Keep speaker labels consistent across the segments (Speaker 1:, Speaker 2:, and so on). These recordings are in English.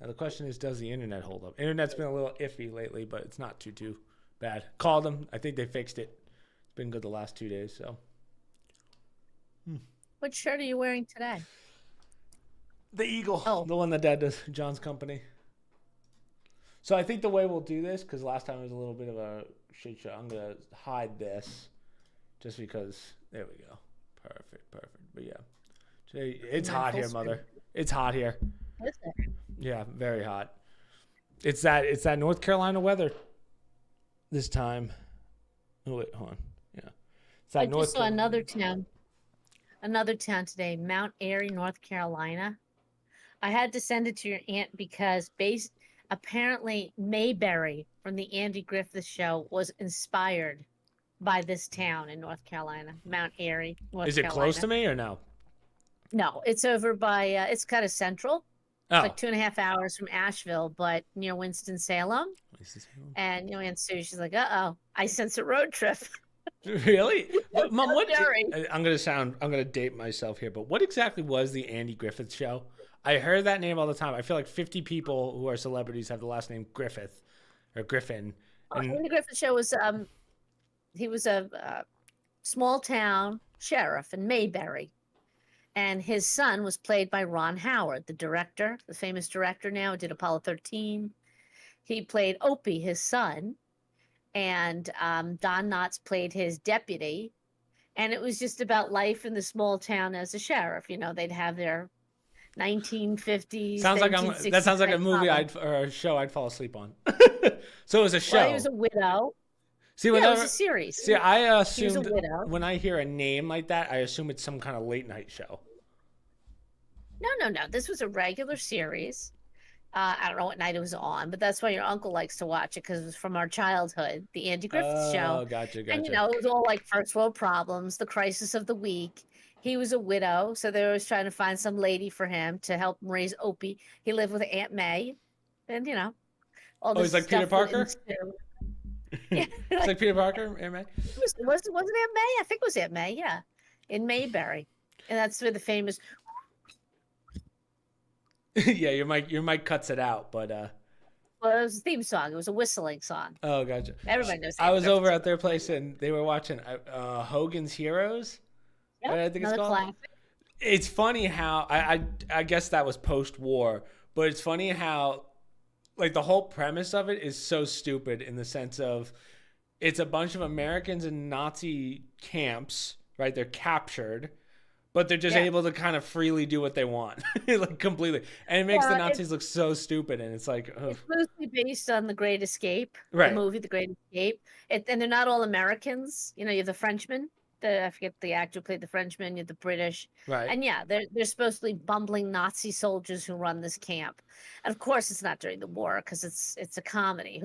Speaker 1: Now the question is, does the internet hold up? Internet's been a little iffy lately, but it's not too bad. Called them. I think they fixed it. It's been good the last 2 days. So.
Speaker 2: What shirt are you wearing today?
Speaker 1: The Eagle.
Speaker 2: Oh.
Speaker 1: The one that Dad does. John's company. So I think the way we'll do this, because last time it was a little bit of a shit show, I'm going to hide this just because. There we go. Perfect. But yeah. Today, it's hot here, Mother. It's hot here.
Speaker 2: Is it?
Speaker 1: Yeah, very hot. It's that North Carolina weather this time. Oh, wait, hold on. Yeah. It's that
Speaker 2: I just saw another town today, Mount Airy, North Carolina. I had to send it to your aunt because apparently Mayberry from the Andy Griffith Show was inspired by this town in North Carolina, Mount Airy, North Carolina. Is it
Speaker 1: close to me or no?
Speaker 2: No, it's over by, it's kind of central. It's like 2.5 hours from Asheville, but near Winston-Salem. And Aunt Sue, she's like, I sense a road trip.
Speaker 1: Really? Mom, I'm gonna date myself here, but what exactly was the Andy Griffith Show? I heard that name all the time. I feel like 50 people who are celebrities have the last name Griffith or Griffin.
Speaker 2: Andy Griffith Show was he was a small town sheriff in Mayberry. And his son was played by Ron Howard, the director, the famous director now, did Apollo 13. He played Opie, his son. And Don Knotts played his deputy. And it was just about life in the small town as a sheriff. They'd have their 1950s.
Speaker 1: That sounds like a movie or a show I'd fall asleep on. So it was a show.
Speaker 2: Well, he was a widow.
Speaker 1: See,
Speaker 2: it was a series.
Speaker 1: See, I assumed when I hear a name like that, I assume it's some kind of late night show.
Speaker 2: No. This was a regular series. I don't know what night it was on, but that's why your uncle likes to watch it because it was from our childhood, the Andy Griffith Show.
Speaker 1: Oh, gotcha.
Speaker 2: And, it was all like first world problems, the crisis of the week. He was a widow, so they were always trying to find some lady for him to help him raise Opie. He lived with Aunt May, and, all this
Speaker 1: he's like Peter Parker?
Speaker 2: Yeah.
Speaker 1: It's like Peter Parker, Aunt May?
Speaker 2: Wasn't it Aunt May? I think it was Aunt May, yeah, in Mayberry. And that's where the famous...
Speaker 1: Yeah, your mic cuts it out, but
Speaker 2: well, it was a theme song. It was a whistling song.
Speaker 1: Oh, gotcha.
Speaker 2: Everybody knows.
Speaker 1: I was over at their place and they were watching Hogan's Heroes.
Speaker 2: Yep,
Speaker 1: I think it's called.
Speaker 2: Classic.
Speaker 1: It's funny how I guess that was post-war, but it's funny how like the whole premise of it is so stupid in the sense of it's a bunch of Americans in Nazi camps, right? They're captured. But they're just able to kind of freely do what they want, like completely. And it makes the Nazis look so stupid. And it's like...
Speaker 2: It's mostly based on The Great Escape,
Speaker 1: right.
Speaker 2: The movie The Great Escape. And they're not all Americans. You have the Frenchman. I forget the actor who played the Frenchman. You have the British.
Speaker 1: Right.
Speaker 2: And they're supposed to be bumbling Nazi soldiers who run this camp. And of course, it's not during the war because it's a comedy.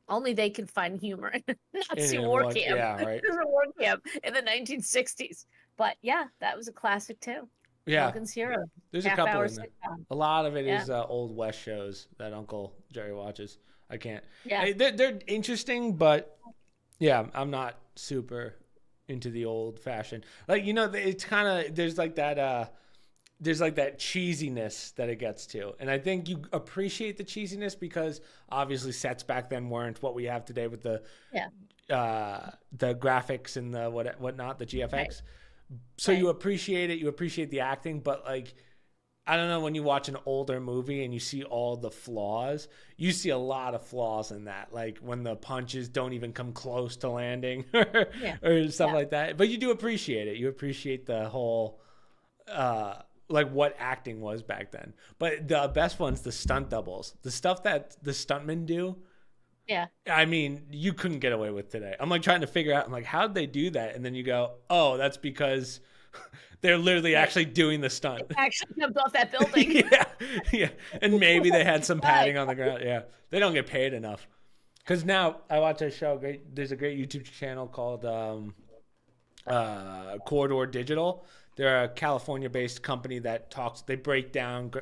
Speaker 2: Only they can find humor in a Nazi war camp.
Speaker 1: Yeah, right.
Speaker 2: It was a war camp in the 1960s. But yeah, that was a classic too.
Speaker 1: Yeah.
Speaker 2: Hogan's Hero.
Speaker 1: There's a couple in there. A lot of it is old West shows that Uncle Jerry watches. I can't.
Speaker 2: Yeah.
Speaker 1: They're interesting, but yeah, I'm not super into the old fashioned. Like, it's kind of there's like that cheesiness that it gets to. And I think you appreciate the cheesiness because obviously sets back then weren't what we have today with the graphics and the whatnot, the GFX. Right. So you appreciate it, you appreciate the acting, but like, I don't know, when you watch an older movie and you see all the flaws, you see a lot of flaws in that. Like when the punches don't even come close to landing or stuff like that. But you do appreciate it. You appreciate the whole, like what acting was back then. But the best one's the stunt doubles. The stuff that the stuntmen do.
Speaker 2: Yeah.
Speaker 1: I mean, you couldn't get away with today. I'm like trying to figure out, I'm like, how'd they do that? And then you go, oh, that's because they're literally actually doing the stunt.
Speaker 2: They actually jumped off that building.
Speaker 1: Yeah. And maybe they had some padding on the ground. Yeah. They don't get paid enough. Because now I watch a show. There's a great YouTube channel called Corridor Digital. They're a California-based company that they break down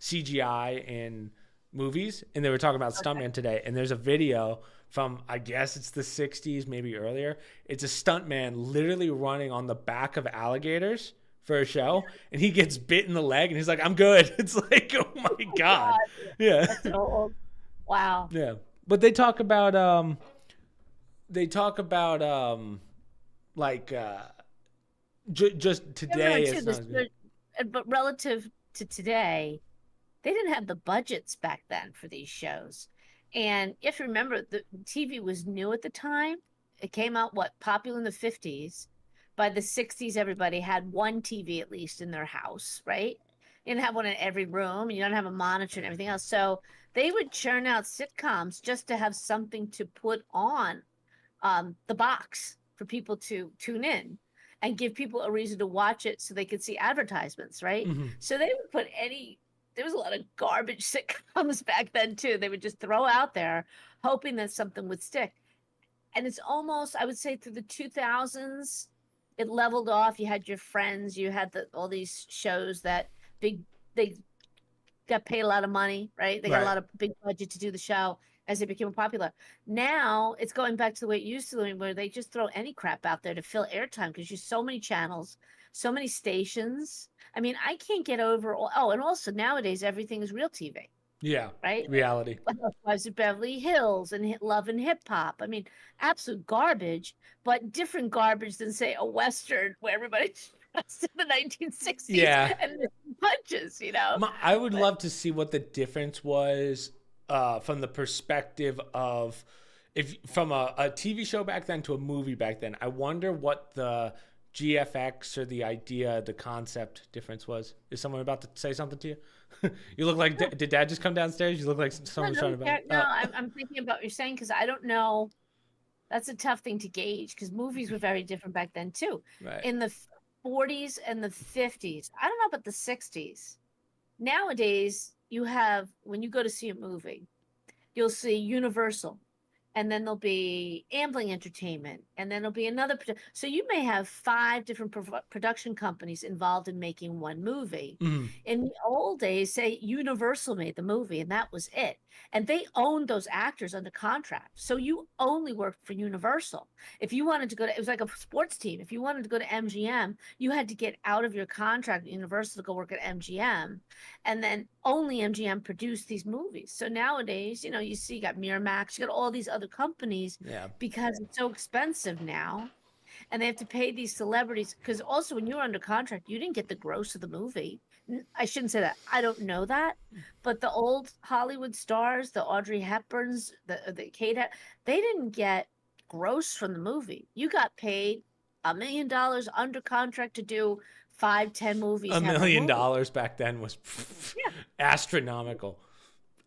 Speaker 1: CGI in movies, and they were talking about stuntman today, and there's a video from, I guess it's the 60s, maybe earlier. It's a stuntman literally running on the back of alligators for a show, and he gets bit in the leg, and he's like, I'm good. It's like, oh my God. Yeah.
Speaker 2: That's an old. Wow.
Speaker 1: Yeah. But they talk about like just
Speaker 2: Remember
Speaker 1: today
Speaker 2: too,
Speaker 1: it's not
Speaker 2: but relative to today, they didn't have the budgets back then for these shows. And if you remember, the TV was new at the time. It came out popular in the 50s. By the 60s, everybody had one TV at least in their house, right? You didn't have one in every room. You don't have a monitor and everything else. So they would churn out sitcoms just to have something to put on the box for people to tune in and give people a reason to watch it so they could see advertisements, right?
Speaker 1: Mhm.
Speaker 2: So they would put there was a lot of garbage sitcoms back then too. They would just throw out there hoping that something would stick. And it's almost, I would say, through the 2000s, it leveled off. You had your Friends, you had all these shows that they got paid a lot of money, right? They got a
Speaker 1: Right.
Speaker 2: lot of big budget to do the show as they became popular. Now it's going back to the way it used to be, where they just throw any crap out there to fill airtime because there's so many channels, so many stations. I mean, I can't get over. Oh, and also nowadays everything is real TV,
Speaker 1: Yeah.
Speaker 2: right?
Speaker 1: Reality.
Speaker 2: Housewives of Beverly Hills and Love and Hip Hop. I mean, absolute garbage, but different garbage than say a Western where everybody's dressed in the 1960s
Speaker 1: Yeah.
Speaker 2: and punches, you know.
Speaker 1: I would love to see what the difference was from the perspective of from a TV show back then to a movie back then. I wonder what the GFX or the idea, the concept difference was. Is someone about to say something to you? You look like, did Dad just come downstairs? You look like someone's trying to.
Speaker 2: No, I'm thinking about what you're saying because I don't know. That's a tough thing to gauge because movies were very different back then too.
Speaker 1: Right.
Speaker 2: In the 40s and the 50s, I don't know about the 60s. Nowadays, you have, when you go to see a movie, you'll see Universal, and then there'll be Ambling Entertainment, and then there'll be another. So you may have 5 different production companies involved in making one movie.
Speaker 1: Mhm.
Speaker 2: In the old days, say Universal made the movie, and that was it. And they owned those actors under contract. So you only worked for Universal. If you wanted to go to, it was like a sports team. If you wanted to go to MGM, you had to get out of your contract at Universal to go work at MGM. And then only MGM produced these movies. So nowadays, you know, you see, you got Miramax, you got all these other companies
Speaker 1: Yeah.
Speaker 2: because it's so expensive now. And they have to pay these celebrities because also when you were under contract, you didn't get the gross of the movie. I shouldn't say that. I don't know that. But the old Hollywood stars, the Audrey Hepburns, the Kate, they didn't get gross from the movie. You got paid $1 million under contract to do 5-10 movies.
Speaker 1: $1 million back then was astronomical.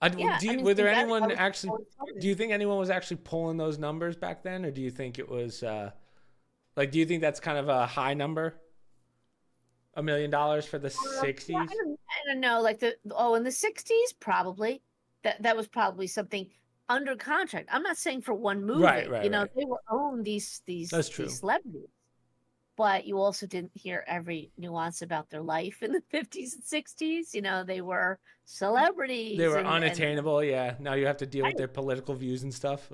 Speaker 1: Were there anyone actually? Do you think anyone was actually pulling those numbers back then, or do you think it was do you think that's kind of a high number? $1 million for the 60s?
Speaker 2: I don't know. Like in the 60s, probably that was probably something under contract. I'm not saying for one movie.
Speaker 1: Right.
Speaker 2: You know, they were owned these
Speaker 1: That's true.
Speaker 2: these celebrities. But you also didn't hear every nuance about their life in the 50s and 60s. You know, they were celebrities.
Speaker 1: They were unattainable, yeah. Now you have to deal with
Speaker 2: Right.
Speaker 1: their political views and stuff.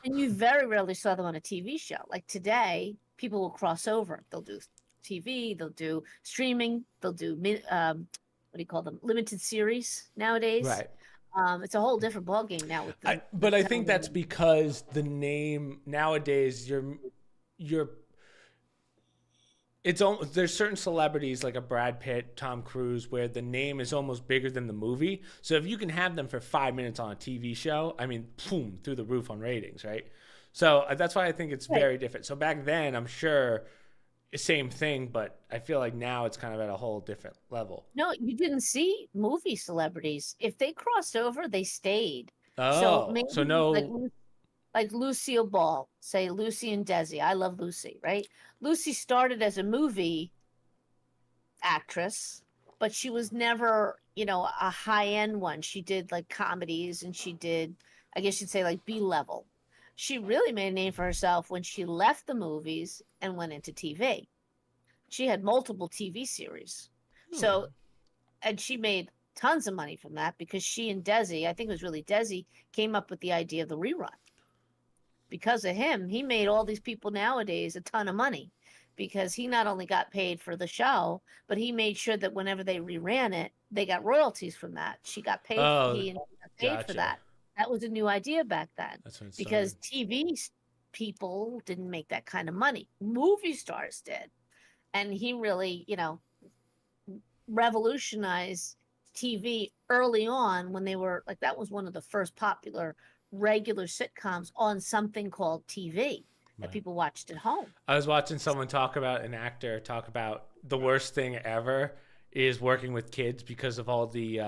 Speaker 2: And you very rarely saw them on a TV show. Like today, people will cross over. They'll do TV, they'll do streaming, they'll do what do you call them? Limited series nowadays.
Speaker 1: Right.
Speaker 2: It's a whole different ballgame now with
Speaker 1: but I think that's because the name nowadays there's certain celebrities like a Brad Pitt, Tom Cruise, where the name is almost bigger than the movie. So if you can have them for 5 minutes on a TV show, I mean, boom, through the roof on ratings, right? So that's why I think it's very different. So back then, I'm sure same thing, but I feel like now it's kind of at a whole different level.
Speaker 2: No, you didn't see movie celebrities. If they crossed over, they stayed.
Speaker 1: Oh,
Speaker 2: maybe
Speaker 1: so no,
Speaker 2: like Lucille Ball, say Lucy and Desi. I love Lucy, right? Lucy started as a movie actress, but she was never, you know, a high-end one. She did like comedies and she did, I guess you'd say like B-level. She really made a name for herself when she left the movies and went into TV. She had multiple TV series. So, and she made tons of money from that because she and Desi, I think it was really Desi, came up with the idea of the rerun. Because of him, he made all these people nowadays a ton of money because he not only got paid for the show, but he made sure that whenever they reran it, they got royalties from that. She got paid. He got paid for that. That was a new idea back then.
Speaker 1: That's when it
Speaker 2: because
Speaker 1: started.
Speaker 2: TV people didn't make that kind of money. Movie stars did. And he really, revolutionized TV early on when they were like, that was one of the first popular regular sitcoms on something called TV that people watched at home.
Speaker 1: I was watching someone talk about the worst thing ever is working with kids because of all the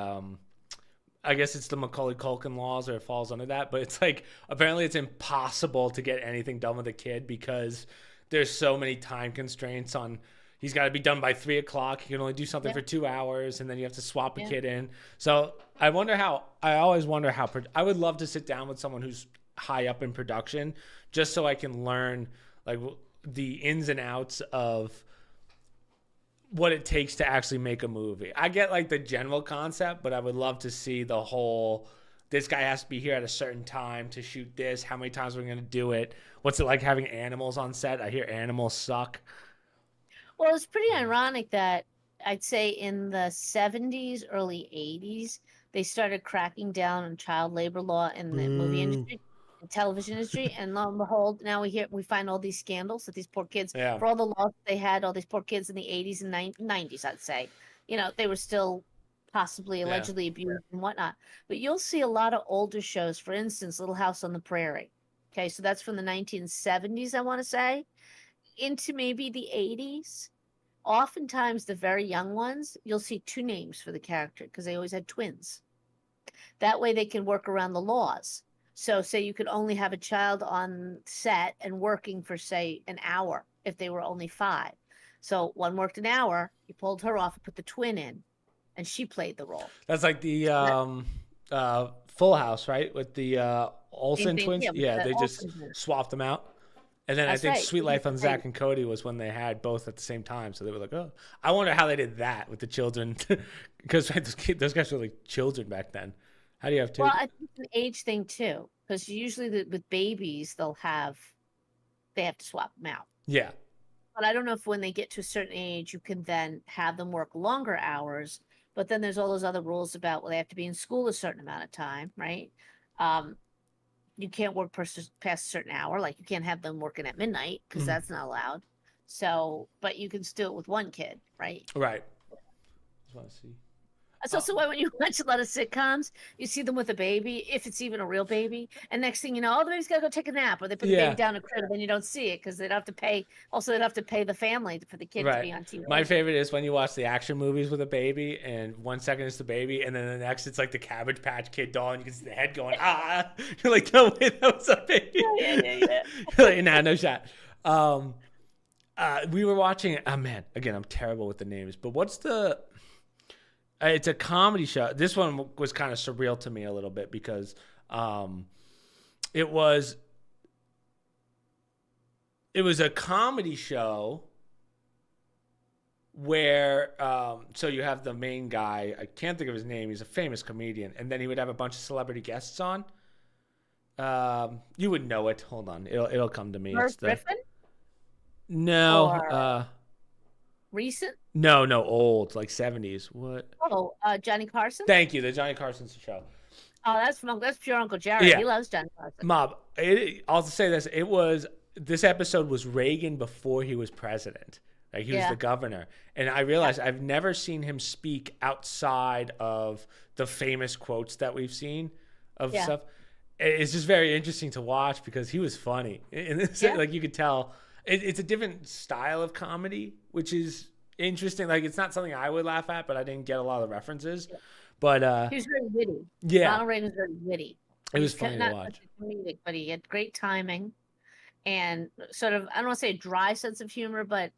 Speaker 1: I guess it's the Macaulay Culkin laws, or it falls under that, but it's like apparently it's impossible to get anything done with a kid because there's so many time constraints on. He's got to be done by 3:00. He can only do something for 2 hours, and then you have to swap a kid in. So I always wonder how. I would love to sit down with someone who's high up in production, just so I can learn like the ins and outs of what it takes to actually make a movie. I get like the general concept, but I would love to see the whole. This guy has to be here at a certain time to shoot this. How many times are we going to do it? What's it like having animals on set? I hear animals suck.
Speaker 2: Well, it's pretty ironic that I'd say in the 70s, early 80s, they started cracking down on child labor law in the movie industry and television industry. And lo and behold, now we find all these scandals that these poor kids, for all the laws they had, all these poor kids in the 80s and 90s, I'd say, they were still possibly allegedly abused and whatnot. But you'll see a lot of older shows, for instance, Little House on the Prairie. Okay, so that's from the 1970s, I want to say, into maybe the 80s. Oftentimes, the very young ones, you'll see two names for the character because they always had twins. That way they can work around the laws. So say you could only have a child on set and working for, say, an hour if they were only 5. So one worked an hour, you pulled her off and put the twin in, and she played the role.
Speaker 1: That's like the Full House, right? With the Olsen twins. Yeah, they just swapped them out. And then I think Sweet Life on Zack and Cody was when they had both at the same time. So they were like, oh, I wonder how they did that with the children. Because those guys were like children back then. How do you have two?
Speaker 2: Well, I think it's an age thing too. Because usually with babies, they have to swap them out.
Speaker 1: Yeah.
Speaker 2: But I don't know if when they get to a certain age, you can then have them work longer hours. But then there's all those other rules about, well, they have to be in school a certain amount of time, right? You can't work past a certain hour. Like you can't have them working at midnight because that's not allowed. So, but you can still with one kid, right?
Speaker 1: Right. Just want to see.
Speaker 2: That's also why when you watch a lot of sitcoms, you see them with a baby, if it's even a real baby, and next thing you know, oh, the baby's got to go take a nap, or they put the baby down a crib, and then you don't see it because they'd have to pay. Also, they'd have to pay the family for the kid to be on TV.
Speaker 1: My favorite is when you watch the action movies with a baby, and 1 second it's the baby, and then the next it's like the Cabbage Patch Kid doll, and you can see the head going, ah. You're like, no way, that was a baby. Yeah. You're like, nah, no shot. We were watching. Oh man, again, I'm terrible with the names, but what's the? It's a comedy show. This one was kind of surreal to me a little bit because it was a comedy show where so you have the main guy. I can't think of his name. He's a famous comedian, and then he would have a bunch of celebrity guests on. You would know it. Hold on, it'll come to me.
Speaker 2: Merv Griffin?
Speaker 1: No.
Speaker 2: Recent?
Speaker 1: No, old, like 70s. What?
Speaker 2: Oh, Johnny Carson?
Speaker 1: Thank you, the Johnny Carson show.
Speaker 2: Oh, that's pure Uncle Jerry. Yeah. He loves Johnny Carson.
Speaker 1: Mob, I'll say this. This episode was Reagan before he was president. Like he was the governor. And I realized I've never seen him speak outside of the famous quotes that we've seen of stuff. It's just very interesting to watch because he was funny. And like you could tell it's a different style of comedy, which is interesting. Like it's not something I would laugh at, but I didn't get a lot of references. But
Speaker 2: he was very witty.
Speaker 1: Yeah,
Speaker 2: Ronald Reagan was very witty.
Speaker 1: It was funny to watch.
Speaker 2: Comedic, but he had great timing and sort of, I don't want to say a dry sense of humor, but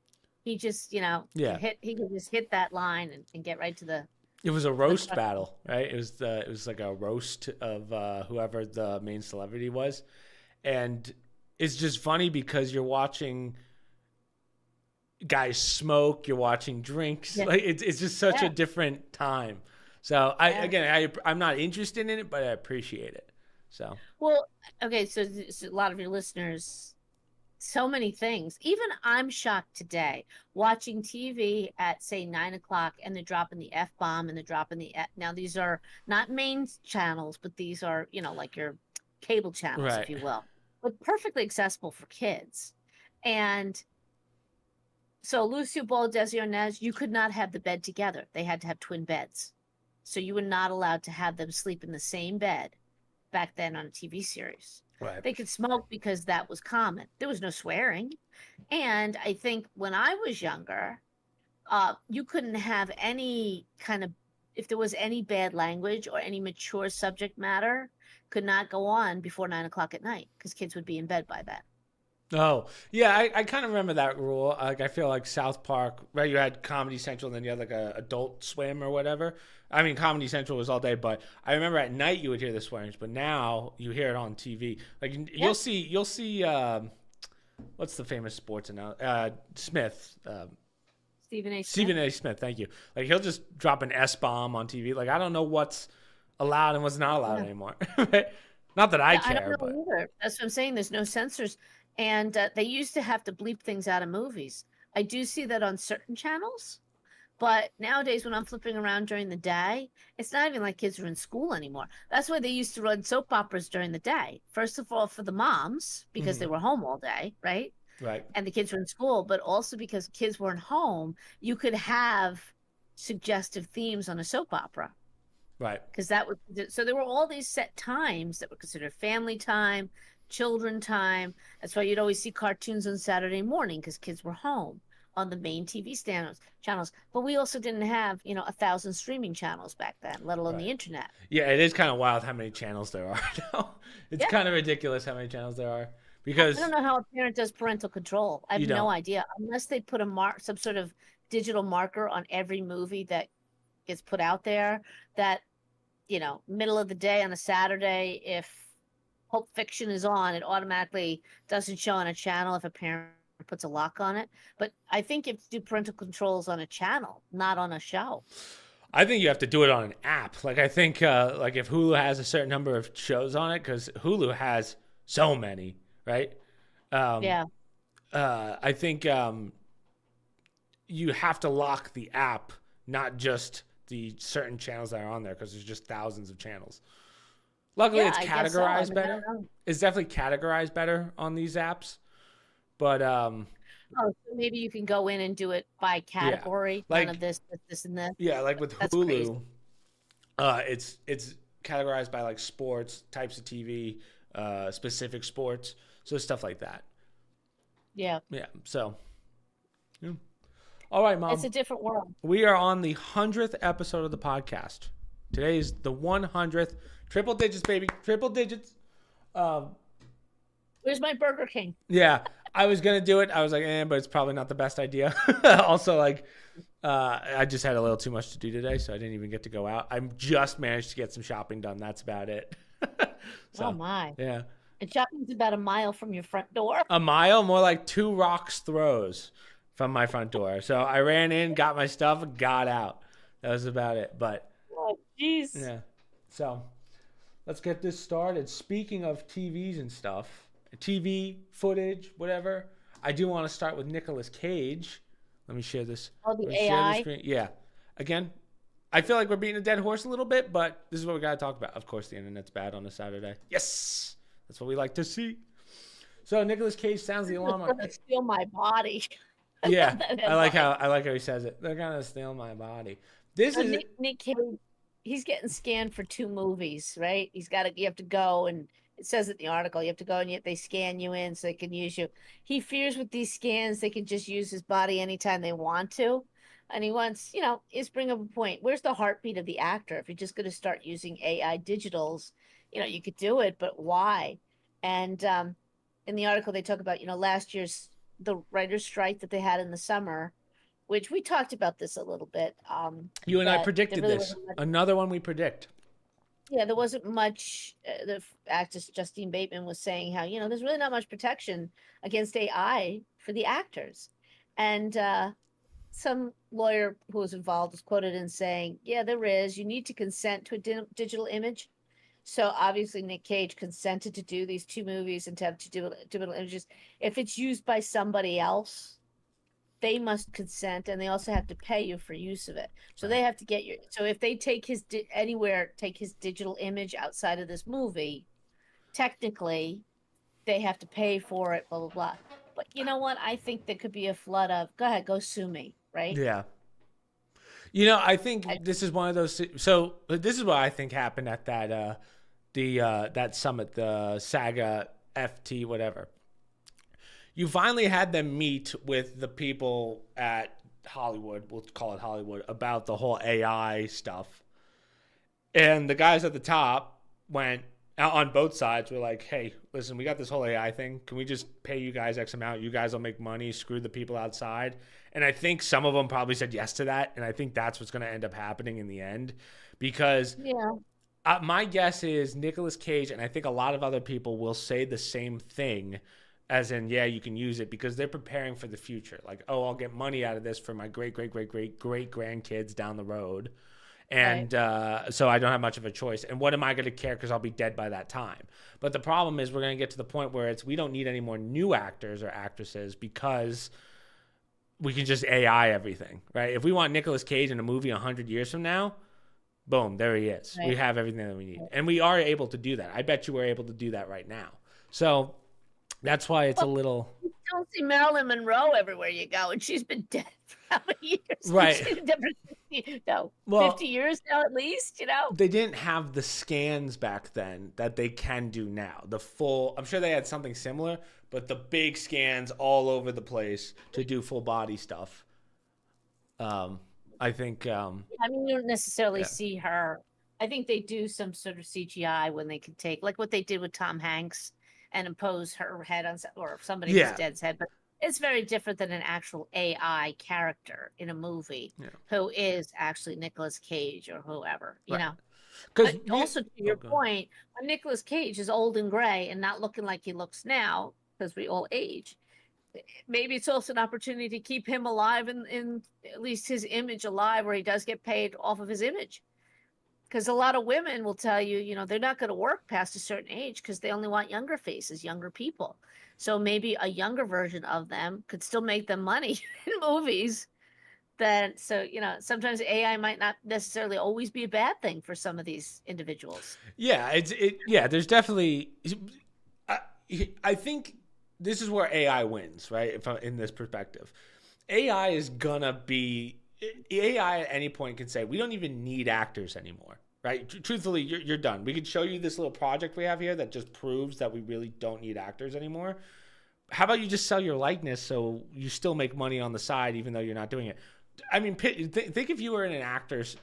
Speaker 2: he just he could just hit that line and get right to the.
Speaker 1: It was a roast battle, right? It was like a roast of whoever the main celebrity was, and it's just funny because you're watching guys smoke, you're watching drinks. Like it's just such a different time. So I'm not interested in it, but I appreciate it. So
Speaker 2: well, okay. So a lot of your listeners so many things. Even I'm shocked today watching TV at say 9 o'clock, and they're dropping the F bomb and they're dropping the now these are not main channels, but these are, you know, like your cable channels, if
Speaker 1: Right.
Speaker 2: you will, but perfectly accessible for kids. And so Lucio Ball, Desi Arnaz, you could not have the bed together. They had to have twin beds. So you were not allowed to have them sleep in the same bed back then on a TV series.
Speaker 1: Right.
Speaker 2: They could smoke because that was common. There was no swearing. And I think when I was younger, you couldn't have any kind of, if there was any bad language or any mature subject matter, could not go on before 9 o'clock at night because kids would be in bed by then.
Speaker 1: Oh, yeah, I kind of remember that rule. Like, I feel like South Park, right? You had Comedy Central, and then you had like a Adult Swim or whatever. I mean, Comedy Central was all day, but I remember at night you would hear the swearings, but now you hear it on TV. Like, you'll see, what's the famous sports announcer? Smith.
Speaker 2: Stephen A. Smith.
Speaker 1: Stephen A. Smith, thank you. Like, he'll just drop an S-bomb on TV. Like, I don't know what's allowed and what's not allowed anymore. Not that I care,
Speaker 2: I don't know
Speaker 1: but
Speaker 2: either. That's what I'm saying. There's no censors. And they used to have to bleep things out of movies. I do see that on certain channels. But nowadays, when I'm flipping around during the day, it's not even like kids are in school anymore. That's why they used to run soap operas during the day. First of all, for the moms, because they were home all day, right?
Speaker 1: right.
Speaker 2: And the kids were in school, but also because kids weren't home, you could have suggestive themes on a soap opera.
Speaker 1: Right.
Speaker 2: Because that was, so there were all these set times that were considered family time, children time. That's why you'd always see cartoons on Saturday morning because kids were home on the main TV channels. But we also didn't have, 1,000 streaming channels back then, let alone the internet.
Speaker 1: Yeah, it is kind of wild how many channels there are now. It's kind of ridiculous how many channels there are because
Speaker 2: I don't know how a parent does parental control. I have no idea, unless they put some sort of digital marker on every movie that gets put out there that, middle of the day on a Saturday, if Pulp Fiction is on, it automatically doesn't show on a channel if a parent puts a lock on it. But I think you have to do parental controls on a channel, not on a show.
Speaker 1: I think you have to do it on an app. Like, I think like if Hulu has a certain number of shows on it, because Hulu has so many, right?
Speaker 2: Yeah.
Speaker 1: I think you have to lock the app, not just the certain channels that are on there, because there's just thousands of channels. Luckily, it's categorized better. It's definitely categorized better on these apps. But
Speaker 2: so maybe you can go in and do it by category.
Speaker 1: Like,
Speaker 2: none of this, and this.
Speaker 1: Yeah, like with Hulu, it's categorized by like sports, types of TV, specific sports, so stuff like that.
Speaker 2: Yeah.
Speaker 1: Yeah. So. Yeah. All right, Mom.
Speaker 2: It's a different world.
Speaker 1: We are on the 100th episode of the podcast. Today is the 100th. Triple digits, baby. Triple digits.
Speaker 2: Where's my Burger King?
Speaker 1: Yeah. I was going to do it. I was like, but it's probably not the best idea. Also, like, I just had a little too much to do today, so I didn't even get to go out. I just managed to get some shopping done. That's about it.
Speaker 2: Oh, my.
Speaker 1: Yeah.
Speaker 2: And shopping's about a mile from your front door.
Speaker 1: A mile? More like 2 rocks throws from my front door. So I ran in, got my stuff, got out. That was about it. But,
Speaker 2: oh, jeez.
Speaker 1: Yeah. So let's get this started. Speaking of TVs and stuff, TV footage, whatever, I do want to start with Nicolas Cage. Let me share this.
Speaker 2: Oh, the AI?
Speaker 1: Yeah. Again, I feel like we're beating a dead horse a little bit, but this is what we got to talk about. Of course, the internet's bad on a Saturday. Yes! That's what we like to see. So Nicolas Cage sounds the alarm.
Speaker 2: They're going to steal my body.
Speaker 1: Yeah. I like how he says it. They're going to steal my body. This is
Speaker 2: Nick Cage. He's getting scanned for 2 movies, right? You have to go, and it says in the article, you have to go and they scan you in so they can use you. He fears with these scans, they can just use his body anytime they want to. And he wants, is bring up a point. Where's the heartbeat of the actor? If you're just going to start using AI digitals, you could do it, but why? And in the article, they talk about, last year's, the writer's strike that they had in the summer, which we talked about this a little bit.
Speaker 1: You and I predicted really this. Another one we predict.
Speaker 2: Yeah, there wasn't much. The actress Justine Bateman was saying how, there's really not much protection against AI for the actors. And some lawyer who was involved was quoted in saying, yeah, there is. You need to consent to a digital image. So obviously Nick Cage consented to do these 2 movies and to have 2 digital images. If it's used by somebody else, they must consent, and they also have to pay you for use of it. So they have to get your. So if they take his take his digital image outside of this movie, technically, they have to pay for it. Blah blah blah. But you know what? I think there could be a flood of. Go ahead, go sue me. Right?
Speaker 1: Yeah. I think this is one of those. So this is what I think happened at that that summit, the Saga FT whatever. You finally had them meet with the people at Hollywood, we'll call it Hollywood, about the whole AI stuff. And the guys at the top went on both sides, were like, hey, listen, we got this whole AI thing. Can we just pay you guys X amount? You guys will make money, screw the people outside. And I think some of them probably said yes to that. And I think that's what's going to end up happening in the end. Because my guess is Nicolas Cage, and I think a lot of other people will say the same thing, as in, yeah, you can use it, because they're preparing for the future. Like, oh, I'll get money out of this for my great grandkids down the road. And so I don't have much of a choice. And what am I going to care, because I'll be dead by that time? But the problem is we're going to get to the point where we don't need any more new actors or actresses, because we can just AI everything, right? If we want Nicolas Cage in a movie 100 years from now, boom, there he is. Right. We have everything that we need. And we are able to do that. I bet you we're able to do that right now. So that's why it's a little.
Speaker 2: You don't see Marilyn Monroe everywhere you go, and she's been dead for how many years?
Speaker 1: Right.
Speaker 2: 50 years now at least,
Speaker 1: They didn't have the scans back then that they can do now. The full, I'm sure they had something similar, but the big scans all over the place to do full body stuff. I think.
Speaker 2: I mean, you don't necessarily see her. I think they do some sort of CGI when they can take, like what they did with Tom Hanks, and impose her head on, or somebody who's dead's head. But it's very different than an actual AI character in a movie who is actually Nicolas Cage or whoever, you know. But also, to your point, when Nicolas Cage is old and gray and not looking like he looks now, because we all age, maybe it's also an opportunity to keep him alive, in at least his image alive, where he does get paid off of his image. Because a lot of women will tell you, they're not going to work past a certain age because they only want younger faces, younger people. So maybe a younger version of them could still make them money in movies. Sometimes AI might not necessarily always be a bad thing for some of these individuals.
Speaker 1: Yeah, there's definitely. I think this is where AI wins, right? If I'm in this perspective, AI is gonna be. AI at any point can say, we don't even need actors anymore, right? Truthfully, you're done. We could show you this little project we have here that just proves that we really don't need actors anymore. How about you just sell your likeness so you still make money on the side, even though you're not doing it? I mean, think if you were in an actor's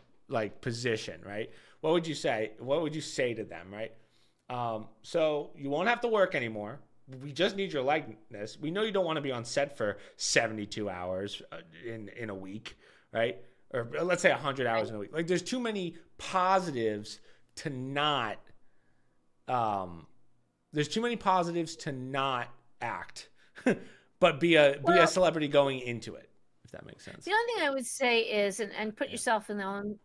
Speaker 1: position, right? What would you say? What would you say to them, right? So you won't have to work anymore. We just need your likeness. We know you don't want to be on set for 72 hours in a week, right? Or let's say 100 hours in a week. There's too many positives to not. There's too many positives to not act, but be a celebrity going into it. If that makes sense.
Speaker 2: The only thing I would say is, and put yourself in their own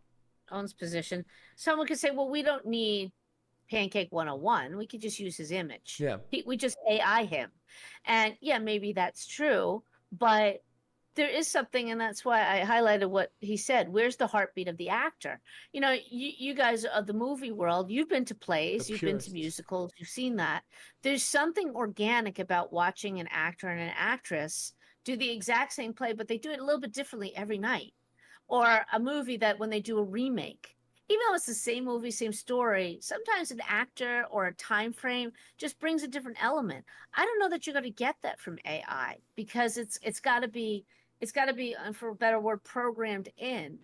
Speaker 2: position. Someone could say, well, we don't need Pancake 101. We could just use his image.
Speaker 1: Yeah.
Speaker 2: We just AI him. And maybe that's true, but there is something, and that's why I highlighted what he said. Where's the heartbeat of the actor? You guys of the movie world, you've been to plays, you've been to musicals, you've seen that. There's something organic about watching an actor and an actress do the exact same play, but they do it a little bit differently every night. Or a movie that when they do a remake, even though it's the same movie, same story, sometimes an actor or a time frame just brings a different element. I don't know that you're going to get that from AI, because it's got to be, for a better word, programmed in.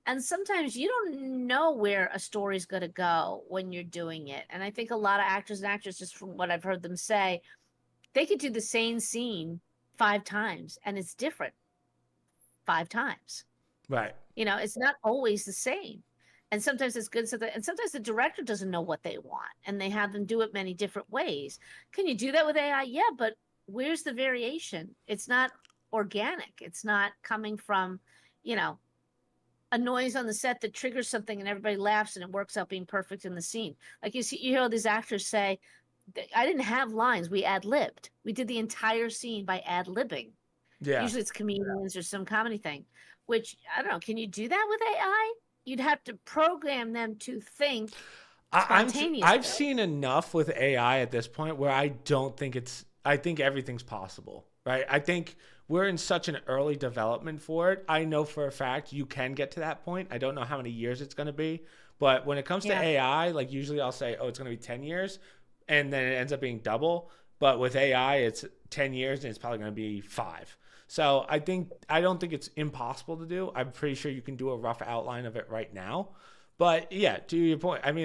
Speaker 2: And sometimes you don't know where a story's going to go when you're doing it. And I think a lot of actors and actresses, just from what I've heard them say, they could do the same scene 5 times and it's different 5 times.
Speaker 1: Right.
Speaker 2: It's not always the same. And sometimes it's good. And sometimes the director doesn't know what they want, and they have them do it many different ways. Can you do that with AI? Yeah, but where's the variation? It's not organic. It's not coming from, a noise on the set that triggers something and everybody laughs and it works out being perfect in the scene. Like you hear all these actors say, I didn't have lines, we ad-libbed. We did the entire scene by ad-libbing.
Speaker 1: Yeah.
Speaker 2: Usually it's comedians or some comedy thing, which I don't know. Can you do that with AI? You'd have to program them to think spontaneously.
Speaker 1: I've seen enough with AI at this point where I don't think I think everything's possible, right? I think we're in such an early development for it. I know for a fact you can get to that point. I don't know how many years it's going to be, but when it comes to AI, like usually I'll say, oh, it's going to be 10 years and then it ends up being double. But with AI, it's 10 years and it's probably going to be 5. So I don't think it's impossible to do. I'm pretty sure you can do a rough outline of it right now. But yeah, to your point, I mean,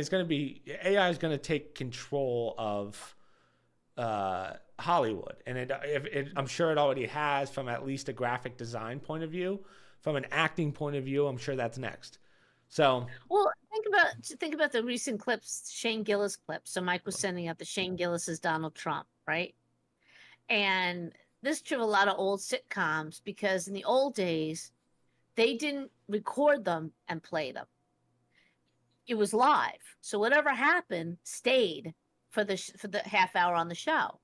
Speaker 1: AI is going to take control of Hollywood. And I'm sure it already has from at least a graphic design point of view. From an acting point of view, I'm sure that's next. So,
Speaker 2: well, think about the recent clips, Shane Gillis clips. So Mike was sending out the Shane Gillis as Donald Trump, right? And this drove a lot of old sitcoms because in the old days, they didn't record them and play them. It was live. So whatever happened stayed for the half hour on the show.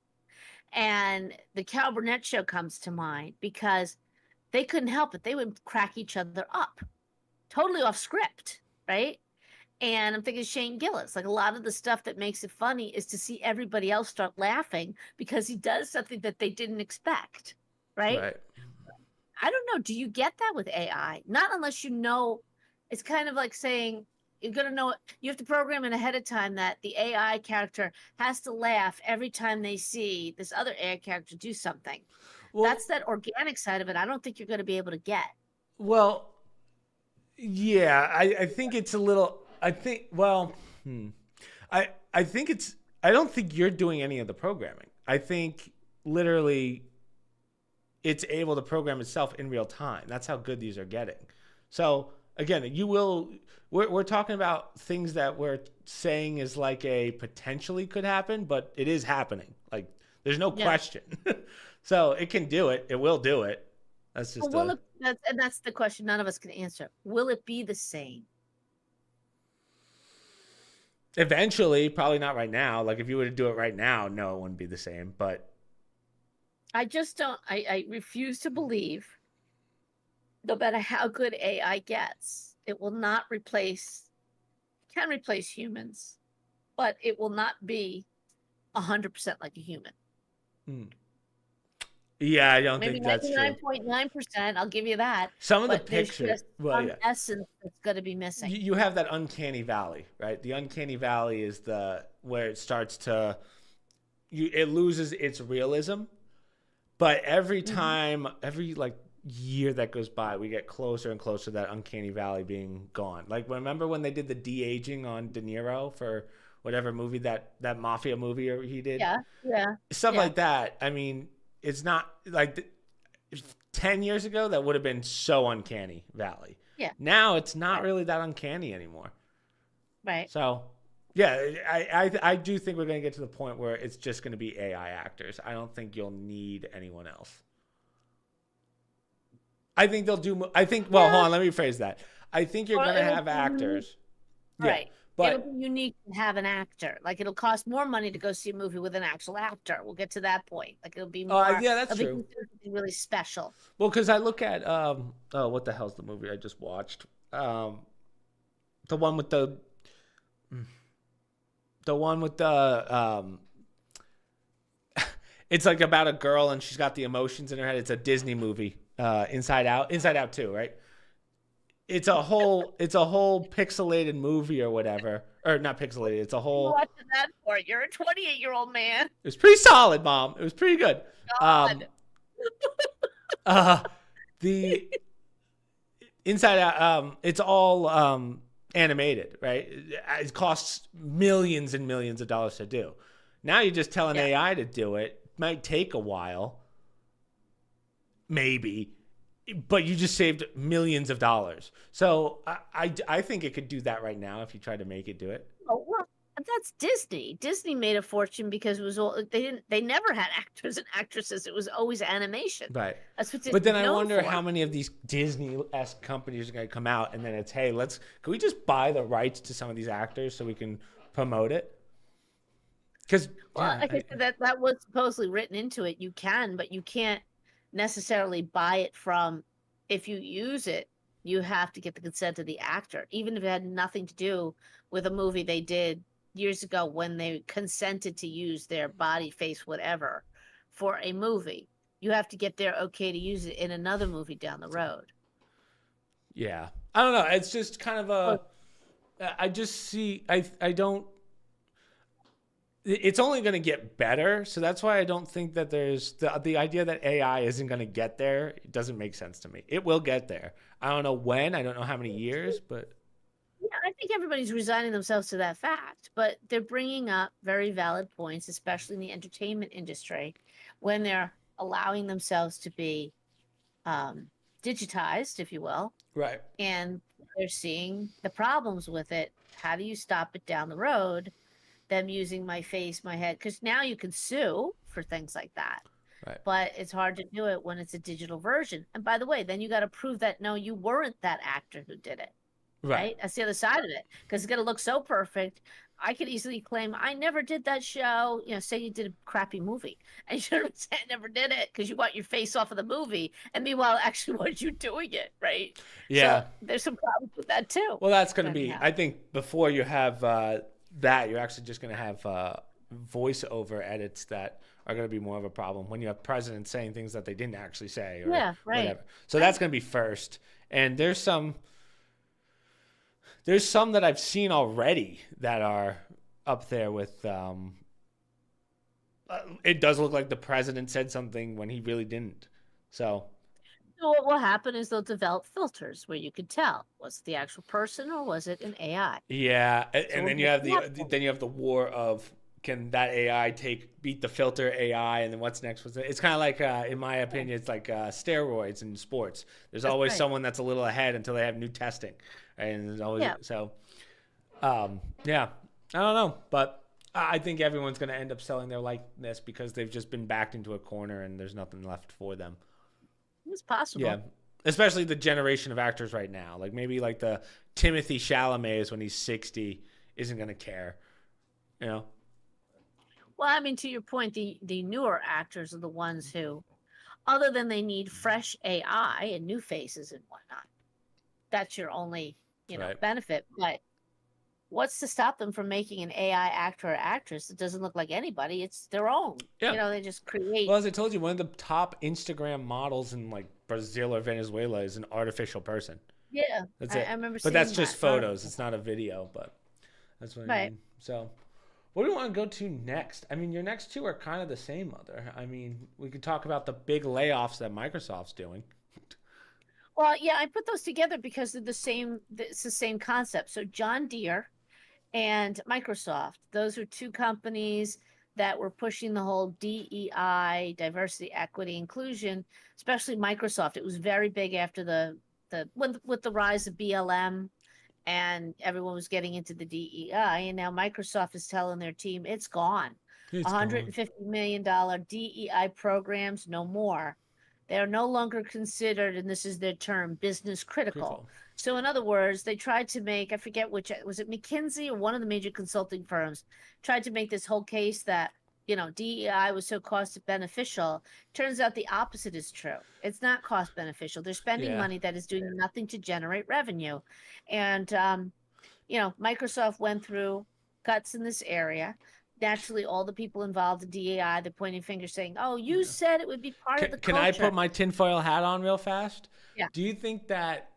Speaker 2: And the Cal Burnett show comes to mind because they couldn't help it. They would crack each other up, totally off script, right? And I'm thinking Shane Gillis, like a lot of the stuff that makes it funny is to see everybody else start laughing because he does something that they didn't expect, right? I don't know. Do you get that with AI? Not unless you know. It's kind of like saying you're going to know. You have to program it ahead of time that the AI character has to laugh every time they see this other AI character do something. Well, that's that organic side of it. I don't think you're going to be able to get.
Speaker 1: Well, yeah, I think it's a little. I think I don't think you're doing any of the programming. I think literally it's able to program itself in real time. That's how good these are getting. So again, we're talking about things that we're saying is like a potentially could happen, but it is happening. Like there's no question. So it can do it. It will do it. That's just
Speaker 2: that's the question none of us can answer. Will it be the same?
Speaker 1: Eventually, probably not right now. Like if you were to do it right now, no, it wouldn't be the same. But
Speaker 2: I just don't. I refuse to believe, no matter how good AI gets, it will not replace. Can replace humans, but it will not be 100% like a human.
Speaker 1: Yeah, I don't think that's true.
Speaker 2: 99.9%, I'll give you that.
Speaker 1: Some of the pictures,
Speaker 2: essence that's going to be missing.
Speaker 1: You have that uncanny valley, right? The uncanny valley is where it starts to, it loses its realism, but every time, every like year that goes by, we get closer and closer to that uncanny valley being gone. Like remember when they did the de-aging on De Niro for whatever movie that mafia movie he did?
Speaker 2: Yeah.
Speaker 1: Stuff like that. I mean. It's not like 10 years ago, that would have been so uncanny valley.
Speaker 2: Yeah.
Speaker 1: Now it's not really that uncanny anymore.
Speaker 2: Right.
Speaker 1: So, yeah, I do think we're going to get to the point where it's just going to be AI actors. I don't think you'll need anyone else. I think they'll do, well, hold on, let me rephrase that. I think you're going to have actors.
Speaker 2: Right. But it'll be unique to have an actor. Like it'll cost more money to go see a movie with an actual actor. We'll get to that point. Like it'll be more.
Speaker 1: That's true.
Speaker 2: Really special.
Speaker 1: Well, because I look at what the hell's the movie I just watched? The one with the it's like about a girl and she's got the emotions in her head. It's a Disney movie. Inside Out 2, right? It's a whole pixelated movie or whatever, or not pixelated. It's a whole.
Speaker 2: What watching that for? You're a 28-year-old man.
Speaker 1: It was pretty solid, Mom. It was pretty good. The Inside Out. It's all animated, right? It costs millions and millions of dollars to do. Now you're just telling AI to do it. It might take a while, maybe. But you just saved millions of dollars. So I think it could do that right now if you try to make it do it.
Speaker 2: Oh, well, But that's Disney. Disney made a fortune because it was all they never had actors and actresses. It was always animation.
Speaker 1: Right.
Speaker 2: That's what
Speaker 1: But then
Speaker 2: Disney's
Speaker 1: I
Speaker 2: known
Speaker 1: wonder
Speaker 2: for.
Speaker 1: how many of these Disney-esque companies are going to come out, and then it's, hey, can we just buy the rights to some of these actors so we can promote it? Because
Speaker 2: Well, like I said, that was supposedly written into it. You can, but you can't necessarily buy it from. If you use it, you have to get the consent of the actor, even if it had nothing to do with a movie they did years ago when they consented to use their body, face, whatever, for a movie. You have to get their okay to use it in another movie down the road.
Speaker 1: yeah, I don't know. It's just kind of
Speaker 2: Oh,
Speaker 1: I just see, I don't, it's only going to get better. So that's why I don't think that there's the idea that AI isn't going to get there. It doesn't make sense to me. It will get there. I don't know when, I don't know how many years, but
Speaker 2: yeah, I think everybody's resigning themselves to that fact, but they're bringing up very valid points, especially in the entertainment industry, when they're allowing themselves to be digitized, if you will,
Speaker 1: right.
Speaker 2: and they're seeing the problems with it. How do you stop it down the road? Them using my face, my head, because now you can sue for things like that.
Speaker 1: Right.
Speaker 2: But it's hard to do it when it's a digital version. And by the way, then you got to prove that no, you weren't that actor who did it. Right? That's the other side of it, because it's going to look so perfect. I could easily claim I never did that show. Say you did a crappy movie, and you should say I never did it because you want your face off of the movie, and meanwhile, actually, was you doing it, right?
Speaker 1: Yeah.
Speaker 2: So there's some problems with that too.
Speaker 1: Well, that's going to be, I think before you have that, you're actually just going to have voiceover edits that are going to be more of a problem when you have presidents saying things that they didn't actually say or whatever. So that's going to be first. And there's some that I've seen already that are up there with it does look like the president said something when he really didn't. So
Speaker 2: what will happen is they'll develop filters where you could tell was it the actual person or was it an AI.
Speaker 1: Yeah, and then you have the war of, can that AI beat the filter AI, and then what's next? It's kind of like, in my opinion, it's like steroids in sports. There's always someone that's a little ahead until they have new testing, and there's always so. Yeah, I don't know, but I think everyone's going to end up selling their likeness because they've just been backed into a corner and there's nothing left for them.
Speaker 2: It's possible.
Speaker 1: Yeah, especially the generation of actors right now. Like maybe like the Timothy Chalamet when he's 60 isn't going to care, Well,
Speaker 2: I mean, to your point, the newer actors are the ones who, other than they need fresh AI and new faces and whatnot, that's your only benefit. But what's to stop them from making an AI actor or actress that doesn't look like anybody? It's their own.
Speaker 1: Yeah.
Speaker 2: They just create.
Speaker 1: Well, as I told you, one of the top Instagram models in like Brazil or Venezuela is an artificial person.
Speaker 2: Yeah,
Speaker 1: that's it.
Speaker 2: I remember.
Speaker 1: But that's just photos. It's not a video. But that's what I mean. So, what do you want to go to next? I mean, your next two are kind of the same, Mother. I mean, we could talk about the big layoffs that Microsoft's doing.
Speaker 2: Well, yeah, I put those together because they're the same. It's the same concept. So John Deere and Microsoft, those are two companies that were pushing the whole DEI, diversity, equity, inclusion, especially Microsoft. It was very big after with the rise of BLM, and everyone was getting into the DEI, and now Microsoft is telling their team it's gone. $150 million DEI programs, no more. They are no longer considered, and this is their term, business critical. So in other words, they tried to make, I forget which, was it McKinsey or one of the major consulting firms, tried to make this whole case that, DEI was so cost beneficial. Turns out the opposite is true. It's not cost beneficial. They're spending money that is doing nothing to generate revenue. And, Microsoft went through cuts in this area. Naturally, all the people involved in DEI, they're pointing fingers saying, oh, you said it would be part of the culture.
Speaker 1: Can I put my tinfoil hat on real fast?
Speaker 2: Yeah.
Speaker 1: Do you think that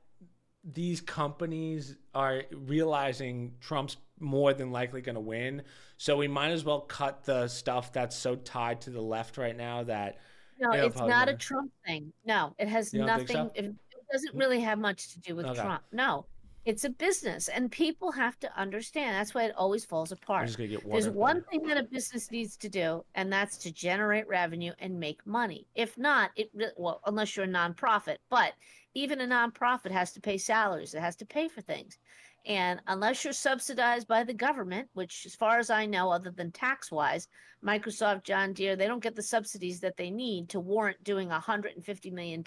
Speaker 1: these companies are realizing Trump's more than likely going to win, so we might as well cut the stuff that's so tied to the left right now that
Speaker 2: it's not a Trump thing. No, it has nothing.
Speaker 1: So?
Speaker 2: It doesn't really have much to do with Trump. No, it's a business, and people have to understand. That's why it always falls apart. There's one thing that a business needs to do, and that's to generate revenue and make money. If not, unless you're a nonprofit, but even a nonprofit has to pay salaries. It has to pay for things. And unless you're subsidized by the government, which as far as I know, other than tax-wise, Microsoft, John Deere, they don't get the subsidies that they need to warrant doing a $150 million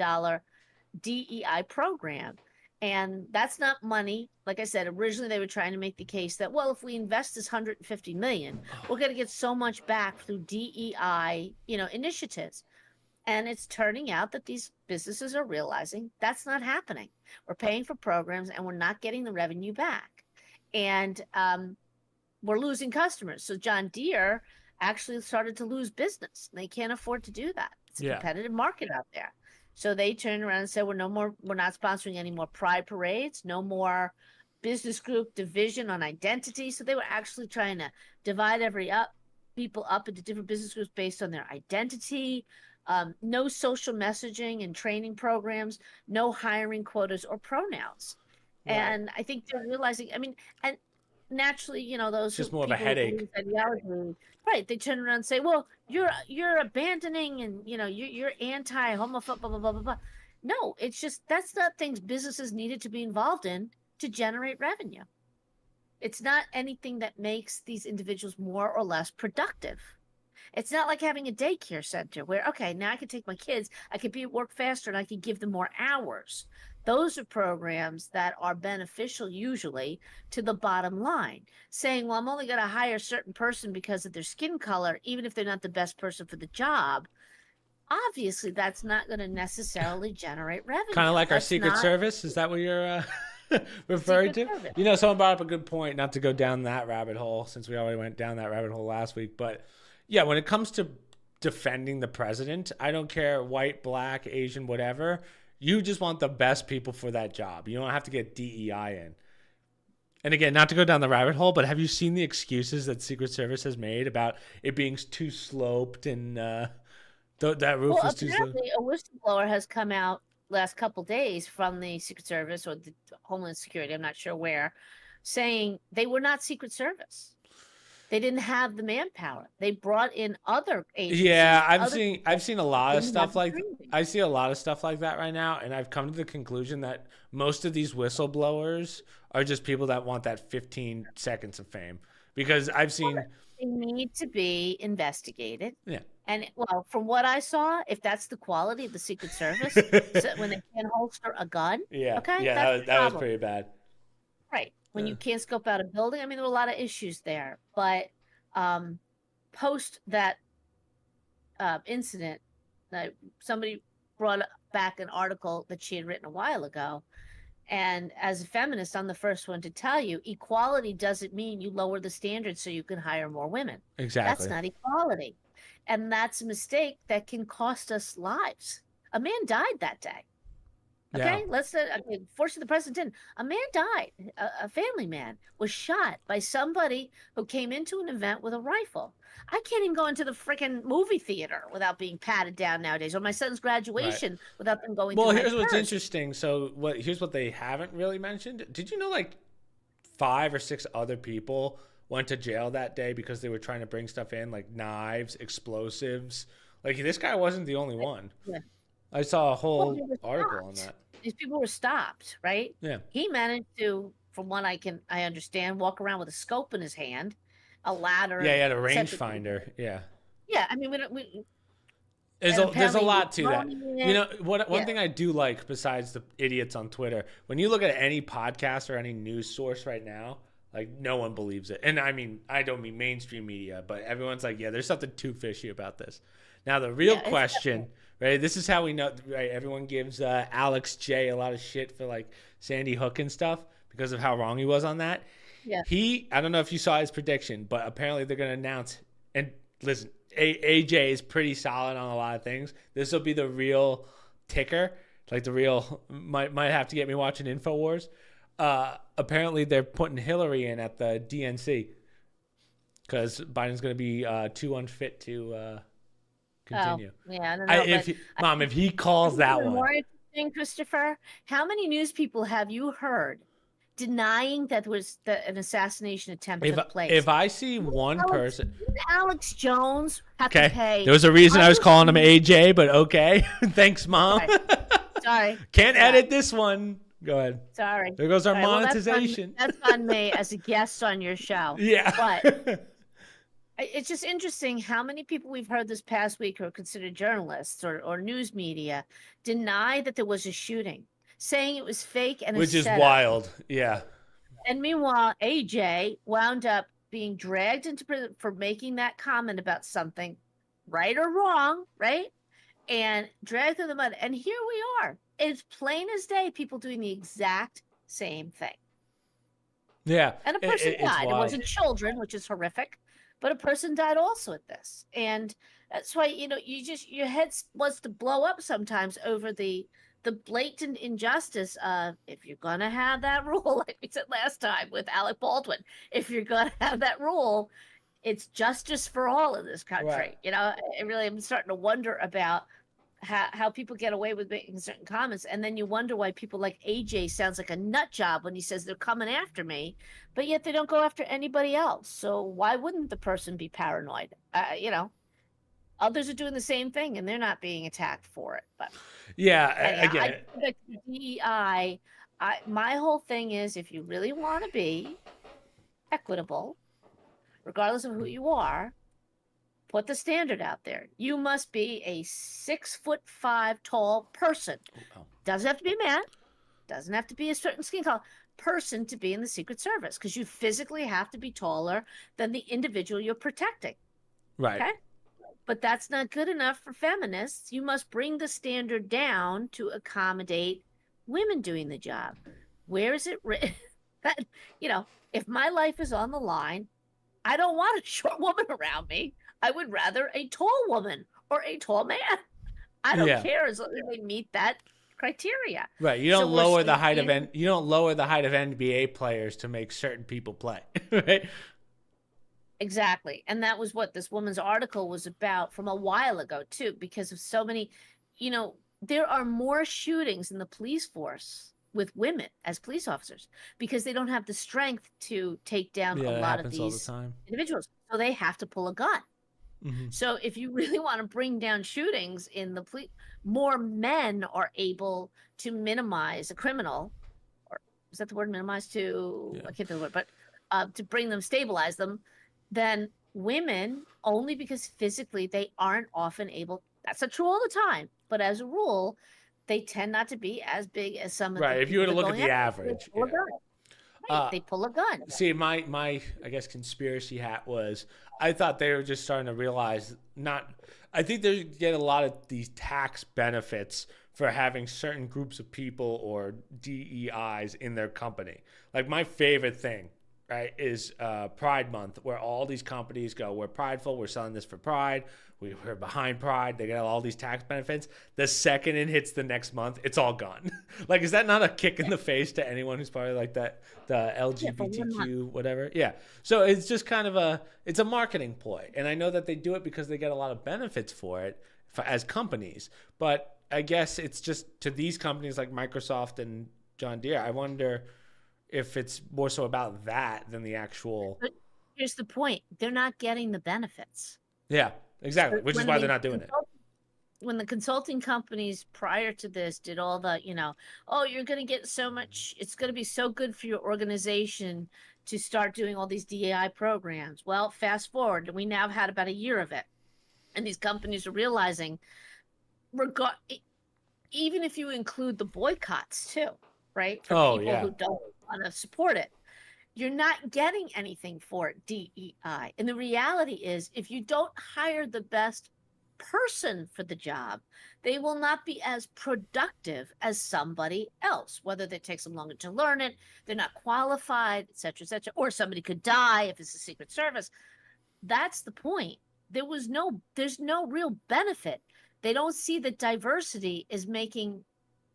Speaker 2: DEI program. And that's not money. Like I said, originally they were trying to make the case that, well, if we invest this $150 million, we're going to get so much back through DEI, initiatives. And it's turning out that these businesses are realizing that's not happening. We're paying for programs and we're not getting the revenue back. And we're losing customers. So John Deere actually started to lose business. They can't afford to do that. It's a competitive market out there. So they turned around and said, we're not sponsoring any more pride parades, no more business group division on identity. So they were actually trying to divide people up into different business groups based on their identity. No social messaging and training programs, no hiring quotas or pronouns. Right. And I think they're realizing, and naturally, those
Speaker 1: just more of a headache.
Speaker 2: Right. They turn around and say, well, you're abandoning and, you're anti-homophobe, blah, blah, blah, blah, blah. No, it's just, that's not things businesses needed to be involved in to generate revenue. It's not anything that makes these individuals more or less productive. It's not like having a daycare center where, okay, now I can take my kids, I can be at work faster and I can give them more hours. Those are programs that are beneficial usually to the bottom line. Saying, well, I'm only going to hire a certain person because of their skin color, even if they're not the best person for the job. Obviously, that's not going to necessarily generate revenue.
Speaker 1: Kind of like our Secret Service? Is that what you're referring to? Service. Someone brought up a good point, not to go down that rabbit hole since we already went down that rabbit hole last week, but yeah, when it comes to defending the president, I don't care, white, black, Asian, whatever. You just want the best people for that job. You don't have to get DEI in. And again, not to go down the rabbit hole, but have you seen the excuses that Secret Service has made about it being too sloped and that roof is too sloped?
Speaker 2: Apparently, a whistleblower has come out last couple days from the Secret Service or the Homeland Security, I'm not sure where, saying they were not Secret Service. They didn't have the manpower. They brought in other agencies.
Speaker 1: Yeah, I've seen a lot of stuff like I see a lot of stuff like that right now, and I've come to the conclusion that most of these whistleblowers are just people that want that 15 seconds of fame. Because I've seen
Speaker 2: they need to be investigated.
Speaker 1: Yeah.
Speaker 2: And well, from what I saw, if that's the quality of the Secret Service, so when they can't holster a gun, okay,
Speaker 1: yeah, that was pretty bad.
Speaker 2: Right. When you can't scope out a building, there were a lot of issues there. But post that incident, somebody brought back an article that she had written a while ago. And as a feminist, I'm the first one to tell you, equality doesn't mean you lower the standards so you can hire more women.
Speaker 1: Exactly.
Speaker 2: That's not equality. And that's a mistake that can cost us lives. A man died that day. Okay, let's say, fortunately the president didn't. A man died. A family man was shot by somebody who came into an event with a rifle. I can't even go into the freaking movie theater without being patted down nowadays, or my son's graduation without them going.
Speaker 1: Well, here's what's interesting. So, here's what they haven't really mentioned. Did you know, like, 5 or 6 other people went to jail that day because they were trying to bring stuff in, like knives, explosives? Like, this guy wasn't the only one. Yeah. I saw a whole article on that.
Speaker 2: These people were stopped, right?
Speaker 1: Yeah.
Speaker 2: He managed to, from what I understand, walk around with a scope in his hand, a ladder.
Speaker 1: Yeah, he had a rangefinder. Yeah.
Speaker 2: Yeah,
Speaker 1: there's a lot to that. One thing I do like, besides the idiots on Twitter, when you look at any podcast or any news source right now, like, no one believes it. And I don't mean mainstream media, but everyone's like, yeah, there's something too fishy about this. Now, the real question, right? This is how we know, right? Everyone gives Alex J a lot of shit for, like, Sandy Hook and stuff because of how wrong he was on that.
Speaker 2: Yeah.
Speaker 1: I don't know if you saw his prediction, but apparently they're going to announce, and listen, AJ is pretty solid on a lot of things. This will be the real ticker, like the real, might have to get me watching InfoWars. Apparently they're putting Hillary in at the DNC because Biden's going to be too unfit to continue.
Speaker 2: Oh, yeah, I don't know.
Speaker 1: If he calls that one.
Speaker 2: More interesting, Christopher, how many news people have you heard denying that an assassination attempt took place?
Speaker 1: If I see one person.
Speaker 2: Alex Jones have to pay.
Speaker 1: There was a reason I was calling him AJ, but okay. Thanks, Mom.
Speaker 2: Sorry.
Speaker 1: Can't edit this one. Go ahead.
Speaker 2: Sorry.
Speaker 1: There goes our
Speaker 2: All right, well,
Speaker 1: monetization.
Speaker 2: that's on me as a guest on your show.
Speaker 1: Yeah.
Speaker 2: But it's just interesting how many people we've heard this past week who are considered journalists or news media deny that there was a shooting, saying it was fake and
Speaker 1: Which
Speaker 2: a
Speaker 1: is
Speaker 2: setup.
Speaker 1: wild. Yeah.
Speaker 2: And meanwhile, AJ wound up being dragged into prison for making that comment about something, right or wrong, right? And dragged through the mud. And here we are. It's plain as day, people doing the exact same thing.
Speaker 1: Yeah.
Speaker 2: And a person died. It
Speaker 1: wild.
Speaker 2: wasn't children, which is horrific, but a person died also at this. And that's why, your head wants to blow up sometimes over the blatant injustice of, if you're going to have that rule, like we said last time with Alec Baldwin, if you're going to have that rule, it's justice for all in this country.
Speaker 1: Right.
Speaker 2: I really am starting to wonder about how people get away with making certain comments. And then you wonder why people like AJ sounds like a nut job when he says they're coming after me, but yet they don't go after anybody else. So why wouldn't the person be paranoid? Others are doing the same thing and they're not being attacked for it. But
Speaker 1: yeah, I get it.
Speaker 2: The DEI, my whole thing is, if you really want to be equitable, regardless of who you are, put the standard out there. You must be a 6'5" tall person.
Speaker 1: Oh.
Speaker 2: Doesn't have to be a man. Doesn't have to be a certain skin color person to be in the Secret Service, because you physically have to be taller than the individual you're protecting.
Speaker 1: Right.
Speaker 2: Okay? But that's not good enough for feminists. You must bring the standard down to accommodate women doing the job. Where is it written that, if my life is on the line, I don't want a short woman around me. I would rather a tall woman or a tall man. I don't care as long as they meet that criteria.
Speaker 1: Right. You don't lower the height of NBA players to make certain people play. Right.
Speaker 2: Exactly. And that was what this woman's article was about from a while ago too, because of so many, there are more shootings in the police force with women as police officers because they don't have the strength to take down a lot of these individuals. So they have to pull a gun. Mm-hmm. So if you really want to bring down shootings in the police, more men are able to minimize a criminal, or is that the word, minimize? I can't think of the word, but to bring them, stabilize them, than women, only because physically they aren't often able. That's not true all the time, but as a rule, they tend not to be as big as some of the
Speaker 1: If you were to look at the average.
Speaker 2: They pull a gun.
Speaker 1: See, my I guess conspiracy hat was, I thought they were just starting to realize I think they get a lot of these tax benefits for having certain groups of people or DEIs in their company. Like my favorite thing, right, is Pride Month, where all these companies go, we're prideful, we're selling this for Pride, we're behind Pride, they get all these tax benefits. The second it hits the next month, it's all gone. Like, is that not a kick in the face to anyone who's probably like that, the LGBTQ, whatever? Yeah. So it's just kind of it's a marketing ploy. And I know that they do it because they get a lot of benefits for it as companies. But I guess it's just to these companies like Microsoft and John Deere, I wonder if it's more so about that than the actual. But
Speaker 2: here's the point. They're not getting the benefits.
Speaker 1: Yeah, exactly. Which is why they're not doing it.
Speaker 2: When the consulting companies prior to this did all the, you're going to get so much, it's going to be so good for your organization to start doing all these DEI programs. Well, fast forward, we now have had about a year of it. And these companies are realizing, even if you include the boycotts too, right? For people who don't want to support it, you're not getting anything for DEI. And the reality is, if you don't hire the best person for the job, they will not be as productive as somebody else, whether it takes them longer to learn it, they're not qualified, et cetera, or somebody could die if it's a Secret Service. That's the point. There's no real benefit. They don't see that diversity is making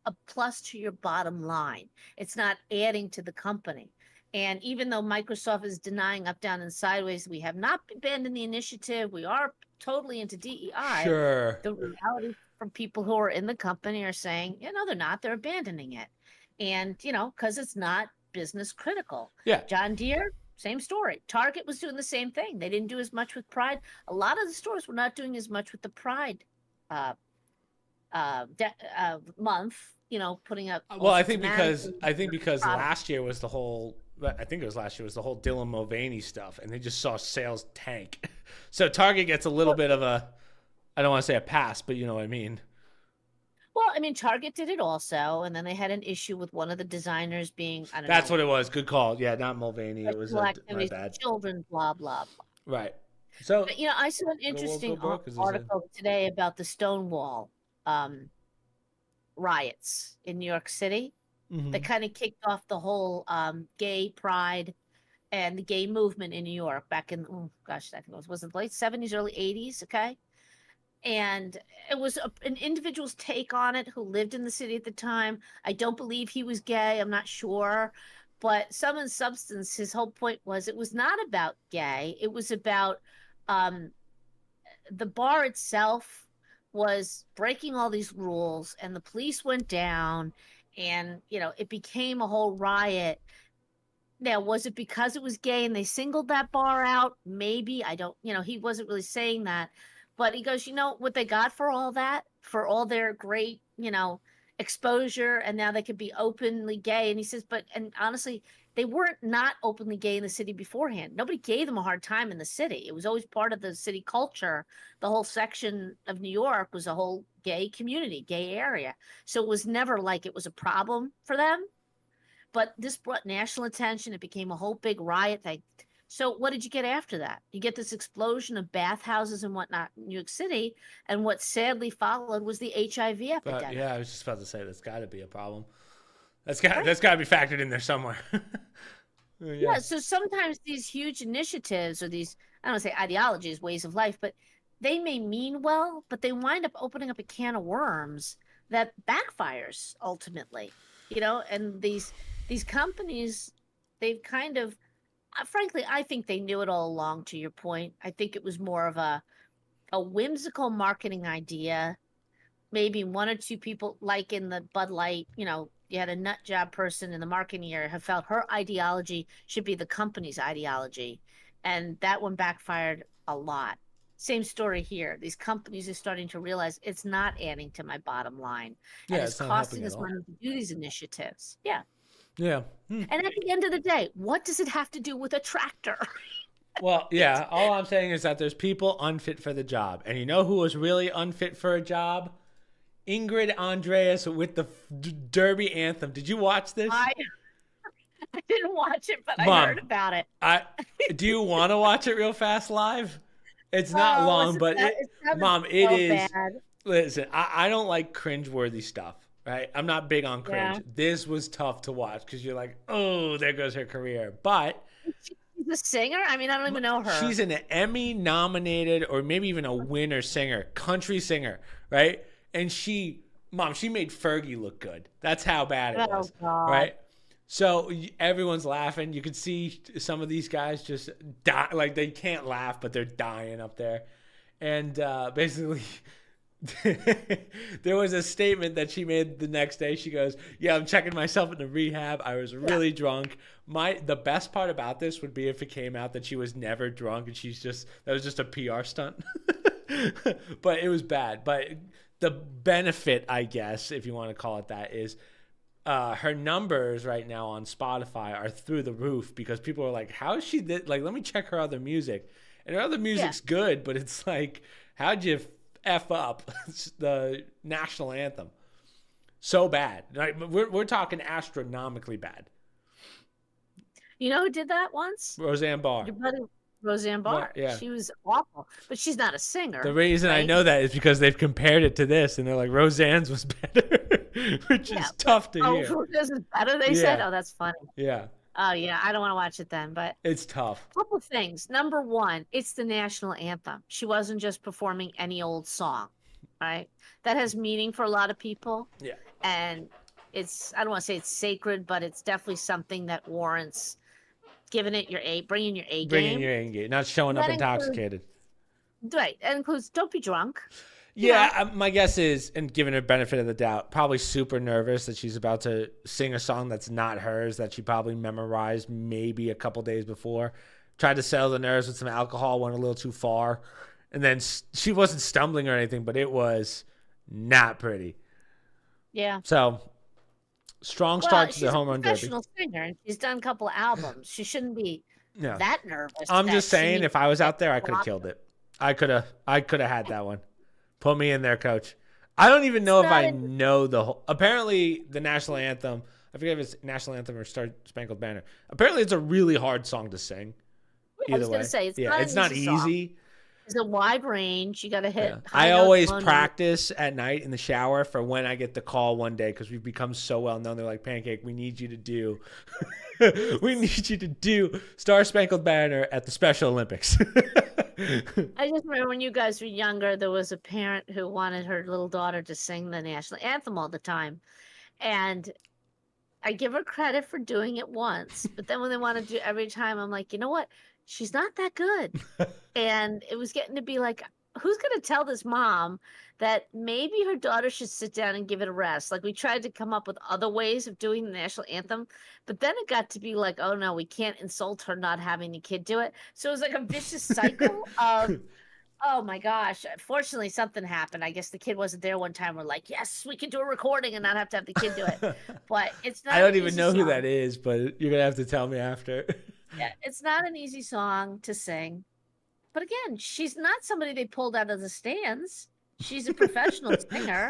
Speaker 2: a plus to your bottom line. It's not adding to the company. And even though Microsoft is denying up, down, and sideways, we have not abandoned the initiative. We are totally into DEI.
Speaker 1: Sure.
Speaker 2: The reality from people who are in the company are saying, they're not. They're abandoning it. And, because it's not business critical.
Speaker 1: Yeah.
Speaker 2: John Deere, same story. Target was doing the same thing. They didn't do as much with Pride. A lot of the stores were not doing as much with the Pride month. Putting up.
Speaker 1: Well,
Speaker 2: all
Speaker 1: I
Speaker 2: sorts
Speaker 1: think
Speaker 2: of
Speaker 1: because
Speaker 2: products.
Speaker 1: last year was the whole. I think it was last year was the whole Dylan Mulvaney stuff, and they just saw sales tank. So Target gets a little bit of a, I don't want to say a pass, but you know what I mean.
Speaker 2: Well, I mean, Target did it also, and then they had an issue with one of the designers being, I don't
Speaker 1: That's
Speaker 2: know,
Speaker 1: what it was. Good call. Yeah, not Mulvaney. It was
Speaker 2: sexual
Speaker 1: my
Speaker 2: activities with
Speaker 1: bad.
Speaker 2: children, blah blah blah.
Speaker 1: Right. So
Speaker 2: But I saw an
Speaker 1: go woke,
Speaker 2: interesting
Speaker 1: go broke, as they said.
Speaker 2: article today about the Stonewall um, riots in New York City that kind of kicked off the whole gay pride and the gay movement in New York back in, oh gosh, I think it was it the late 70s, early 80s, okay? And it was an individual's take on it who lived in the city at the time. I don't believe he was gay. I'm not sure. But sum and substance, his whole point was it was not about gay. It was about um, the bar itself was breaking all these rules, and the police went down, and it became a whole riot. Now, was it because it was gay and they singled that bar out? Maybe. I don't, he wasn't really saying that. But he goes, what they got for all that, for all their great, exposure, and now they could be openly gay. And he says, and honestly, they weren't not openly gay in the city beforehand. Nobody gave them a hard time in the city. It was always part of the city culture. The whole section of New York was a whole gay community, gay area. So it was never like it was a problem for them. But this brought national attention. It became a whole big riot thing. So what did you get after that? You get this explosion of bathhouses and whatnot in New York City. And what sadly followed was the HIV epidemic.
Speaker 1: Yeah, I was just about to say that's got to be a problem. That's got to be factored in there somewhere.
Speaker 2: Yeah. So sometimes these huge initiatives or these, I don't want to say ideologies, ways of life, but they may mean well, but they wind up opening up a can of worms that backfires ultimately. And these companies, they've kind of, frankly, I think they knew it all along, to your point. I think it was more of a whimsical marketing idea. Maybe one or two people, like in the Bud Light, you had a nut job person in the marketing area who felt her ideology should be the company's ideology. And that one backfired a lot. Same story here. These companies are starting to realize it's not adding to my bottom line.
Speaker 1: Yeah,
Speaker 2: and it's costing us money to do these initiatives. Yeah.
Speaker 1: Yeah.
Speaker 2: And at the end of the day, what does it have to do with a tractor?
Speaker 1: Well, yeah, all I'm saying is that there's people unfit for the job. And you know who was really unfit for a job? Ingrid Andress with the Derby anthem. Did you watch this?
Speaker 2: I didn't watch it, but
Speaker 1: Mom,
Speaker 2: I heard about it.
Speaker 1: Do you want to watch it real fast live? It's not long, but Mom, it is. Bad. Listen, I don't like cringeworthy stuff, right? I'm not big on cringe. Yeah. This was tough to watch because you're like, oh, there goes her career. But
Speaker 2: she's a singer? I mean, I don't even know her.
Speaker 1: She's an Emmy-nominated or maybe even a winner singer, country singer, right? And Mom, she made Fergie look good. That's how bad it was, right? So everyone's laughing. You could see some of these guys just die, like they can't laugh, but they're dying up there. And basically, there was a statement that she made the next day. She goes, "Yeah, I'm checking myself into rehab. I was really drunk. The best part about this would be if it came out that she was never drunk and that was just a PR stunt." But it was bad. But the benefit, I guess, if you want to call it that, is her numbers right now on Spotify are through the roof because people are like, how is she like, let me check her other music. And her other music's good, but it's like, how'd you F up the National Anthem? So bad. Like, we're talking astronomically bad.
Speaker 2: You know who did that once?
Speaker 1: Roseanne Barr.
Speaker 2: Your buddy Roseanne Barr. Yeah. She was awful, but she's not a singer.
Speaker 1: The reason I know that is because they've compared it to this, and they're like, Roseanne's was better, which is tough to hear.
Speaker 2: Oh, this is better, they said? Oh, that's funny.
Speaker 1: Yeah.
Speaker 2: Oh, yeah. I don't want to watch it then, but
Speaker 1: it's tough.
Speaker 2: A couple things. Number one, it's the National Anthem. She wasn't just performing any old song, right? That has meaning for a lot of people.
Speaker 1: Yeah.
Speaker 2: And I don't want to say it's sacred, but it's definitely something that warrants bringing your A game.
Speaker 1: Bringing your A game, not showing up intoxicated.
Speaker 2: Right. That includes don't be drunk.
Speaker 1: Yeah, my guess is, and giving her benefit of the doubt, probably super nervous that she's about to sing a song that's not hers, that she probably memorized maybe a couple days before. Tried to settle the nerves with some alcohol, went a little too far. And then she wasn't stumbling or anything, but it was not pretty.
Speaker 2: Yeah.
Speaker 1: So strong
Speaker 2: Well,
Speaker 1: start to
Speaker 2: she's
Speaker 1: the
Speaker 2: a
Speaker 1: home run derby.
Speaker 2: professional singer, and she's done a couple of albums. She shouldn't be
Speaker 1: Yeah.
Speaker 2: that nervous.
Speaker 1: I'm
Speaker 2: that
Speaker 1: just
Speaker 2: she
Speaker 1: saying,
Speaker 2: needs
Speaker 1: if I was
Speaker 2: to
Speaker 1: out there, I could have
Speaker 2: block.
Speaker 1: killed it. I could have had that one. Put me in there, coach. I don't even know if
Speaker 2: not
Speaker 1: I
Speaker 2: an-
Speaker 1: know the whole. Apparently, the national anthem. I forget if it's national anthem or Star Spangled Banner. Apparently, it's a really hard song to sing.
Speaker 2: I was
Speaker 1: Either
Speaker 2: going
Speaker 1: way,
Speaker 2: to say, it's
Speaker 1: yeah,
Speaker 2: not
Speaker 1: it's
Speaker 2: an
Speaker 1: not
Speaker 2: easy song.
Speaker 1: easy.
Speaker 2: It's a wide range. You got to hit
Speaker 1: Yeah.
Speaker 2: high
Speaker 1: I
Speaker 2: notes,
Speaker 1: always
Speaker 2: low notes.
Speaker 1: practice at night in the shower for when I get the call one day because we've become so well known. They're like, Pancake, we need you to do, we need you to do Star Spangled Banner at the Special Olympics.
Speaker 2: I just remember when you guys were younger, there was a parent who wanted her little daughter to sing the national anthem all the time. And I give her credit for doing it once, but then when they want to do it every time, I'm like, you know what? She's not that good. And it was getting to be like, who's going to tell this mom that maybe her daughter should sit down and give it a rest? Like, we tried to come up with other ways of doing the national anthem, but then it got to be like, oh no, we can't insult her not having the kid do it. So it was like a vicious cycle of, oh my gosh. Fortunately, something happened. I guess the kid wasn't there one time. We're like, yes, we can do a recording and not have to have the kid do it. But it's not.
Speaker 1: I don't
Speaker 2: an
Speaker 1: even
Speaker 2: easy
Speaker 1: know who
Speaker 2: song.
Speaker 1: that is, but you're gonna have to tell me after.
Speaker 2: Yeah, it's not an easy song to sing. But again, she's not somebody they pulled out of the stands. She's a professional singer.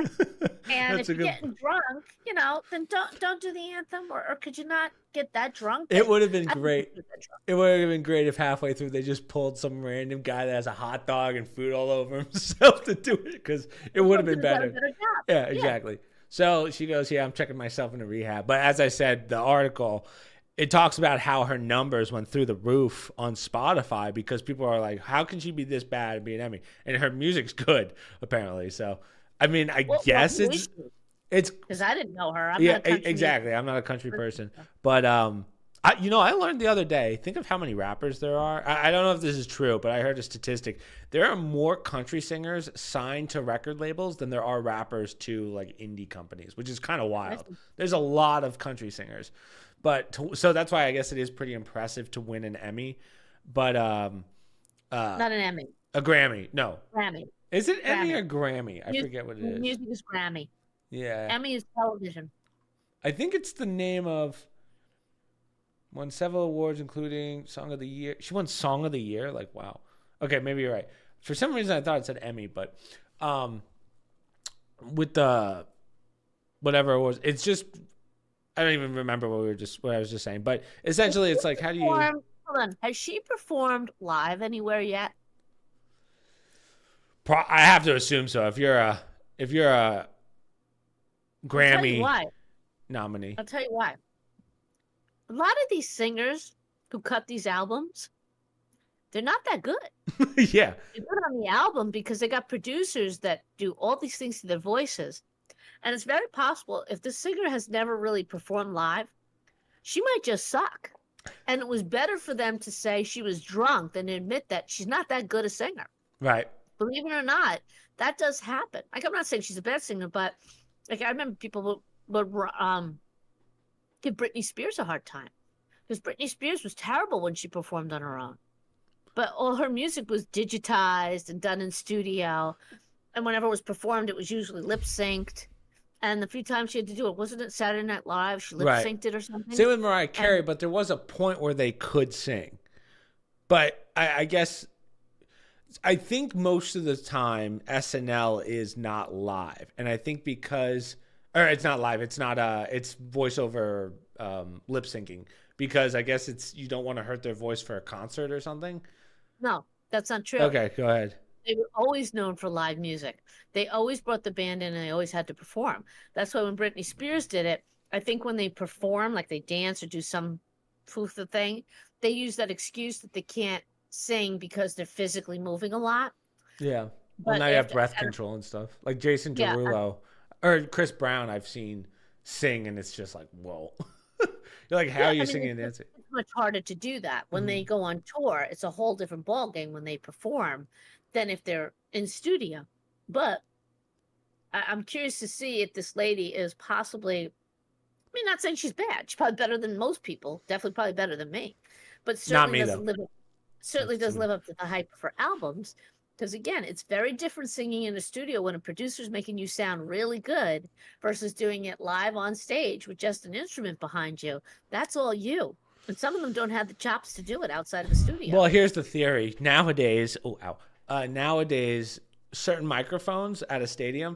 Speaker 2: And
Speaker 1: That's
Speaker 2: if
Speaker 1: a
Speaker 2: you're
Speaker 1: good.
Speaker 2: getting drunk, then don't do the anthem. Or could you not get that drunk?
Speaker 1: It would have been
Speaker 2: I don't
Speaker 1: great.
Speaker 2: think you get that drunk.
Speaker 1: It would have been great if halfway through they just pulled some random guy that has a hot dog and food all over himself to do it because it would have been
Speaker 2: Could've done a
Speaker 1: better.
Speaker 2: better job.
Speaker 1: Yeah, exactly. So she goes, yeah, I'm checking myself into rehab. But as I said, the article, it talks about how her numbers went through the roof on Spotify because people are like, how can she be this bad and be an Emmy? And her music's good, apparently. So, I mean, I guess
Speaker 2: who
Speaker 1: it's
Speaker 2: is she?
Speaker 1: it's
Speaker 2: Because I didn't know her. I'm
Speaker 1: yeah,
Speaker 2: not a country
Speaker 1: exactly.
Speaker 2: music
Speaker 1: I'm not a country
Speaker 2: person.
Speaker 1: person, but I learned the other day. Think of how many rappers there are. I don't know if this is true, but I heard a statistic. There are more country singers signed to record labels than there are rappers to like indie companies, which is kind of wild. There's a lot of country singers, so that's why I guess it is pretty impressive to win an Emmy, but
Speaker 2: Not an Emmy.
Speaker 1: a Grammy. No,
Speaker 2: Grammy.
Speaker 1: is it Emmy
Speaker 2: Grammy.
Speaker 1: or Grammy? I forget what it is.
Speaker 2: Music is Grammy.
Speaker 1: Yeah,
Speaker 2: Emmy is television.
Speaker 1: I think it's the name of. Won several awards, including Song of the Year. She won Song of the Year? Like, wow. Okay, maybe you're right. For some reason, I thought it said Emmy, but with the whatever it was, it's just I don't even remember what I was just saying. But essentially, it's like, how do you?
Speaker 2: Hold on. Has she performed live anywhere yet?
Speaker 1: I have to assume so. If you're a Grammy nominee,
Speaker 2: I'll tell you why. A lot of these singers who cut these albums, they're not that good.
Speaker 1: yeah,
Speaker 2: They're good on the album because they got producers that do all these things to their voices. And it's very possible if the singer has never really performed live, she might just suck. And it was better for them to say she was drunk than to admit that she's not that good a singer.
Speaker 1: right.
Speaker 2: Believe it or not, that does happen. Like, I'm not saying she's a bad singer, but like I remember people would give Britney Spears a hard time because Britney Spears was terrible when she performed on her own. But all her music was digitized and done in studio. And whenever it was performed, it was usually lip synced. And the few times she had to do it, wasn't it Saturday Night Live? She lip synced it or something.
Speaker 1: Same with Mariah Carey, but there was a point where they could sing. But I guess I think most of the time SNL is not live, and I think it's not live. It's not it's voiceover lip syncing because I guess it's you don't want to hurt their voice for a concert or something.
Speaker 2: No, that's not true.
Speaker 1: Okay, go ahead.
Speaker 2: They were always known for live music. They always brought the band in and they always had to perform. That's why when Britney Spears did it, I think when they perform, like they dance or do some foofy thing, they use that excuse that they can't sing because they're physically moving a lot.
Speaker 1: Yeah.
Speaker 2: But
Speaker 1: Well, now you have breath control and stuff. Like Jason Derulo or Chris Brown I've seen sing, and it's just like, whoa. You're like, how are you singing and dancing?
Speaker 2: It's much harder to do that. When they go on tour, it's a whole different ballgame when they perform than if they're in studio. But I'm curious to see if this lady is possibly, I mean, not saying she's bad. She's probably better than most people. Definitely probably better than me. But certainly
Speaker 1: me,
Speaker 2: doesn't live up to the hype for albums. Because again, it's very different singing in a studio when a producer's making you sound really good versus doing it live on stage with just an instrument behind you. That's all you. And some of them don't have the chops to do it outside of a studio.
Speaker 1: Well, here's the theory. Nowadays, nowadays, certain microphones at a stadium,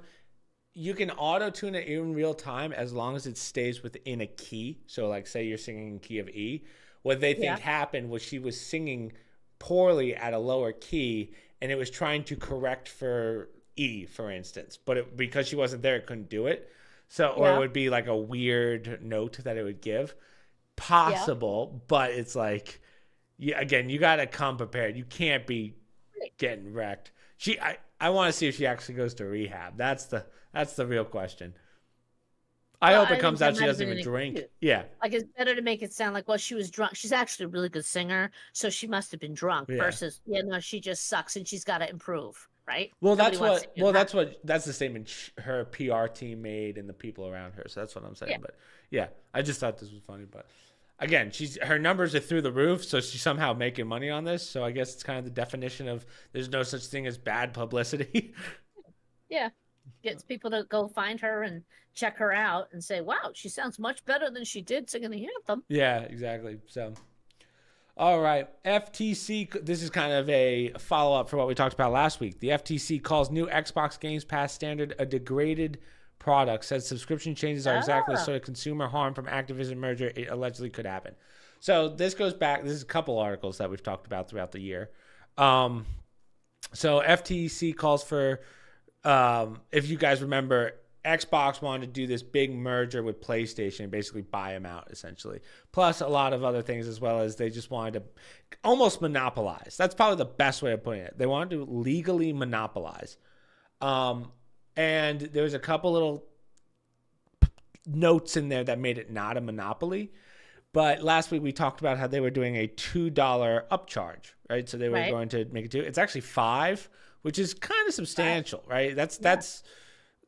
Speaker 1: you can auto-tune it in real time as long as it stays within a key. So, like, say you're singing in key of E. What they think happened was she was singing poorly at a lower key, and it was trying to correct for E, for instance. But because she wasn't there, it couldn't do it. So, or it would be like a weird note that it would give. Possible, but it's like, again, you got to come prepared. You can't be getting wrecked. I want to see if she actually goes to rehab. That's the real question. I hope it comes out she doesn't even drink. Yeah.
Speaker 2: Like, it's better to make it sound like, well, she was drunk. She's actually a really good singer, so she must have been drunk versus, no, she just sucks and she's got to improve, right?
Speaker 1: Well, that's the statement her PR team made and the people around her. So that's what I'm saying. Yeah. But yeah, I just thought this was funny. But again, her numbers are through the roof, so she's somehow making money on this. So I guess it's kind of the definition of there's no such thing as bad publicity.
Speaker 2: Yeah. Gets people to go find her and check her out and say, wow, she sounds much better than she did singing the anthem.
Speaker 1: Yeah, exactly. So, all right. FTC, this is kind of a follow-up for what we talked about last week. The FTC calls new Xbox Games Pass standard a degraded product, says subscription changes are exactly the sort of consumer harm from Activision merger it allegedly could happen. So this goes back, this is a couple articles that we've talked about throughout the year. So FTC calls for, if you guys remember, Xbox wanted to do this big merger with PlayStation and basically buy them out, essentially. Plus a lot of other things, as well as they just wanted to almost monopolize. That's probably the best way of putting it. They wanted to legally monopolize. And there was a couple little notes in there that made it not a monopoly. But last week we talked about how they were doing a $2 upcharge, right? So they were going to make it $2. It's actually $5, which is kind of substantial, right? That's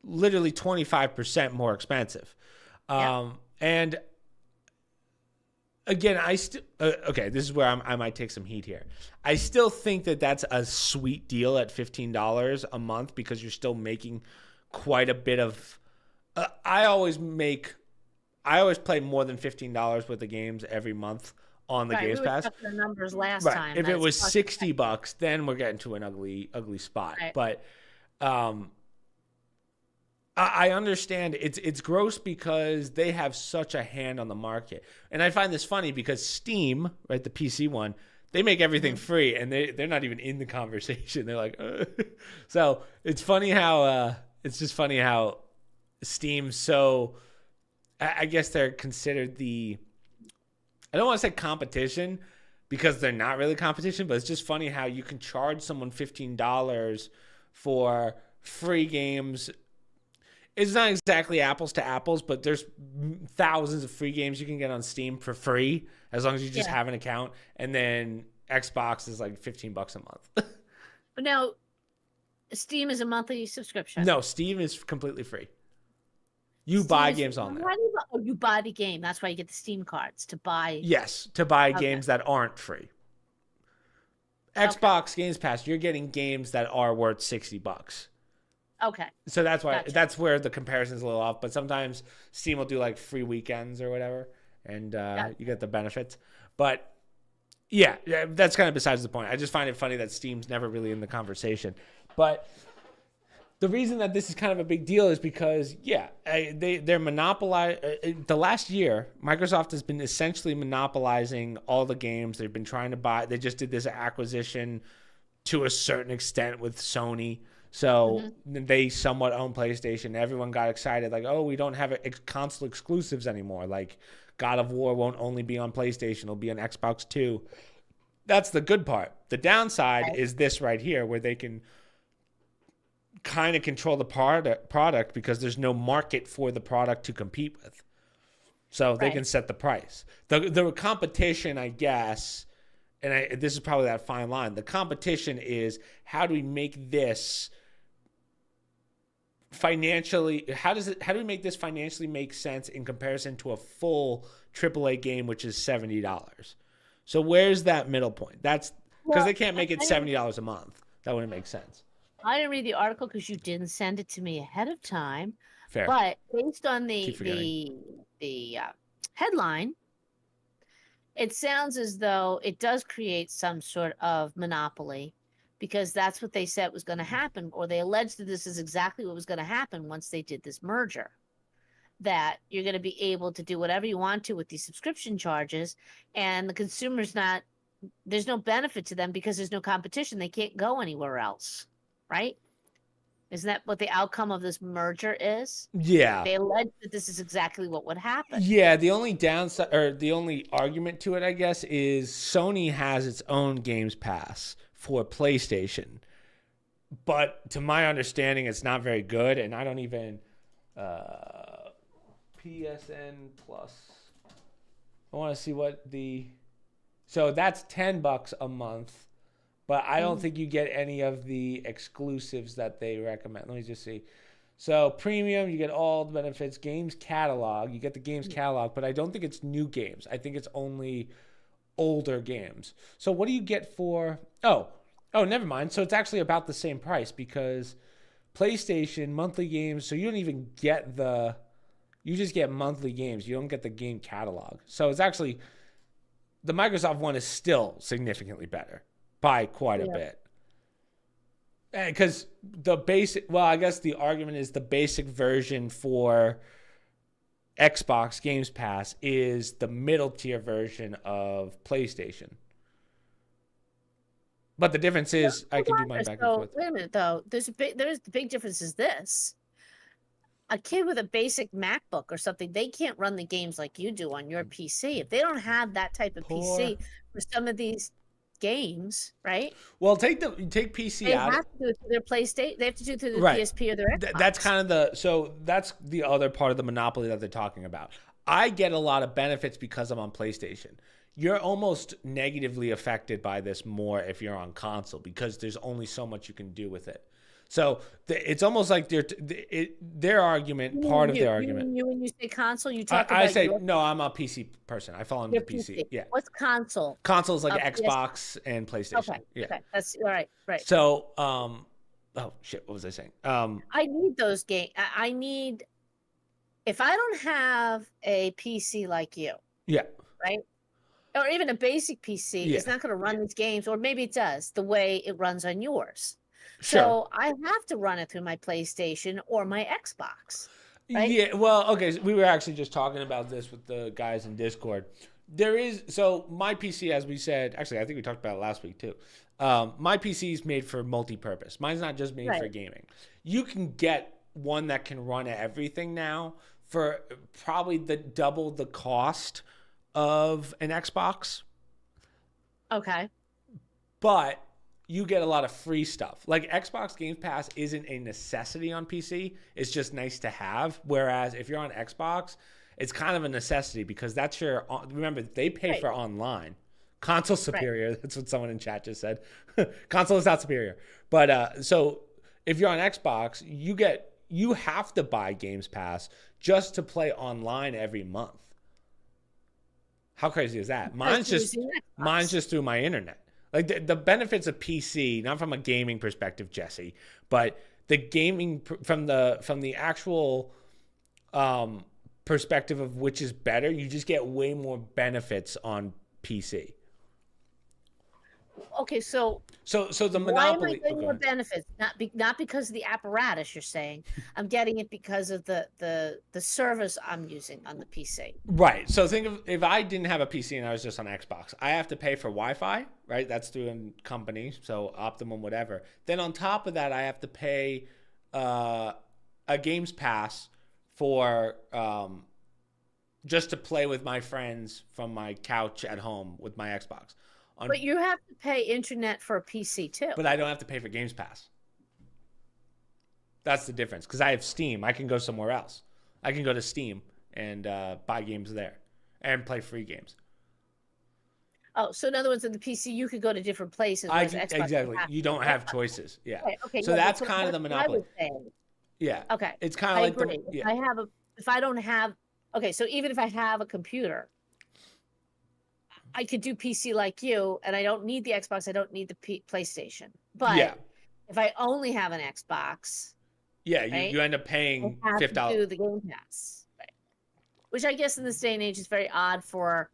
Speaker 1: literally 25% more expensive. And again, okay, this is where I might take some heat here. I still think that that's a sweet deal at $15 a month because you're still making quite a bit of. I always play more than $15 worth of games every month on the Games Pass.
Speaker 2: The numbers last time.
Speaker 1: If it was $60, then we're getting to an ugly spot. Right. But I understand it's gross because they have such a hand on the market. And I find this funny because Steam, right, the PC one, they make everything free and they're not even in the conversation. They're like, So it's funny how it's just funny how Steam's so, I guess they're considered I don't want to say competition because they're not really competition, but it's just funny how you can charge someone $15 for free games. It's not exactly apples to apples, but there's thousands of free games you can get on Steam for free as long as you just have an account. And then Xbox is like $15 a month.
Speaker 2: But now, Steam is a monthly subscription.
Speaker 1: No, Steam is completely free. You buy games on there.
Speaker 2: You buy the game. That's why you get the Steam cards to buy.
Speaker 1: Yes, to buy games that aren't free. Xbox Games Pass, you're getting games that are worth $60.
Speaker 2: Okay.
Speaker 1: So that's why that's where the comparison's a little off. But sometimes Steam will do like free weekends or whatever, and you get the benefits. But yeah, that's kind of besides the point. I just find it funny that Steam's never really in the conversation. But the reason that this is kind of a big deal is because, they're monopolizing. The last year, Microsoft has been essentially monopolizing all the games they've been trying to buy. They just did this acquisition to a certain extent with Sony. So they somewhat own PlayStation. Everyone got excited, like, oh, we don't have console exclusives anymore. Like, God of War won't only be on PlayStation. It'll be on Xbox too. That's the good part. The downside is this right here, where they can kind of control the product because there's no market for the product to compete with. So they can set the price. The competition, I guess, and this is probably that fine line. The competition is, how do we make this financially? How do we make this financially make sense in comparison to a full AAA game, which is $70? So where's that middle point? That's because they can't make it $70 a month. That wouldn't make sense.
Speaker 2: I didn't read the article because you didn't send it to me ahead of time.
Speaker 1: Fair.
Speaker 2: But based on
Speaker 1: Keep forgetting.
Speaker 2: the headline, it sounds as though it does create some sort of monopoly, because that's what they said was going to happen, or they alleged that this is exactly what was going to happen once they did this merger. That you're going to be able to do whatever you want to with these subscription charges, and the consumer's not, there's no benefit to them because there's no competition. They can't go anywhere else, right? Isn't that what the outcome of this merger is?
Speaker 1: Yeah.
Speaker 2: They allege that this is exactly what would happen.
Speaker 1: Yeah, the only downside, or the only argument to it, I guess, is Sony has its own Games Pass for PlayStation. But to my understanding, it's not very good, and I don't even PSN Plus. I want to see what so that's $10 a month. But I don't think you get any of the exclusives that they recommend. Let me just see. So premium, you get all the benefits. Games catalog, you get the games catalog, but I don't think it's new games. I think it's only older games. So what do you get for? Oh, never mind. So it's actually about the same price, because PlayStation monthly games. So you don't even get you just get monthly games. You don't get the game catalog. So it's actually, the Microsoft one is still significantly better. By quite a bit. Because the basic, I guess the argument is the basic version for Xbox Games Pass is the middle tier version of PlayStation. But the difference is I can do my back and forth.
Speaker 2: Wait a minute, though. The big difference is this. A kid with a basic MacBook or something, they can't run the games like you do on your PC. If they don't have that type of PC for some of these games, right?
Speaker 1: Well, take PC
Speaker 2: they
Speaker 1: out.
Speaker 2: They have to do it through their PlayStation. They have to do it through the PSP or their Xbox.
Speaker 1: That's kind of that's the other part of the monopoly that they're talking about. I get a lot of benefits because I'm on PlayStation. You're almost negatively affected by this more if you're on console, because there's only so much you can do with it. So it's almost like their argument, part of their argument.
Speaker 2: When you say console, you talk about.
Speaker 1: I say no. I'm a PC person. I fall into PC. Yeah.
Speaker 2: What's console?
Speaker 1: Console is like Xbox and PlayStation.
Speaker 2: Okay.
Speaker 1: Yeah.
Speaker 2: Okay. That's all right. Right.
Speaker 1: So, oh shit, what was I saying?
Speaker 2: I need those games. I need. If I don't have a PC like you.
Speaker 1: Yeah.
Speaker 2: Right. Or even a basic PC, it's not going to run these games, or maybe it does the way it runs on yours.
Speaker 1: Sure.
Speaker 2: So I have to run it through my PlayStation or my Xbox. Right?
Speaker 1: Yeah, well, okay. So we were actually just talking about this with the guys in Discord. So my PC, as we said, actually, I think we talked about it last week too. My PC is made for multi-purpose. Mine's not just made for gaming. You can get one that can run everything now for probably double the cost of an Xbox.
Speaker 2: Okay.
Speaker 1: But you get a lot of free stuff. Like Xbox Game Pass isn't a necessity on PC. It's just nice to have. Whereas if you're on Xbox, it's kind of a necessity, because that's remember, they pay for online. Console superior. That's what someone in chat just said. Console is not superior. But so if you're on Xbox, you have to buy Games Pass just to play online every month. How crazy is that? Mine's just through my internet. Like the benefits of PC, not from a gaming perspective, Jesse, but the gaming from the actual perspective of which is better, you just get way more benefits on PC.
Speaker 2: Okay, so
Speaker 1: the monopoly.
Speaker 2: Why am I getting more benefits? Not because of the apparatus you're saying. I'm getting it because of the service I'm using on the PC.
Speaker 1: Right. So think of if I didn't have a PC and I was just on Xbox, I have to pay for Wi-Fi, right? That's through a company, so Optimum, whatever. Then on top of that, I have to pay a Games Pass for just to play with my friends from my couch at home with my Xbox.
Speaker 2: But you have to pay internet for a PC too.
Speaker 1: But I don't have to pay for Games Pass. That's the difference, because I have Steam. I can go somewhere else. I can go to Steam and buy games there and play free games.
Speaker 2: Oh, so in other words, in the PC, you could go to different places.
Speaker 1: Exactly. You don't have choices. Yeah.
Speaker 2: Okay.
Speaker 1: So that's kind of the monopoly. Yeah.
Speaker 2: Okay.
Speaker 1: It's kind of like
Speaker 2: agree. If I don't have, okay, so even if I have a computer, I could do PC like you, and I don't need the Xbox. I don't need the PlayStation. But if I only have an Xbox,
Speaker 1: Yeah,
Speaker 2: right,
Speaker 1: you end up
Speaker 2: I
Speaker 1: paying
Speaker 2: have to
Speaker 1: $50.
Speaker 2: do the Game Pass, right? Which I guess in this day and age is very odd for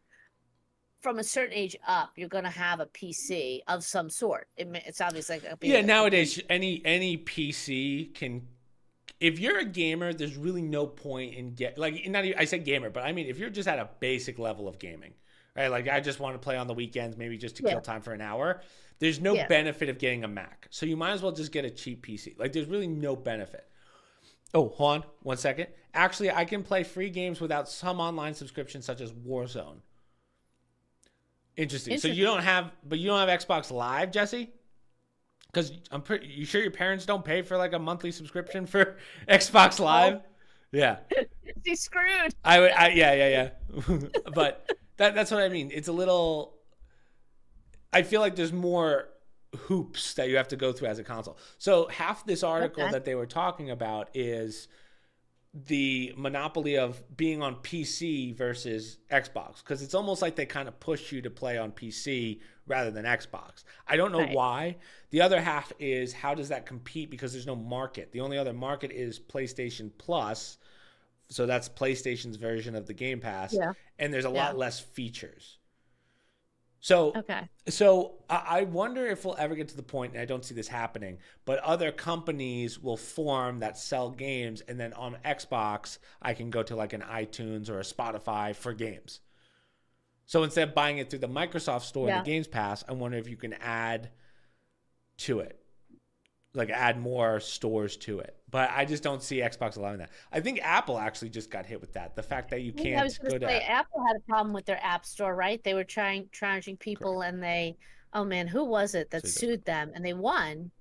Speaker 2: from a certain age up. You're going to have a PC of some sort. It's obviously like
Speaker 1: Yeah, nowadays any PC can. If you're a gamer, there's really no point in not even, I said gamer, but I mean if you're just at a basic level of gaming, right? Like I just want to play on the weekends, maybe just to kill time for an hour. There's no benefit of getting a Mac, so you might as well just get a cheap PC. Like there's really no benefit. Oh, hold on 1 second. Actually, I can play free games without some online subscriptions, such as Warzone. Interesting. So you don't have Xbox Live, Jesse? Because you sure your parents don't pay for like a monthly subscription for Xbox Live? Oh. Yeah.
Speaker 2: He's screwed.
Speaker 1: Yeah. But that's what I mean. It's a little. I feel like there's more hoops that you have to go through as a console. So half this article that they were talking about is the monopoly of being on PC versus Xbox, because it's almost like they kind of push you to play on PC rather than Xbox. I don't know why. The other half is how does that compete, because there's no market. The only other market is PlayStation Plus. So that's PlayStation's version of the Game Pass. Yeah. And there's a lot less features. So, so I wonder if we'll ever get to the point, and I don't see this happening, but other companies will form that sell games, and then on Xbox, I can go to like an iTunes or a Spotify for games. So instead of buying it through the Microsoft Store and the Games Pass, I wonder if you can add to it, like add more stores to it. But I just don't see Xbox allowing that. I think Apple actually just got hit with that. The fact that you can't.
Speaker 2: I was going to say Apple had a problem with their App Store, right? They were charging people, and oh man, who was it that sued them? And they won.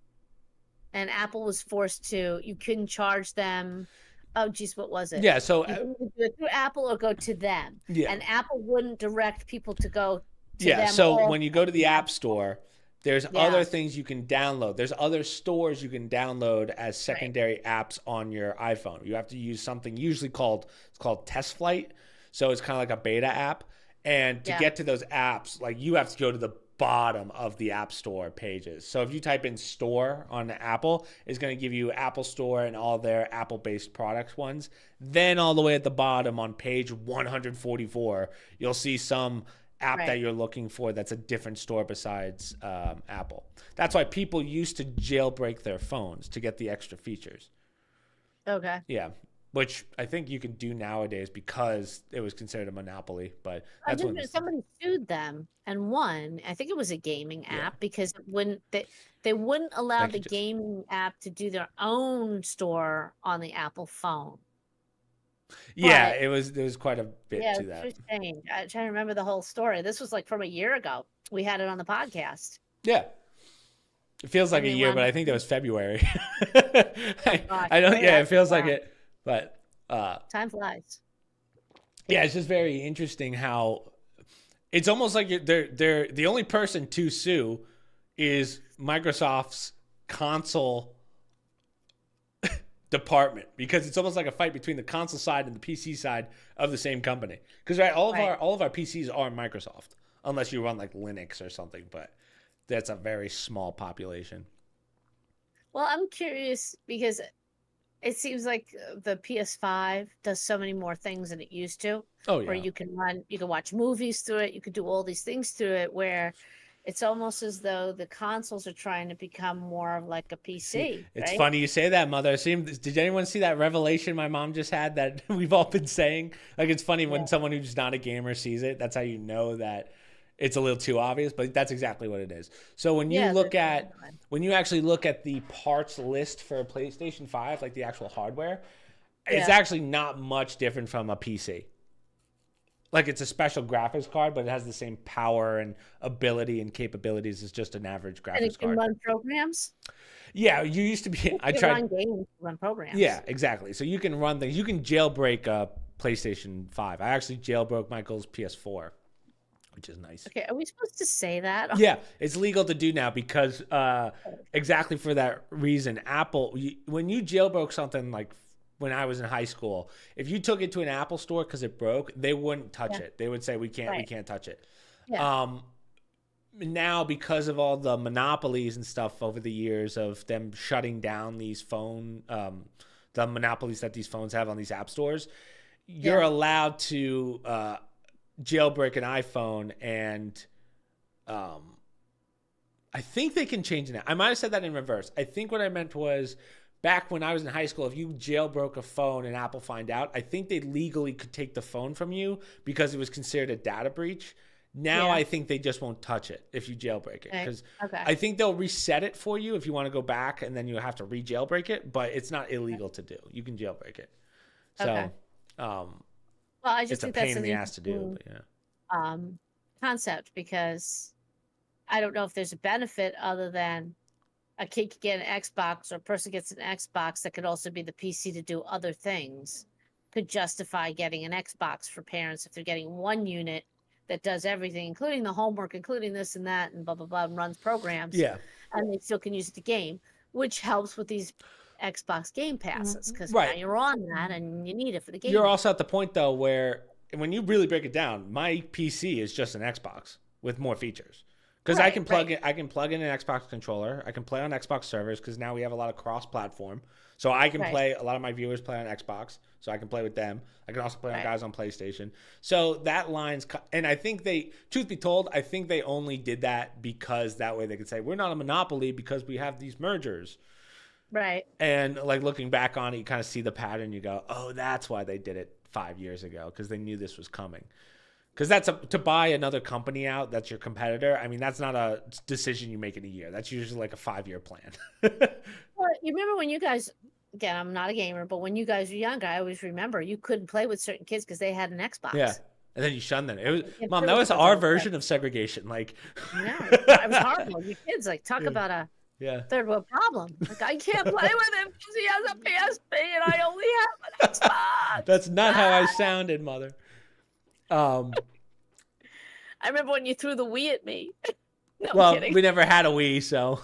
Speaker 2: And Apple was forced to. You couldn't charge them. Oh geez, what was it?
Speaker 1: Yeah, so
Speaker 2: you could do it through Apple or go to them. Yeah, and Apple wouldn't direct people to go to them.
Speaker 1: Yeah, so when you go to the App Store, there's other things you can download. There's other stores you can download as secondary apps on your iPhone. You have to use something usually called Test Flight. So it's kind of like a beta app. And to get to those apps, like you have to go to the bottom of the App Store pages. So if you type in store on Apple, it's going to give you Apple Store and all their Apple-based products ones. Then all the way at the bottom on page 144, you'll see some app that you're looking for that's a different store besides Apple. That's why people used to jailbreak their phones to get the extra features.
Speaker 2: Okay.
Speaker 1: Yeah, which I think you can do nowadays because it was considered a monopoly. But that's when
Speaker 2: somebody sued them and won. I think it was a gaming app because they wouldn't allow the gaming app to do their own store on the Apple phone.
Speaker 1: Yeah, there was quite a bit to that.
Speaker 2: It's strange. I'm trying to remember the whole story. This was like from a year ago. We had it on the podcast.
Speaker 1: Yeah. It feels like a year, but I think that was February. I don't. Yeah, it feels like it. But
Speaker 2: time flies.
Speaker 1: Yeah, it's just very interesting how it's almost like they're the only person to sue is Microsoft's console department, because it's almost like a fight between the console side and the PC side of the same company. Because all of our PCs are Microsoft, unless you run like Linux or something, but that's a very small population.
Speaker 2: Well, I'm curious because it seems like the PS5 does so many more things than it used to.
Speaker 1: Oh yeah.
Speaker 2: Where you can watch movies through it, you could do all these things through it, where it's almost as though the consoles are trying to become more of like a PC.
Speaker 1: It's funny you say that, Mother. Did anyone see that revelation my mom just had that we've all been saying? Like, it's funny when someone who's not a gamer sees it. That's how you know that it's a little too obvious, but that's exactly what it is. So when you actually look at the parts list for a PlayStation 5, like the actual hardware, it's actually not much different from a PC. Like, it's a special graphics card, but it has the same power and ability and capabilities as just an average graphics card. And it
Speaker 2: can run programs?
Speaker 1: Yeah, you used to be.
Speaker 2: I tried run games, run programs.
Speaker 1: Yeah, exactly. So you can run things. You can jailbreak a PlayStation 5. I actually jailbroke Michael's PS4, which is nice.
Speaker 2: Okay, are we supposed to say that?
Speaker 1: Yeah, it's legal to do now because exactly for that reason. Apple, when you jailbroke something like when I was in high school, if you took it to an Apple store because it broke, they wouldn't touch it. They would say we can't touch it. Yeah. now, because of all the monopolies and stuff over the years of them shutting down these the monopolies that these phones have on these app stores, you're allowed to jailbreak an iPhone, and I think they can change it now. I might have said that in reverse. I think what I meant was, back when I was in high school, if you jailbroke a phone and Apple find out, I think they legally could take the phone from you because it was considered a data breach. Now I think they just won't touch it if you jailbreak it, because I think they'll reset it for you if you want to go back, and then you have to re-jailbreak it, but it's not illegal to do. You can jailbreak it. So
Speaker 2: well, I just
Speaker 1: it's a
Speaker 2: think
Speaker 1: pain
Speaker 2: that's
Speaker 1: in the ass to do. But
Speaker 2: concept, because I don't know if there's a benefit other than a kid could get an Xbox, or a person gets an Xbox that could also be the PC to do other things, could justify getting an Xbox for parents if they're getting one unit that does everything, including the homework, including this and that, and blah, blah, blah, and runs programs.
Speaker 1: Yeah.
Speaker 2: And they still can use the game, which helps with these Xbox Game Passes, because now you're on that and you need it for the game.
Speaker 1: You're also at the point, though, where when you really break it down, my PC is just an Xbox with more features. Because I can plug in an Xbox controller. I can play on Xbox servers, because now we have a lot of cross-platform. So I can play, a lot of my viewers play on Xbox, so I can play with them. I can also play on guys on PlayStation. So that line's, and I think they, truth be told, I think they only did that because that way they could say, we're not a monopoly because we have these mergers.
Speaker 2: Right.
Speaker 1: And like looking back on it, you kind of see the pattern. You go, oh, that's why they did it 5 years ago, because they knew this was coming. Because to buy another company out that's your competitor, I mean, that's not a decision you make in a year. That's usually like a 5-year plan.
Speaker 2: Well, you remember when you guys, again, I'm not a gamer, but when you guys were younger, I always remember you couldn't play with certain kids because they had an Xbox.
Speaker 1: Yeah. And then you shun them. It was, Mom, that was our version of segregation. Like,
Speaker 2: yeah, it was horrible. You kids, like, talk about a third world problem. Like, I can't play with him because he has a PSP and I only have an Xbox.
Speaker 1: That's not how I sounded, Mother.
Speaker 2: I remember when you threw the Wii at me. No,
Speaker 1: well, we never had a Wii, so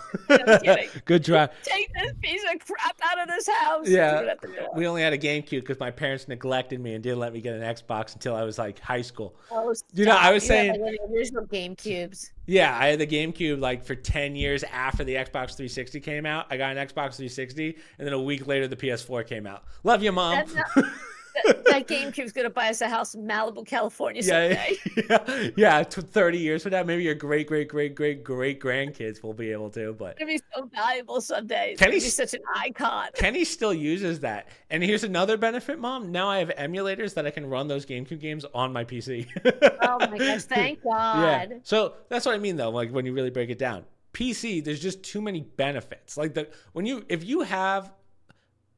Speaker 1: good try.
Speaker 2: Take this piece of crap out of this house.
Speaker 1: Yeah, we only had a GameCube because my parents neglected me and didn't let me get an Xbox until I was like high school.
Speaker 2: Oh,
Speaker 1: you know, I was saying
Speaker 2: the original GameCubes.
Speaker 1: Yeah, I had the GameCube like for 10 years after the Xbox 360 came out. I got an Xbox 360, and then a week later the PS4 came out. Love you, Mom.
Speaker 2: That GameCube's gonna buy us a house in Malibu, California someday.
Speaker 1: Yeah, 30 years from now, maybe your great grandkids will be able to. But
Speaker 2: it'll be so valuable someday. Kenny's be such an icon.
Speaker 1: Kenny still uses that. And here's another benefit, Mom. Now I have emulators that I can run those GameCube games on my PC.
Speaker 2: Oh my gosh! Thank God.
Speaker 1: Yeah. So that's what I mean, though. Like when you really break it down, PC, there's just too many benefits. Like if you have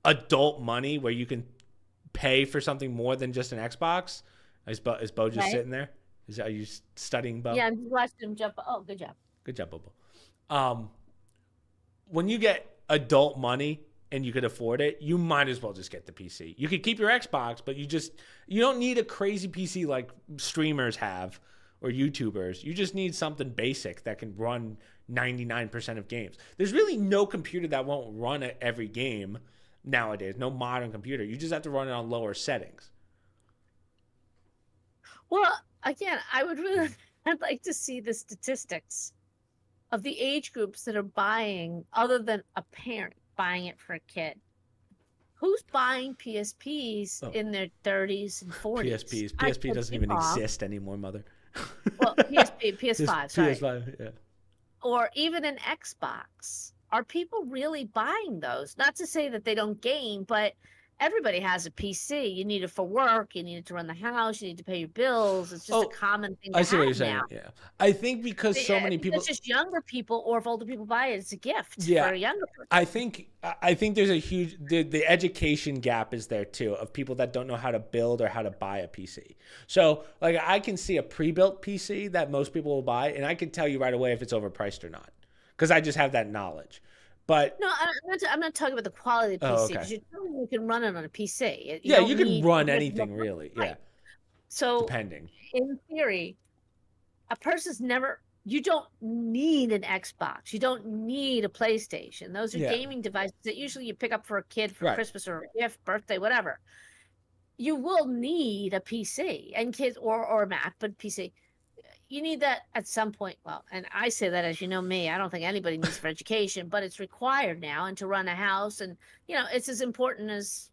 Speaker 1: adult money where you can pay for something more than just an Xbox. Is Bo just sitting there? Are you studying Bo?
Speaker 2: Yeah, I'm just watching him jump. Oh, good job.
Speaker 1: Good job, Bobo. When you get adult money and you could afford it, you might as well just get the PC. You could keep your Xbox, but you don't need a crazy PC like streamers have or YouTubers. You just need something basic that can run 99% of games. There's really no computer that won't run every game nowadays. No modern computer. You just have to run it on lower settings.
Speaker 2: Well, again, I'd like to see the statistics of the age groups that are buying, other than a parent buying it for a kid. Who's buying PSPs in their 30s and 40s?
Speaker 1: PSP doesn't even exist anymore, Mother.
Speaker 2: Well, PS5, sorry.
Speaker 1: PS5, yeah.
Speaker 2: Or even an Xbox. Are people really buying those? Not to say that they don't game, but everybody has a PC. You need it for work. You need it to run the house. You need to pay your bills. It's just a common thing to have now. I see what you're saying. Yeah, I think because so many people, it's just younger people, or if older people buy it, it's a gift for a younger person.
Speaker 1: I think there's a huge the education gap is there too, of people that don't know how to build or how to buy a PC. So like I can see a pre-built PC that most people will buy, and I can tell you right away if it's overpriced or not, because I just have that knowledge. But
Speaker 2: no, I'm not talking about the quality of the PC, because you can run it on a PC.
Speaker 1: You can run anything really. Right. Yeah.
Speaker 2: So
Speaker 1: depending.
Speaker 2: In theory, you don't need an Xbox. You don't need a PlayStation. Those are gaming devices that usually you pick up for a kid for Christmas or a gift, birthday, whatever. You will need a PC and kids or a Mac, but PC. you need that at some point. Well, and I say that, as you know me, I don't think anybody needs for education, but it's required now, and to run a house, and it's as important as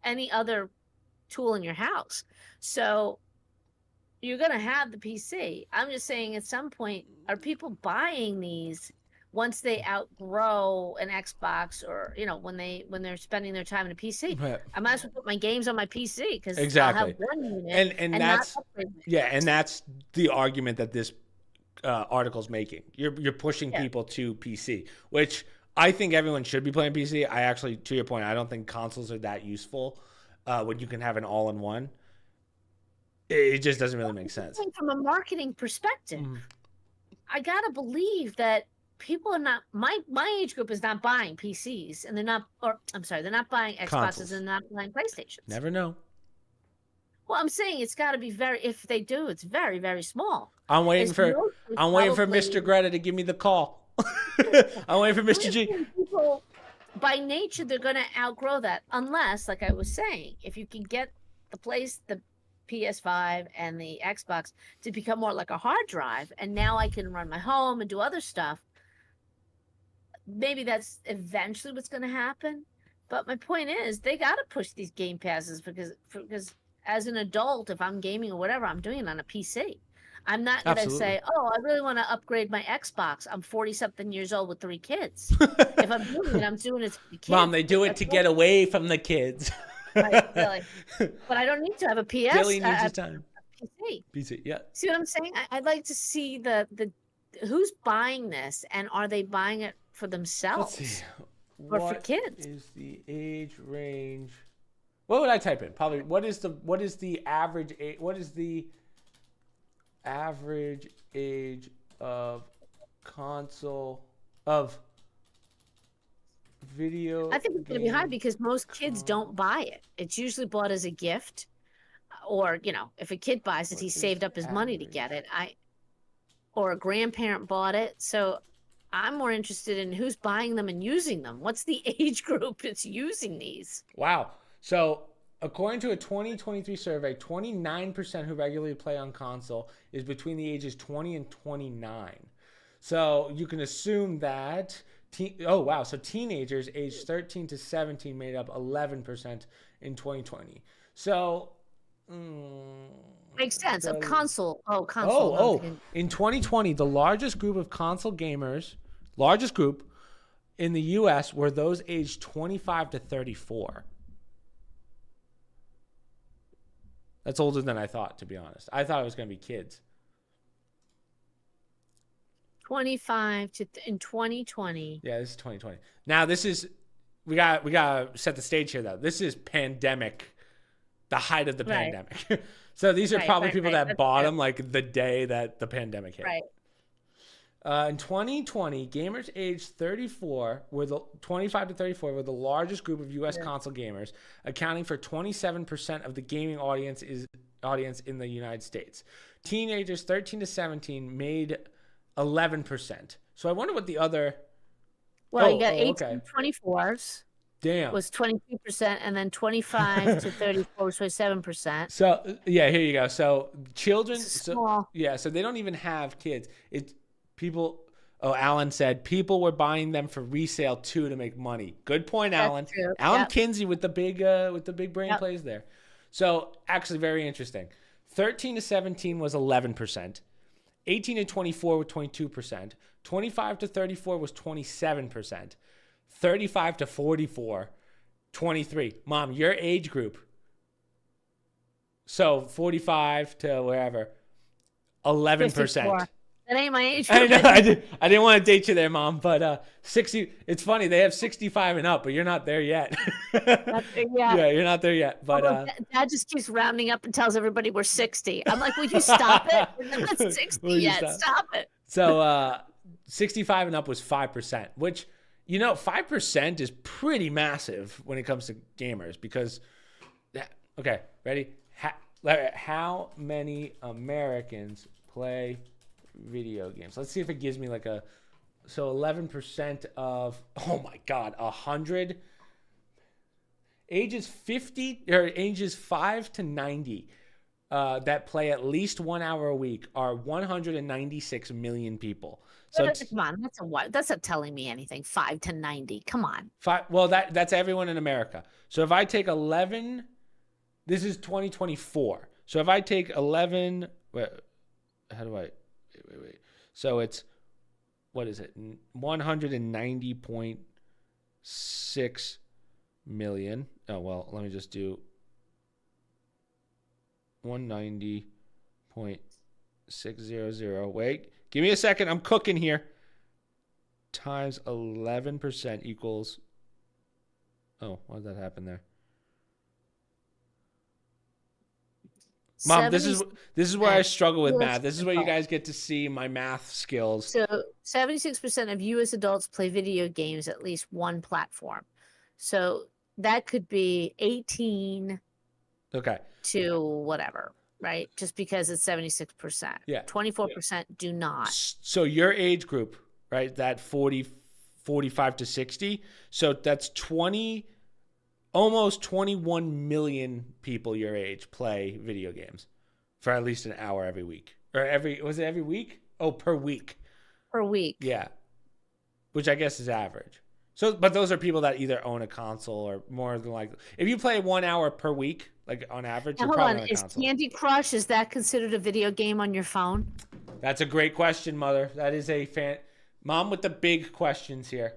Speaker 2: any other tool in your house. So you're going to have the PC. I'm just saying, at some point, are people buying these once they outgrow an Xbox, or when they're spending their time in a PC?
Speaker 1: Right.
Speaker 2: I might as well put my games on my PC, because
Speaker 1: Exactly.
Speaker 2: I'll have one unit
Speaker 1: and that's
Speaker 2: not upgrade my
Speaker 1: and that's the argument that this article's making. You're pushing people to PC, which I think everyone should be playing PC. I actually, to your point, I don't think consoles are that useful when you can have an all-in-one. It just doesn't really make sense.
Speaker 2: From a marketing perspective, I gotta believe that people are not, my age group is not buying PCs, and they're not buying Xboxes,
Speaker 1: Consoles.
Speaker 2: and not buying PlayStations.
Speaker 1: Never know.
Speaker 2: Well, I'm saying it's got to be if they do, it's very, very small.
Speaker 1: I'm waiting for Mr. Greta to give me the call. I'm waiting for Mr. G.
Speaker 2: People, by nature, they're going to outgrow that, unless, like I was saying, if you can get the PS5 and the Xbox to become more like a hard drive, and now I can run my home and do other stuff. Maybe that's eventually what's going to happen. But my point is, they got to push these game passes, because as an adult, if I'm gaming or whatever, I'm doing it on a PC. I'm not going to say, oh, I really want to upgrade my Xbox. I'm 40-something years old with 3 kids. If I'm doing it, I'm doing it for the kids.
Speaker 1: Mom, they do it to get away from the kids.
Speaker 2: Right, really. But I don't need to have a PS.
Speaker 1: Billy needs his time.
Speaker 2: PC,
Speaker 1: yeah.
Speaker 2: See what I'm saying? I'd like to see the who's buying this, and are they buying it for themselves?
Speaker 1: Let's see.
Speaker 2: Or for kids?
Speaker 1: What is the age range? What would I type in? Probably what is the average age? What is the average age of console of video?
Speaker 2: I think it's going to be high, because most kids don't buy it. It's usually bought as a gift, or if a kid buys it, he saved up his money to get it. Or a grandparent bought it. So I'm more interested in who's buying them and using them. What's the age group that's using these?
Speaker 1: Wow. So according to a 2023 survey, 29% who regularly play on console is between the ages 20 and 29. So you can assume that so teenagers aged 13 to 17 made up 11% in 2020. So
Speaker 2: makes sense. Of console.
Speaker 1: In 2020, the largest group of console gamers, in the US were those aged 25 to 34. That's older than I thought, to be honest. I thought it was going to be kids.
Speaker 2: 25 in 2020.
Speaker 1: Yeah, this is 2020. Now we got to set the stage here, though. This is pandemic, the height of the pandemic. So these are probably people that bought them like the day that the pandemic hit.
Speaker 2: Right.
Speaker 1: In 2020, gamers aged 25 to 34 were the largest group of U.S. console gamers, accounting for 27% of the gaming audience in the United States. Teenagers 13 to 17 made 11%. So I wonder what the other.
Speaker 2: Well, you got 18 to 24s.
Speaker 1: Damn.
Speaker 2: Was 22%, and then 25 to 34 was 27%.
Speaker 1: So yeah, here you go. So children.
Speaker 2: Small.
Speaker 1: So they don't even have kids. People. Oh, Alan said people were buying them for resale too to make money. Good point, Alan.
Speaker 2: True.
Speaker 1: Alan Kinsey with the big brain plays there. So actually, very interesting. 13 to 17 was 11%. 18 to 24 was 22%. 25 to 34 was 27%. 35 to 44, 23. Mom, your age group. So 45 to wherever, 11%.
Speaker 2: 54. That ain't my age group.
Speaker 1: I know, I didn't want to date you there, Mom, but 60. It's funny, they have 65 and up, but you're not there yet. Yeah, you're not there yet. But
Speaker 2: Dad just keeps rounding up and tells everybody we're 60. I'm like, would you stop it? We're not 60 yet. Stop it.
Speaker 1: So 65 and up was 5%, which 5% is pretty massive when it comes to gamers, because okay, ready? How many Americans play video games? Let's see if it gives me so 11% of, oh my God, 100 ages 5 to 90 that play at least 1 hour a week are 196 million people. So
Speaker 2: come on, that's not telling me anything. 5 to 90. Come on.
Speaker 1: well, that's everyone in America. So if I take 11, this is 2024. So if I take 11, how do I, wait. So it's, what is it? 190.6 million. Oh, well, let me just do 190.600. Wait, give me a second. I'm cooking here. Times 11% equals. Oh, why did that happen there? Mom, this is where I struggle with math. This is where you guys get to see my math skills.
Speaker 2: So 76% of U.S. adults play video games at least one platform. So that could be 18 to whatever, right? Just because it's 76%.
Speaker 1: Yeah.
Speaker 2: 24% do not.
Speaker 1: So your age group, right, that 45 to 60, so that's almost 21 million people your age play video games for at least an hour every week. Or was it every week? Oh, per week.
Speaker 2: Per week.
Speaker 1: Yeah. Which I guess is average. So, but those are people that either own a console or more than likely. If you play 1 hour per week, like on average, you're probably on a console.
Speaker 2: Is Candy Crush, is that considered a video game on your phone?
Speaker 1: That's a great question, Mother. That is Mom with the big questions here.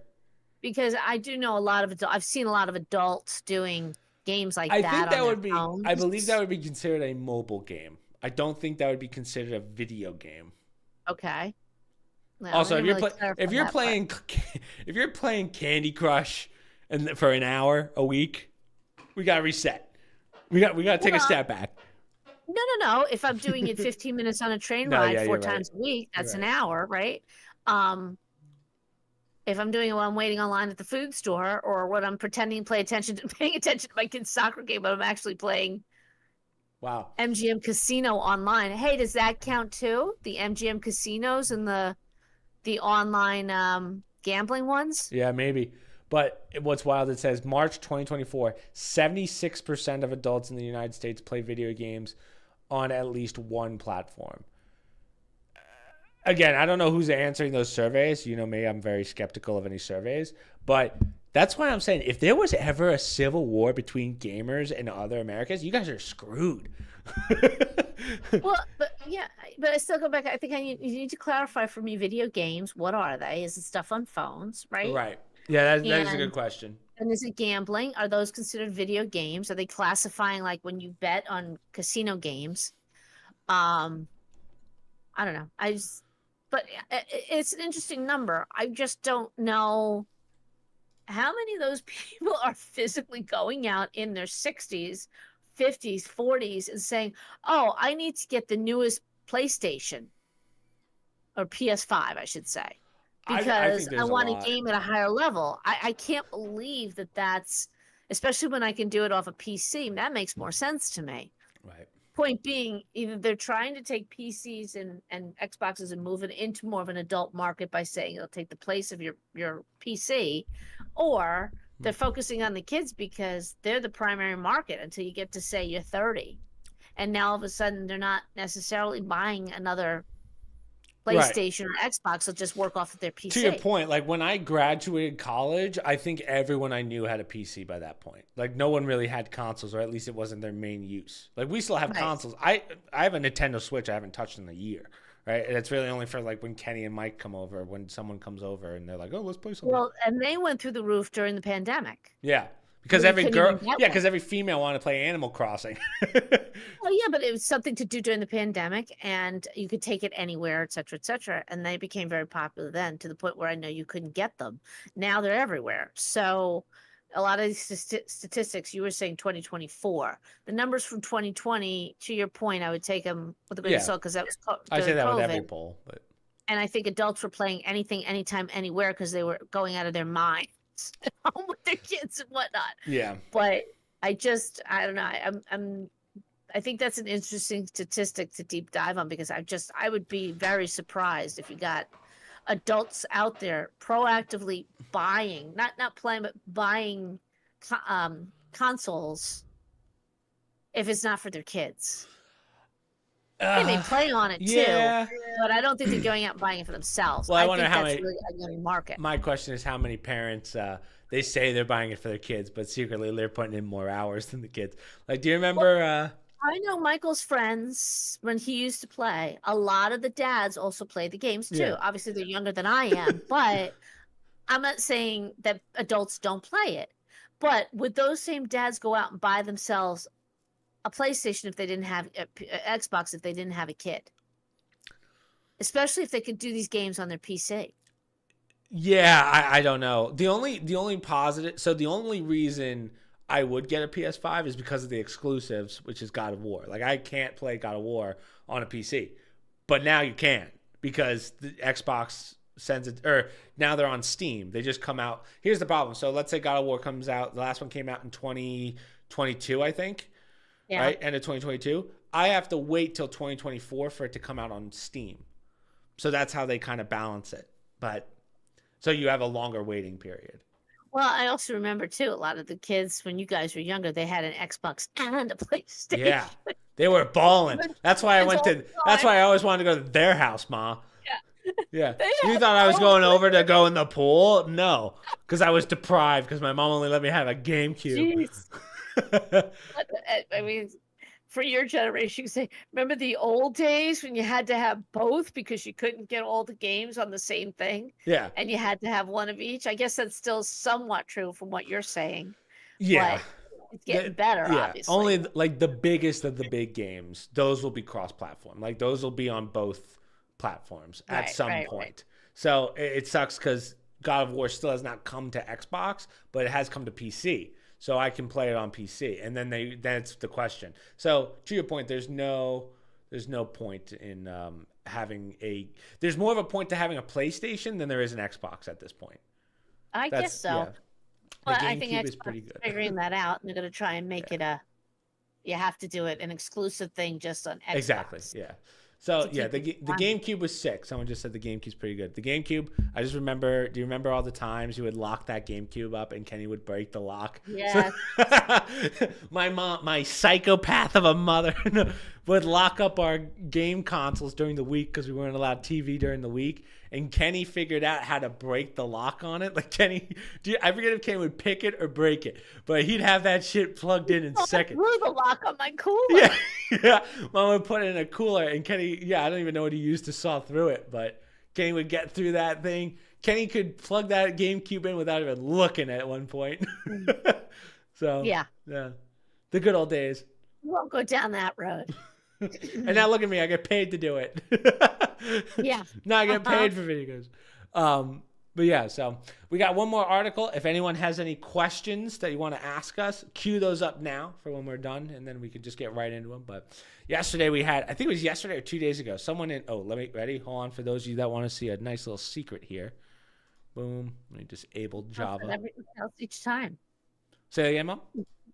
Speaker 2: Because I do know I've seen a lot of adults doing games like that.
Speaker 1: I think that would be.
Speaker 2: phones.
Speaker 1: I believe that would be considered a mobile game. I don't think that would be considered a video game.
Speaker 2: Okay. No,
Speaker 1: Also, if you're playing Candy Crush and for an hour a week, we gotta reset. We got to take a step back.
Speaker 2: No. If I'm doing it 15 minutes on a train ride 4 times a week, that's an hour, right? If I'm doing it while I'm waiting online at the food store, or when I'm pretending to paying attention to my kid's soccer game, but I'm actually playing MGM Casino online. Hey, does that count too? The MGM casinos and the online gambling ones?
Speaker 1: Yeah, maybe. But what's wild, it says March 2024, 76% of adults in the United States play video games on at least one platform. Again, I don't know who's answering those surveys. You know me, I'm very skeptical of any surveys. But that's why I'm saying if there was ever a civil war between gamers and other Americans, you guys are screwed.
Speaker 2: Well, but I still go back. I think you need to clarify for me, video games, what are they? Is it stuff on phones, right?
Speaker 1: Right. Yeah, that is a good question.
Speaker 2: And is it gambling? Are those considered video games? Are they classifying like when you bet on casino games? I don't know. But it's an interesting number. I just don't know how many of those people are physically going out in their 60s, 50s, 40s and saying, oh, I need to get the newest PlayStation or PS5, I should say, because I want a game at a higher level. I can't believe that's, especially when I can do it off a PC. That makes more sense to me.
Speaker 1: Right.
Speaker 2: Point being, either they're trying to take PCs and Xboxes and move it into more of an adult market by saying it'll take the place of your PC, or they're focusing on the kids because they're the primary market until you get to say you're 30. And now all of a sudden they're not necessarily buying another PlayStation or Xbox, will just work off of their PC.
Speaker 1: To your point, like when I graduated college, I think everyone I knew had a PC by that point. Like no one really had consoles, or at least it wasn't their main use. Like we still have consoles. I have a Nintendo Switch I haven't touched in a year, right? And it's really only for like when Kenny and Mike come over, when someone comes over and they're like, oh, let's play something.
Speaker 2: Well, and they went through the roof during the pandemic.
Speaker 1: Yeah. Because every female wanted to play Animal Crossing.
Speaker 2: Well, yeah, but it was something to do during the pandemic, and you could take it anywhere, et cetera, et cetera. And they became very popular then, to the point where I know you couldn't get them. Now they're everywhere. So a lot of these statistics, you were saying 2024. The numbers from 2020, to your point, I would take them with a grain of salt, because that was
Speaker 1: I say that
Speaker 2: COVID.
Speaker 1: with every poll. But...
Speaker 2: And I think adults were playing anything, anytime, anywhere, because they were going out of their mind. Home with their kids and whatnot.
Speaker 1: Yeah.
Speaker 2: But I don't know. I think that's an interesting statistic to deep dive on, because I would be very surprised if you got adults out there proactively buying, not playing, but buying consoles if it's not for their kids. They may play on it
Speaker 1: yeah.
Speaker 2: too, but I don't think they're going out and buying it for themselves.
Speaker 1: Well, I wonder
Speaker 2: think
Speaker 1: how
Speaker 2: that's
Speaker 1: many.
Speaker 2: really a young market.
Speaker 1: My question is how many parents they say they're buying it for their kids, but secretly they're putting in more hours than the kids. Like, do you remember?
Speaker 2: I know Michael's friends when he used to play. A lot of the dads also play the games too.
Speaker 1: Yeah.
Speaker 2: Obviously, they're younger than I am, but I'm not saying that adults don't play it. But would those same dads go out and buy themselves a PlayStation if they didn't have Xbox if they didn't have a kid? Especially if they could do these games on their PC.
Speaker 1: Yeah, I don't know. The only positive. So the only reason I would get a PS5 is because of the exclusives, which is God of War. Like, I can't play God of War on a PC, but now you can because the Xbox sends it, or now they're on Steam. They just come out. Here's the problem. So let's say God of War comes out. The last one came out in 2022, I think. Yeah. Right? End of 2022. I have to wait till 2024 for it to come out on Steam. So that's how they kind of balance it. But so you have a longer waiting period.
Speaker 2: Well, I also remember too, a lot of the kids when you guys were younger, they had an Xbox and a PlayStation.
Speaker 1: Yeah, they were balling. That's why I went to. That's why I always wanted to go to their house, Ma. Yeah. You thought I was going over to go in the pool? No, because I was deprived because my mom only let me have a GameCube.
Speaker 2: I mean, for your generation, you say, remember the old days when you had to have both because you couldn't get all the games on the same thing?
Speaker 1: Yeah.
Speaker 2: And you had to have one of each. I guess that's still somewhat true from what you're saying.
Speaker 1: Yeah.
Speaker 2: But it's getting better, obviously.
Speaker 1: Only like the biggest of the big games, those will be cross-platform. Like those will be on both platforms at some point. Right. So it sucks because God of War still has not come to Xbox, but it has come to PC. So I can play it on PC, and then that's the question. So to your point, there's no point in having a. There's more of a point to having a PlayStation than there is an Xbox at this point.
Speaker 2: I guess so. Yeah. Well, I think Xbox is pretty good. Figuring that out, and they're going to try and make it a. You have to do it an exclusive thing just on Xbox.
Speaker 1: Exactly. Yeah. So yeah, the GameCube was sick. Someone just said the GameCube's pretty good. The GameCube, I just remember. Do you remember all the times you would lock that GameCube up and Kenny would break the lock?
Speaker 2: Yeah.
Speaker 1: So, my psychopath of a mother, would lock up our game consoles during the week because we weren't allowed TV during the week. And Kenny figured out how to break the lock on it. Like Kenny, I forget if Kenny would pick it or break it, but he'd have that shit plugged in seconds.
Speaker 2: Threw the lock on my cooler.
Speaker 1: Yeah. Mom would put it in a cooler, and Kenny, I don't even know what he used to saw through it, but Kenny would get through that thing. Kenny could plug that GameCube in without even looking at one point. So yeah, the good old days.
Speaker 2: We won't go down that road.
Speaker 1: And now look at me, I get paid to do it.
Speaker 2: Yeah.
Speaker 1: Now I get paid for video games. But yeah, so we got one more article. If anyone has any questions that you want to ask us, cue those up now for when we're done, and then we could just get right into them. But yesterday we had, I think it was yesterday or 2 days ago, someone in, ready? Hold on, for those of you that want to see a nice little secret here. Boom. Let me disable Java.
Speaker 2: Everything else each time.
Speaker 1: Say that again, Mom?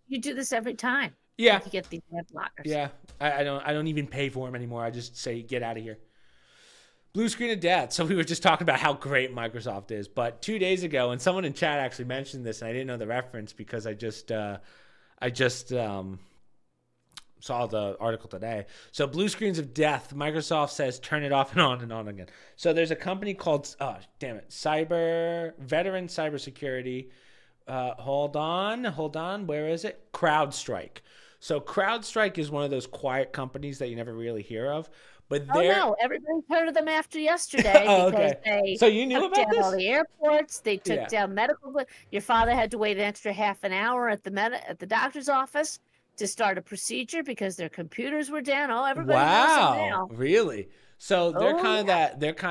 Speaker 2: You do this every time.
Speaker 1: Yeah.
Speaker 2: To get these ad blockers.
Speaker 1: Yeah. I don't even pay for them anymore. I just say, get out of here. Blue screen of death. So we were just talking about how great Microsoft is. But 2 days ago, and someone in chat actually mentioned this, and I didn't know the reference because I just saw the article today. So blue screens of death, Microsoft says turn it off and on again. So there's a company called, Veteran Cybersecurity. Hold on. Where is it? Crowdstrike. So Crowdstrike is one of those quiet companies that you never really hear of. But
Speaker 2: no, everybody's heard of them after yesterday because they
Speaker 1: so you knew about
Speaker 2: down all the airports. They took down medical. Your father had to wait an extra half an hour at the doctor's office to start a procedure because their computers were down. Oh, everybody knows them now.
Speaker 1: Really? So they're kind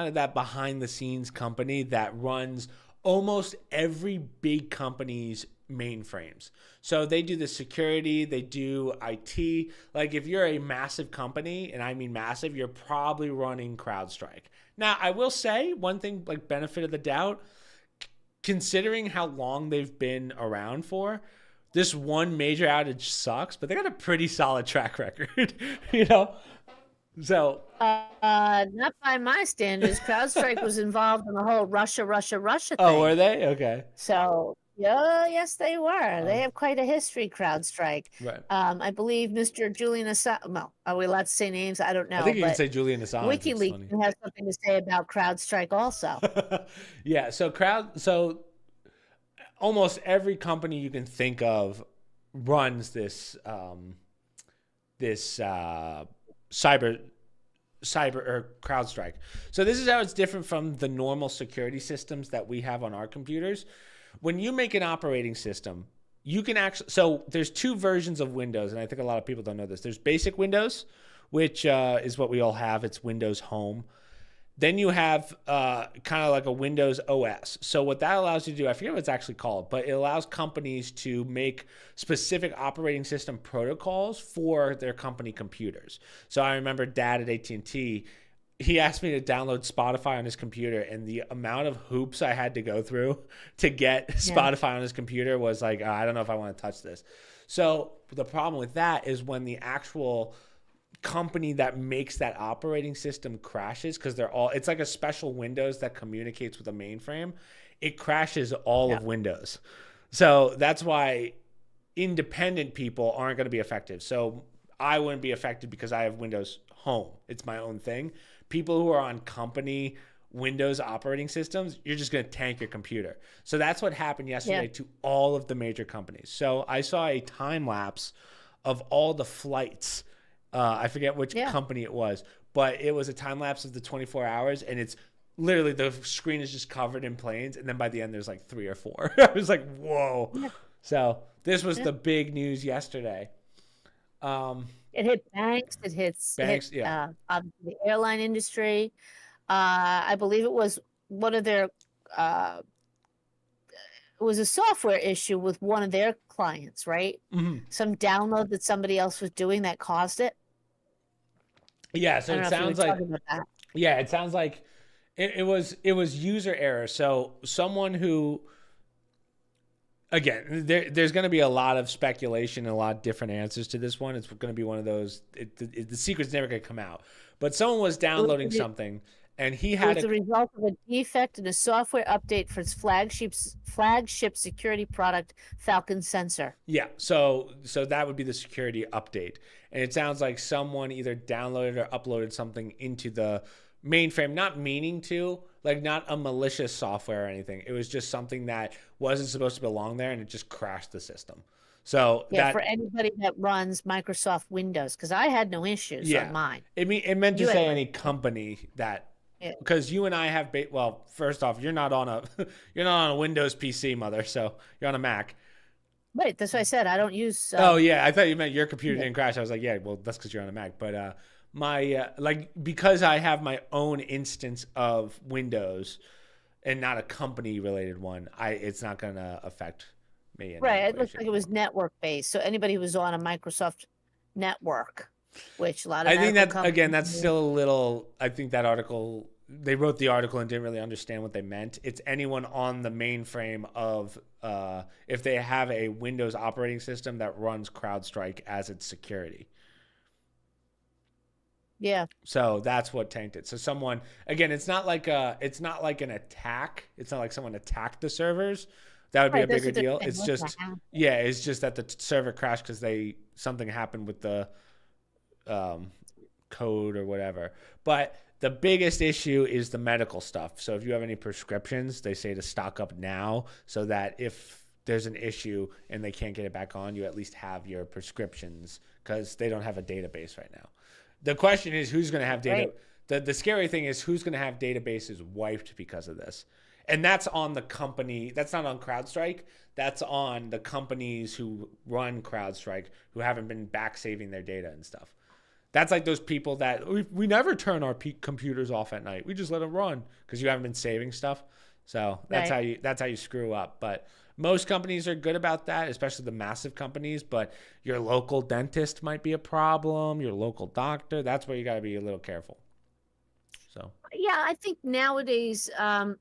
Speaker 1: of that behind the scenes company that runs almost every big company's mainframes. So they do the security, they do IT. Like if you're a massive company, and I mean massive, you're probably running CrowdStrike. Now, I will say one thing, like benefit of the doubt, considering how long they've been around for, this one major outage sucks, but they got a pretty solid track record, So
Speaker 2: not by my standards. CrowdStrike was involved in the whole Russia thing.
Speaker 1: Oh, were they? Okay.
Speaker 2: So Yeah, yes, they were. They
Speaker 1: Um,
Speaker 2: have quite a history, Crowdstrike.
Speaker 1: right.
Speaker 2: I believe Mr. Julian Assange. Well, are we allowed to say names? I don't
Speaker 1: I
Speaker 2: know,
Speaker 1: think you can
Speaker 2: but
Speaker 1: say Julian Assange. It's
Speaker 2: WikiLeaks
Speaker 1: funny.
Speaker 2: has something to say about CrowdStrike also.
Speaker 1: Yeah. So almost every company you can think of runs this cyber or CrowdStrike. So this is how it's different from the normal security systems that we have on our computers. When you make an operating system, you can actually, so there's two versions of Windows, and I think a lot of people don't know this. There's basic Windows, which is what we all have. It's Windows Home. Then you have kind of like a Windows OS. So what that allows you to do, I forget what it's actually called, but it allows companies to make specific operating system protocols for their company computers. So I remember Dad at AT&T, he asked me to download Spotify on his computer, and the amount of hoops I had to go through to get Spotify on his computer was like, I don't know if I want to touch this. So the problem with that is when the actual company that makes that operating system crashes, because it's like a special Windows that communicates with a mainframe, it crashes all of Windows. So that's why independent people aren't going to be effective. So I wouldn't be affected because I have Windows Home. It's my own thing. People who are on company Windows operating systems, you're just going to tank your computer. So that's what happened yesterday to all of the major companies. So I saw a time lapse of all the flights. I forget which company it was, but it was a time lapse of the 24 hours, and it's literally the screen is just covered in planes, and then by the end there's like 3 or 4. I was like, whoa. Yeah. So this was the big news yesterday.
Speaker 2: It hit banks. It hits the airline industry. I believe it was one of their. It was a software issue with one of their clients, right?
Speaker 1: Mm-hmm.
Speaker 2: Some download that somebody else was doing that caused it.
Speaker 1: Yeah, so it sounds like it sounds like it was user error. So someone who, again, there's going to be a lot of speculation and a lot of different answers to this one. It's going to be one of those. The secret's never going to come out. But someone was downloading something, and he had
Speaker 2: the result of a defect in a software update for its flagship security product, Falcon Sensor.
Speaker 1: Yeah, so that would be the security update, and it sounds like someone either downloaded or uploaded something into the mainframe, not meaning to, like not a malicious software or anything. It was just something that wasn't supposed to belong there, and it just crashed the system. So
Speaker 2: for anybody that runs Microsoft Windows, because I had no issues on mine.
Speaker 1: It meant to say any company that. Because you and I have first off, you're not on a Windows PC, mother, so you're on a Mac.
Speaker 2: Right, that's what I said. I don't use.
Speaker 1: I thought you meant your computer didn't crash. I was like, yeah, well, that's because you're on a Mac. But my because I have my own instance of Windows and not a company related one, it's not gonna affect me.
Speaker 2: Right, it looked like it was network based. So anybody who was on a Microsoft network, which a lot of
Speaker 1: I think that again, that's still a little. I think that article. They wrote the article and didn't really understand what they meant. It's anyone on the mainframe of if they have a Windows operating system that runs CrowdStrike as its security.
Speaker 2: Yeah.
Speaker 1: So that's what tanked it. So someone, again, it's not like an attack. It's not like someone attacked the servers. That would be a bigger deal. It's just that the server crashed because something happened with the code or whatever. But the biggest issue is the medical stuff. So if you have any prescriptions, they say to stock up now so that if there's an issue and they can't get it back on, you at least have your prescriptions because they don't have a database right now. The question is who's going to have data. Right. The scary thing is who's going to have databases wiped because of this. And that's on the company. That's not on CrowdStrike. That's on the companies who run CrowdStrike who haven't been back saving their data and stuff. That's like those people that we never turn our computers off at night. We just let them run because you haven't been saving stuff. So that's how you screw up. But most companies are good about that, especially the massive companies. But your local dentist might be a problem. Your local doctor. That's where you got to be a little careful. So
Speaker 2: yeah, I think nowadays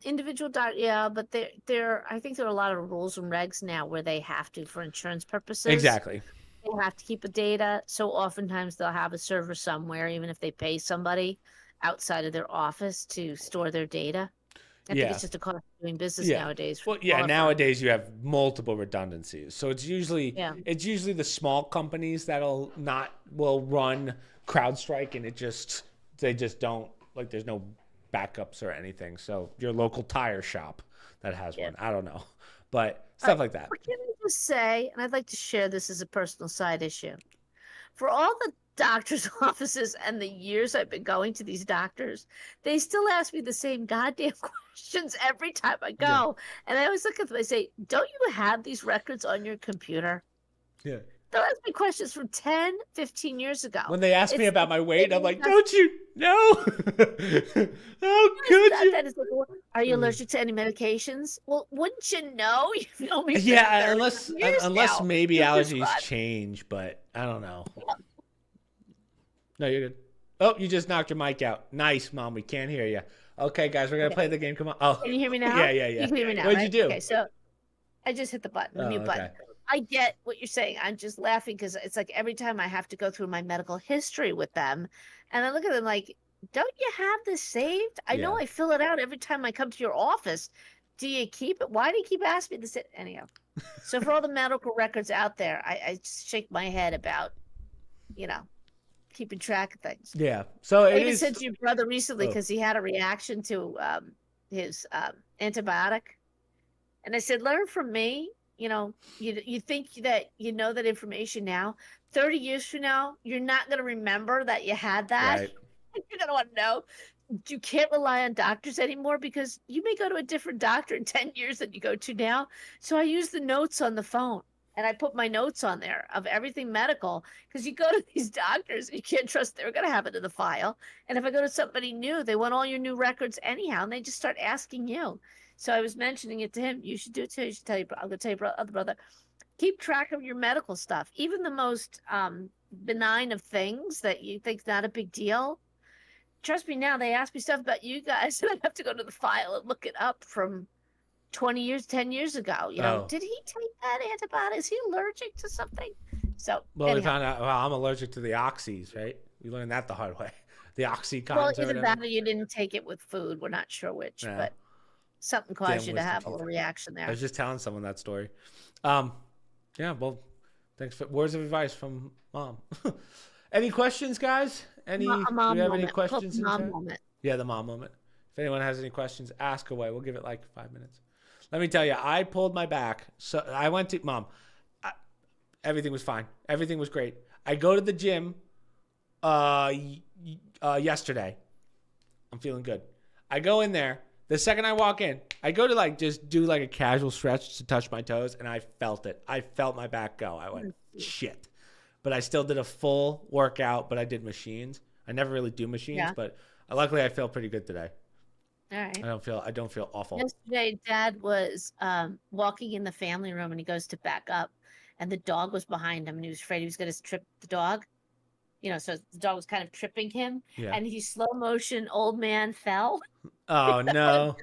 Speaker 2: individual but I think there are a lot of rules and regs now where they have to for insurance purposes.
Speaker 1: Exactly.
Speaker 2: They have to keep the data. So oftentimes they'll have a server somewhere, even if they pay somebody outside of their office to store their data. I think it's just a cost of doing business nowadays.
Speaker 1: Well, yeah, nowadays you have multiple redundancies. So it's usually the small companies will run CrowdStrike, and they just don't, like, there's no backups or anything. So your local tire shop that has one, I don't know, but stuff like that.
Speaker 2: Can I just say, and I'd like to share this as a personal side issue, for all the doctors' offices and the years I've been going to these doctors, they still ask me the same goddamn questions every time I go. Yeah. And I always look at them, I say, don't you have these records on your computer?
Speaker 1: Yeah.
Speaker 2: They'll ask me questions from 10, 15 years ago.
Speaker 1: When they ask me about my weight, I'm like, don't you know? How could you?
Speaker 2: That is like, are you allergic to any medications? Well, wouldn't you know? You've known me for
Speaker 1: unless
Speaker 2: now.
Speaker 1: Maybe allergies change, but I don't know. Yeah. No, you're good. Oh, you just knocked your mic out. Nice, Mom. We can't hear you. Okay, guys, we're going to play the game. Come on. Oh.
Speaker 2: Can you hear me now?
Speaker 1: Yeah.
Speaker 2: You can hear me now,
Speaker 1: What'd you do?
Speaker 2: Okay, so I just hit the button, the mute button. I get what you're saying. I'm just laughing because it's like every time I have to go through my medical history with them, and I look at them like, don't you have this saved? I know I fill it out every time I come to your office. Do you keep it? Why do you keep asking me this? Anyhow, so for all the medical records out there, I just shake my head about, keeping track of things.
Speaker 1: Yeah. So
Speaker 2: I even said to your brother recently because he had a reaction to his antibiotic, and I said, learn from me. You think that you know that information now. 30 years from now, you're not going to remember that you had that.
Speaker 1: Right.
Speaker 2: You're going to want to know. You can't rely on doctors anymore because you may go to a different doctor in 10 years than you go to now. So I use the notes on the phone, and I put my notes on there of everything medical, because you go to these doctors, you can't trust they're going to have it in the file. And if I go to somebody new, they want all your new records anyhow, and they just start asking you. So I was mentioning it to him. You should do it too. You should tell you. I'm going to tell your other brother. Keep track of your medical stuff, even the most benign of things that you think is not a big deal. Trust me, now they ask me stuff about you guys, and I have to go to the file and look it up from 20 years, 10 years ago. Did he take that antibiotic? Is he allergic to something? So,
Speaker 1: we found out. Well, I'm allergic to the oxys, right? We learned that the hard way. The Oxycontin.
Speaker 2: Well, either that or you didn't take it with food. We're not sure which, but something caused you to have a little reaction there.
Speaker 1: I was just telling someone that story. Well, thanks for words of advice from Mom. Any questions, guys? Do you have any questions?
Speaker 2: Mom moment.
Speaker 1: Yeah, the mom moment. If anyone has any questions, ask away. We'll give it like 5 minutes. Let me tell you, I pulled my back. So I went to Mom. Everything was fine. Everything was great. I go to the gym yesterday. I'm feeling good. I go in there. The second I walk in, I go to just do a casual stretch to touch my toes, and I felt it. I felt my back go. I went, shit. But I still did a full workout, but I did machines. I never really do machines, but luckily I feel pretty good today.
Speaker 2: All right.
Speaker 1: I don't feel awful.
Speaker 2: Yesterday, Dad was walking in the family room, and he goes to back up, and the dog was behind him, and he was afraid he was going to trip the dog. So the dog was kind of tripping him, and he slow motion old man fell.
Speaker 1: Oh, no.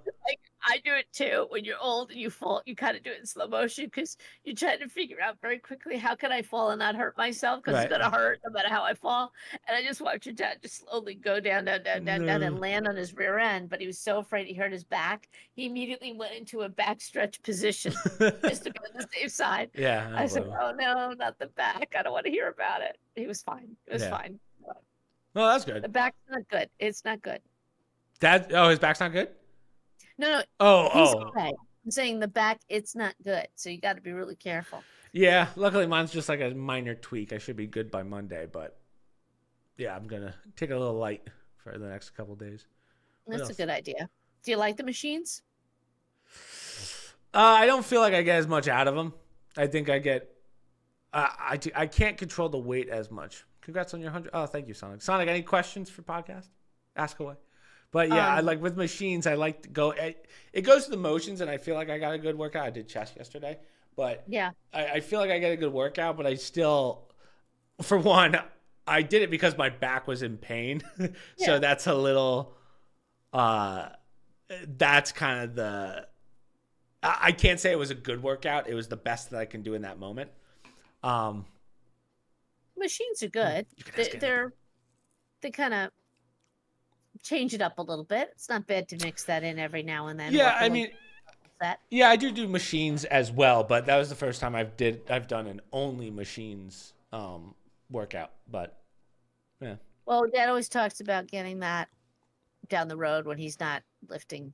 Speaker 2: I do it too. When you're old and you fall, you kind of do it in slow motion because you're trying to figure out very quickly, how can I fall and not hurt myself? Because it's going to hurt no matter how I fall. And I just watched your dad just slowly go down, and land on his rear end. But he was so afraid he hurt his back. He immediately went into a backstretch position just to be on the safe side.
Speaker 1: Yeah.
Speaker 2: I said, oh, no, not the back. I don't want to hear about it. He was fine. It was fine.
Speaker 1: Oh, that's good.
Speaker 2: The back's not good. It's not good.
Speaker 1: His back's not good?
Speaker 2: No.
Speaker 1: Oh.
Speaker 2: Okay. I'm saying the back, it's not good. So you got to be really careful.
Speaker 1: Yeah. Luckily, mine's just like a minor tweak. I should be good by Monday, but yeah, I'm going to take a little light for the next couple of days.
Speaker 2: That's a good idea. Do you like the machines?
Speaker 1: I don't feel like I get as much out of them. I think I get, I can't control the weight as much. Congrats on your 100. Oh, thank you, Sonic. Sonic, any questions for podcast? Ask away. But yeah, I like with machines, I like to go. It goes to the motions, and I feel like I got a good workout. I did chest yesterday, but yeah, I feel like I get a good workout. But I still, for one, I did it because my back was in pain, so that's a little. That's kind of the. I can't say it was a good workout. It was the best that I can do in that moment.
Speaker 2: Machines are good. They kind of change it up a little bit. It's not bad to mix that in every now and then.
Speaker 1: Yeah,
Speaker 2: work a
Speaker 1: I
Speaker 2: little
Speaker 1: mean,
Speaker 2: set.
Speaker 1: yeah, I do machines as well, but that was the first time I've done an only machines workout. But yeah,
Speaker 2: Well, Dad always talks about getting that down the road when he's not lifting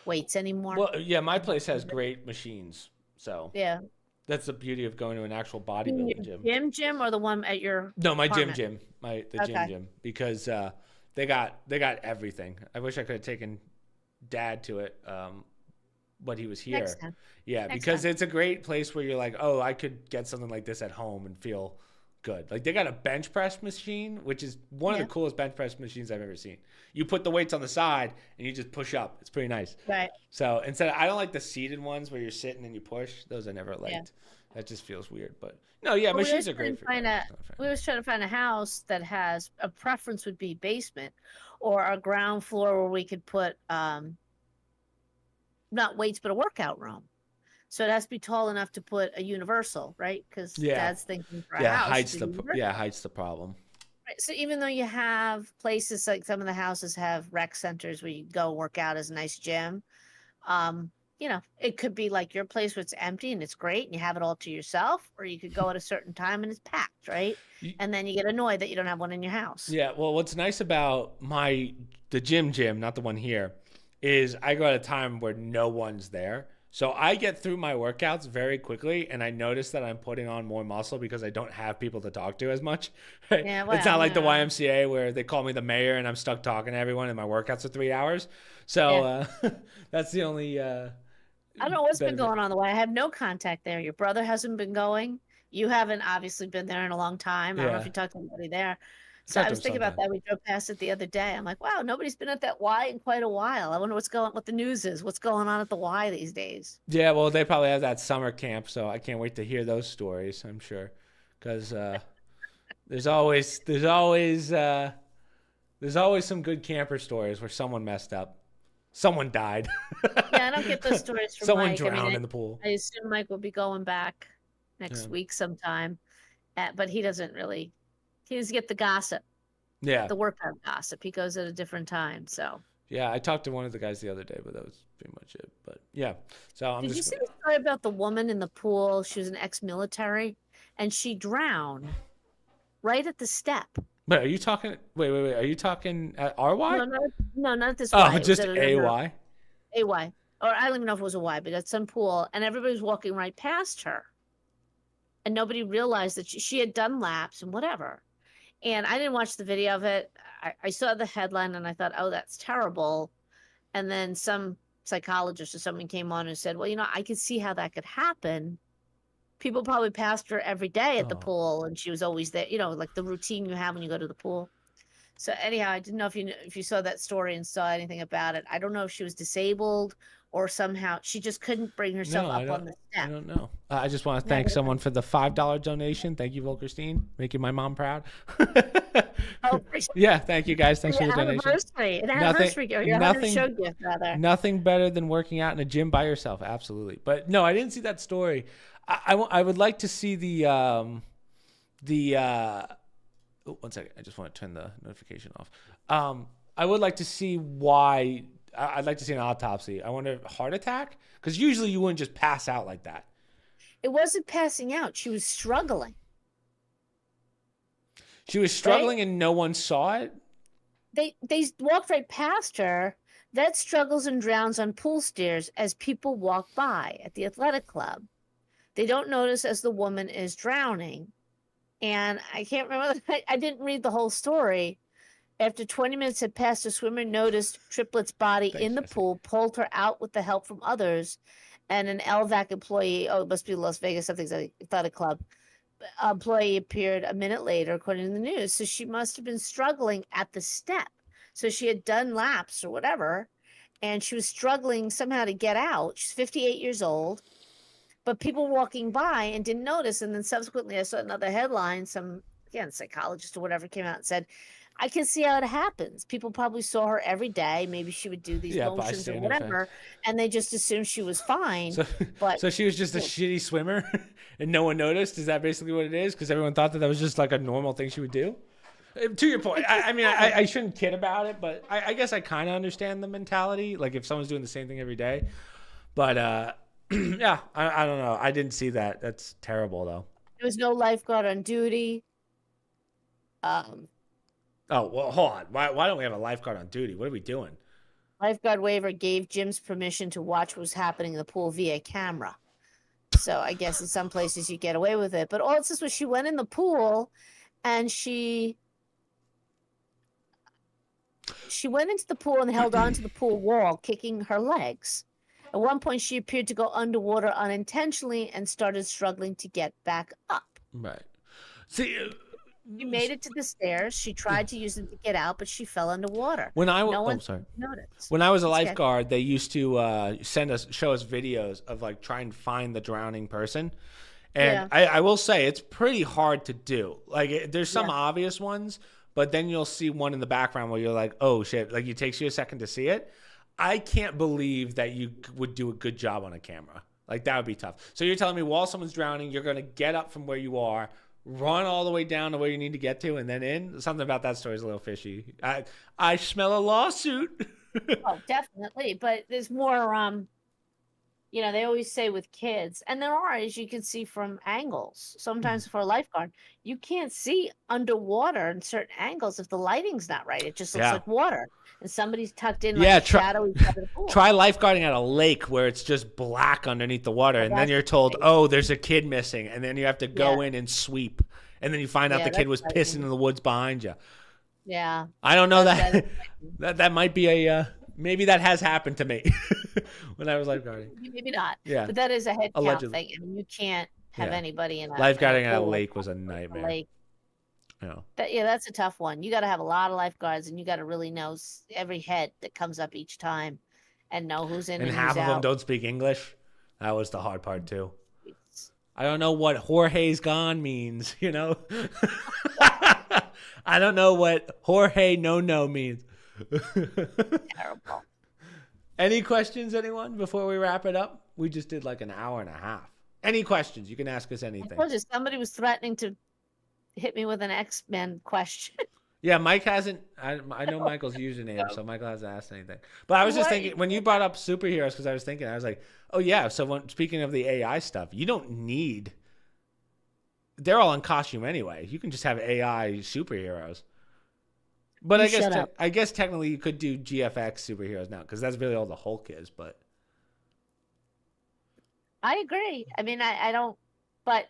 Speaker 2: weights anymore.
Speaker 1: well, yeah, my place has great machines, so
Speaker 2: Yeah.
Speaker 1: that's the beauty of going to an actual
Speaker 2: You mean
Speaker 1: bodybuilding
Speaker 2: your
Speaker 1: gym.
Speaker 2: gym or the one at your
Speaker 1: No, my
Speaker 2: apartment?
Speaker 1: gym, the
Speaker 2: Okay.
Speaker 1: gym, because they got everything. I wish I could have taken Dad to it, but he was here.
Speaker 2: Next time.
Speaker 1: Yeah,
Speaker 2: Next
Speaker 1: because
Speaker 2: time.
Speaker 1: it's a great place where you're like, oh, I could get something like this at home and feel good. Like they got a bench press machine, which is one of
Speaker 2: Yeah.
Speaker 1: the coolest bench press machines I've ever seen. You put the weights on the side and you just push up. It's pretty nice.
Speaker 2: Right.
Speaker 1: So I don't like the seated ones where you're sitting and you push. Those I never liked.
Speaker 2: Yeah.
Speaker 1: That just feels weird. But no, yeah,
Speaker 2: Well, we
Speaker 1: machines
Speaker 2: always
Speaker 1: are great for
Speaker 2: find
Speaker 1: guys.
Speaker 2: we always try to find a house that has a preference would be basement or a ground floor where we could put not weights but a workout room. So it has to be tall enough to put a universal, right? Because
Speaker 1: Yeah.
Speaker 2: Dad's thinking for a
Speaker 1: Yeah,
Speaker 2: house.
Speaker 1: height's
Speaker 2: it's a
Speaker 1: the
Speaker 2: universal.
Speaker 1: height's the problem.
Speaker 2: Right. So even though you have places like some of the houses have rec centers where you go work out as a nice gym, you know, it could be like your place where it's empty and it's great and you have it all to yourself, or you could go at a certain time and it's packed, right? And then you get annoyed that you don't have one in your house.
Speaker 1: Yeah, well, what's nice about the gym, not the one here, is I go at a time where no one's there. So I get through my workouts very quickly, and I notice that I'm putting on more muscle because I don't have people to talk to as much. Right?
Speaker 2: Yeah,
Speaker 1: It's not
Speaker 2: well,
Speaker 1: like the
Speaker 2: yeah.
Speaker 1: YMCA where they call me the mayor and I'm stuck talking to everyone, and my workouts are 3 hours. So that's the only.
Speaker 2: I don't know what's been
Speaker 1: benefit.
Speaker 2: going on the way. I have no contact there. Your brother hasn't been going. You haven't obviously been there in a long time. I don't know if
Speaker 1: Yeah.
Speaker 2: you talked to anybody there. So
Speaker 1: Talked
Speaker 2: I
Speaker 1: to
Speaker 2: was
Speaker 1: him
Speaker 2: thinking about
Speaker 1: sometime.
Speaker 2: that. We drove past it the other day. I'm like, wow, nobody's been at that Y in quite a while. I wonder what the news is. What's going on at the Y these days?
Speaker 1: Yeah, well, they probably have that summer camp, so I can't wait to hear those stories. I'm sure, because there's always some good camper stories where someone messed up, someone died,
Speaker 2: Yeah, I don't get those stories from
Speaker 1: someone
Speaker 2: Mike.
Speaker 1: drowned in the pool.
Speaker 2: I assume Mike will be going back next
Speaker 1: Yeah.
Speaker 2: week sometime, but he doesn't get the gossip,
Speaker 1: Yeah,
Speaker 2: the workout gossip. He goes at a different time. So
Speaker 1: yeah. I talked to one of the guys the other day, but that was pretty much it. But yeah, so I'm
Speaker 2: did you
Speaker 1: just.
Speaker 2: see the story about the woman in the pool? She was an ex-military and she drowned right at the step.
Speaker 1: Wait, are you talking? Wait. Are you talking at RY?
Speaker 2: No, not at this
Speaker 1: Oh,
Speaker 2: Y. It was
Speaker 1: just
Speaker 2: at another-
Speaker 1: AY.
Speaker 2: AY. Or I don't even know if it was a Y, but at some pool, and everybody was walking right past her. And nobody realized that she had done laps and whatever. And I didn't watch the video of it. I saw the headline and I thought, oh, that's terrible. And then some psychologist or someone came on and said, well, I could see how that could happen. People probably passed her every day at the
Speaker 1: Oh.
Speaker 2: pool and she was always there, like the routine you have when you go to the pool. So anyhow, I didn't know if you saw that story and saw anything about it. I don't know if she was disabled or somehow she just couldn't bring herself
Speaker 1: No,
Speaker 2: up on the
Speaker 1: I
Speaker 2: step.
Speaker 1: don't know. I just want to
Speaker 2: No,
Speaker 1: thank
Speaker 2: I don't
Speaker 1: someone for the $5 donation. Thank you, Volkerstein, making my mom proud.
Speaker 2: Oh,
Speaker 1: Yeah, thank you guys. Thanks for the donation.
Speaker 2: An anniversary, or your 100 show gift, rather.
Speaker 1: Nothing better than working out in a gym by yourself. Absolutely. But no, I didn't see that story. I would like to see oh, 1 second. I just want to turn the notification off. I would like to see why. I'd like to see an autopsy. I wonder, heart attack? Because usually you wouldn't just pass out like that.
Speaker 2: It wasn't passing out. She was struggling.
Speaker 1: She was struggling and no one saw it?
Speaker 2: They walked right past her. Vet struggles and drowns on pool stairs as people walk by at the athletic club. They don't notice as the woman is drowning. And I can't remember. I didn't read the whole story. After 20 minutes had passed, a swimmer noticed Triplet's body in the
Speaker 1: Jesse.
Speaker 2: pool, pulled her out with the help from others, and an LVAC employee, it must be Las Vegas, something's like athletic club, employee appeared a minute later, according to the news. So she must have been struggling at the step. So she had done laps or whatever, and she was struggling somehow to get out. She's 58 years old, but people walking by and didn't notice. And then subsequently, I saw another headline, some, again, psychologist or whatever came out and said, I can see how it happens. People probably saw her every day. Maybe she would do these motions or
Speaker 1: bystander
Speaker 2: whatever, and they just assumed she was fine. But
Speaker 1: So she was just a shitty swimmer and no one noticed? Is that basically what it is? Because everyone thought that was just like a normal thing she would do? To your point, I mean, I shouldn't kid about it, but I guess I kind of understand the mentality. Like if someone's doing the same thing every day, but yeah, I don't know. I didn't see that. That's terrible though.
Speaker 2: There was no lifeguard on duty.
Speaker 1: Oh well, hold on. Why don't we have a lifeguard on duty? What are we doing?
Speaker 2: Lifeguard waiver gave Jim's permission to watch what was happening in the pool via camera. So I guess in some places you get away with it. But all it says was she went in the pool and she went into the pool and held on to the pool wall, kicking her legs. At one point, she appeared to go underwater unintentionally and started struggling to get back up.
Speaker 1: Right. See,
Speaker 2: she made it to the stairs. She tried to use them to get out, but she fell underwater.
Speaker 1: When I
Speaker 2: no one
Speaker 1: noticed. When I was a lifeguard, they used to show us videos of like trying to find the drowning person. And I will say it's pretty hard to do. Like there's some obvious ones, but then you'll see one in the background where you're like, oh shit, like it takes you a second to see it. I can't believe that you would do a good job on a camera. Like that would be tough. So you're telling me while someone's drowning, you're going to get up from where you are, run all the way down to where you need to get to, and then in? Something about that story is a little fishy. I smell a lawsuit.
Speaker 2: Oh, definitely. But there's more, they always say with kids, and there are, as you can see from angles, sometimes for a lifeguard, you can't see underwater in certain angles if the lighting's not right. It just looks like water. And somebody's tucked in like shadowy side of the pool.
Speaker 1: Try lifeguarding at a lake where it's just black underneath the water, and then you're told, oh, there's a kid missing, and then you have to go in and sweep, and then you find out the kid was pissing in the woods behind you.
Speaker 2: Yeah.
Speaker 1: I don't know that might be maybe that has happened to me when I was lifeguarding.
Speaker 2: Maybe not.
Speaker 1: Yeah.
Speaker 2: But that is a head count thing. I mean, you can't have anybody in a
Speaker 1: lifeguarding at a lake was a nightmare.
Speaker 2: Lake. That's a tough one. You got to have a lot of lifeguards, and you got to really know every head that comes up each time, and know who's in and who's out. And half of them
Speaker 1: don't speak English. That was the hard part too. I don't know what Jorge's gone means. I don't know what Jorge no means.
Speaker 2: Terrible.
Speaker 1: Any questions, anyone, before we wrap it up? We just did like an hour and a half. Any questions? You can ask us anything.
Speaker 2: I told you, somebody was threatening to hit me with an X-Men question.
Speaker 1: Yeah, Mike hasn't. I know Michael's username, so Michael hasn't asked anything. But I was just thinking, when you brought up superheroes, because I was like, oh yeah. So speaking of the AI stuff, you don't need. They're all in costume anyway. You can just have AI superheroes. But I guess technically you could do GFX superheroes now, because that's really all the Hulk is. But
Speaker 2: I agree. I mean, I don't. But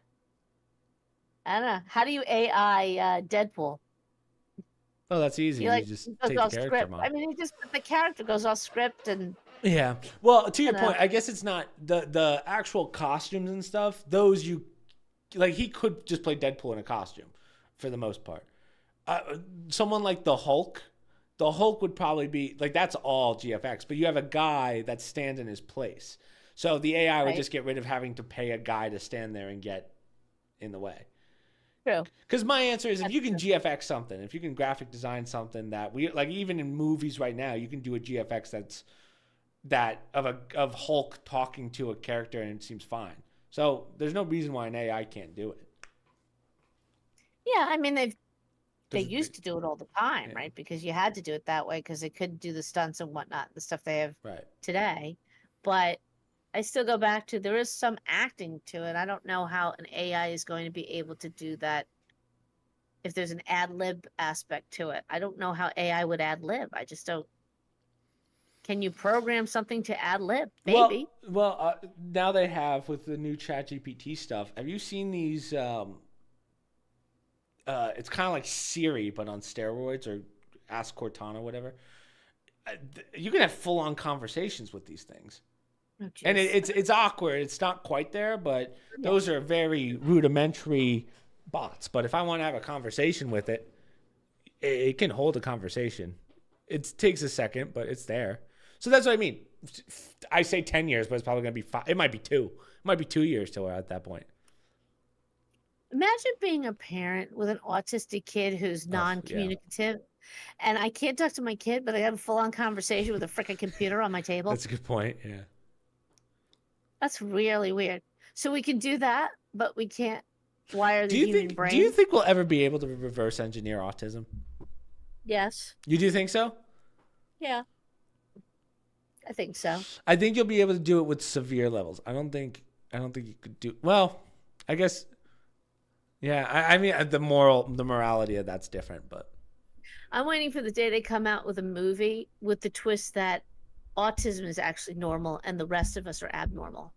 Speaker 2: I don't know. How do you AI Deadpool?
Speaker 1: Oh, that's easy. You just take the character model.
Speaker 2: I mean, the character goes off script and.
Speaker 1: Yeah. Well, to your point, I guess it's not the actual costumes and stuff. Those he could just play Deadpool in a costume, for the most part. Someone like the Hulk would probably be like, that's all GFX, but you have a guy that stands in his place. So the AI would just get rid of having to pay a guy to stand there and get in the way.
Speaker 2: True.
Speaker 1: Because my answer is, if you can GFX something, if you can graphic design something that even in movies right now, you can do a GFX of Hulk talking to a character and it seems fine. So there's no reason why an AI can't do it.
Speaker 2: Yeah, I mean they used to do it all the time, right? Because you had to do it that way because they couldn't do the stunts and whatnot, the stuff they have today. But I still go back to, there is some acting to it. I don't know how an AI is going to be able to do that if there's an ad-lib aspect to it. I don't know how AI would ad-lib. I just don't. Can you program something to ad-lib? Maybe.
Speaker 1: Well, now they have with the new ChatGPT stuff. Have you seen these? It's kind of like Siri, but on steroids, or Ask Cortana, whatever. You can have full-on conversations with these things. Oh, and it's awkward. It's not quite there, but those are very rudimentary bots. But if I want to have a conversation with it, it can hold a conversation. It takes a second, but it's there. So that's what I mean. I say 10 years, but it's probably going to be 5. It might be 2. It might be 2 years till we're at that point.
Speaker 2: Imagine being a parent with an autistic kid who's non-communicative. And I can't talk to my kid, but I have a full-on conversation with a freaking computer on my table.
Speaker 1: That's a good point, yeah.
Speaker 2: That's really weird. So we can do that, but we can't wire the human brain.
Speaker 1: Do you think we'll ever be able to reverse engineer autism?
Speaker 2: Yes.
Speaker 1: You do think so?
Speaker 2: Yeah. I think so.
Speaker 1: I think you'll be able to do it with severe levels. I don't think you could do well. I guess. Yeah, I mean the morality of that's different, but
Speaker 2: I'm waiting for the day they come out with a movie with the twist that autism is actually normal and the rest of us are abnormal.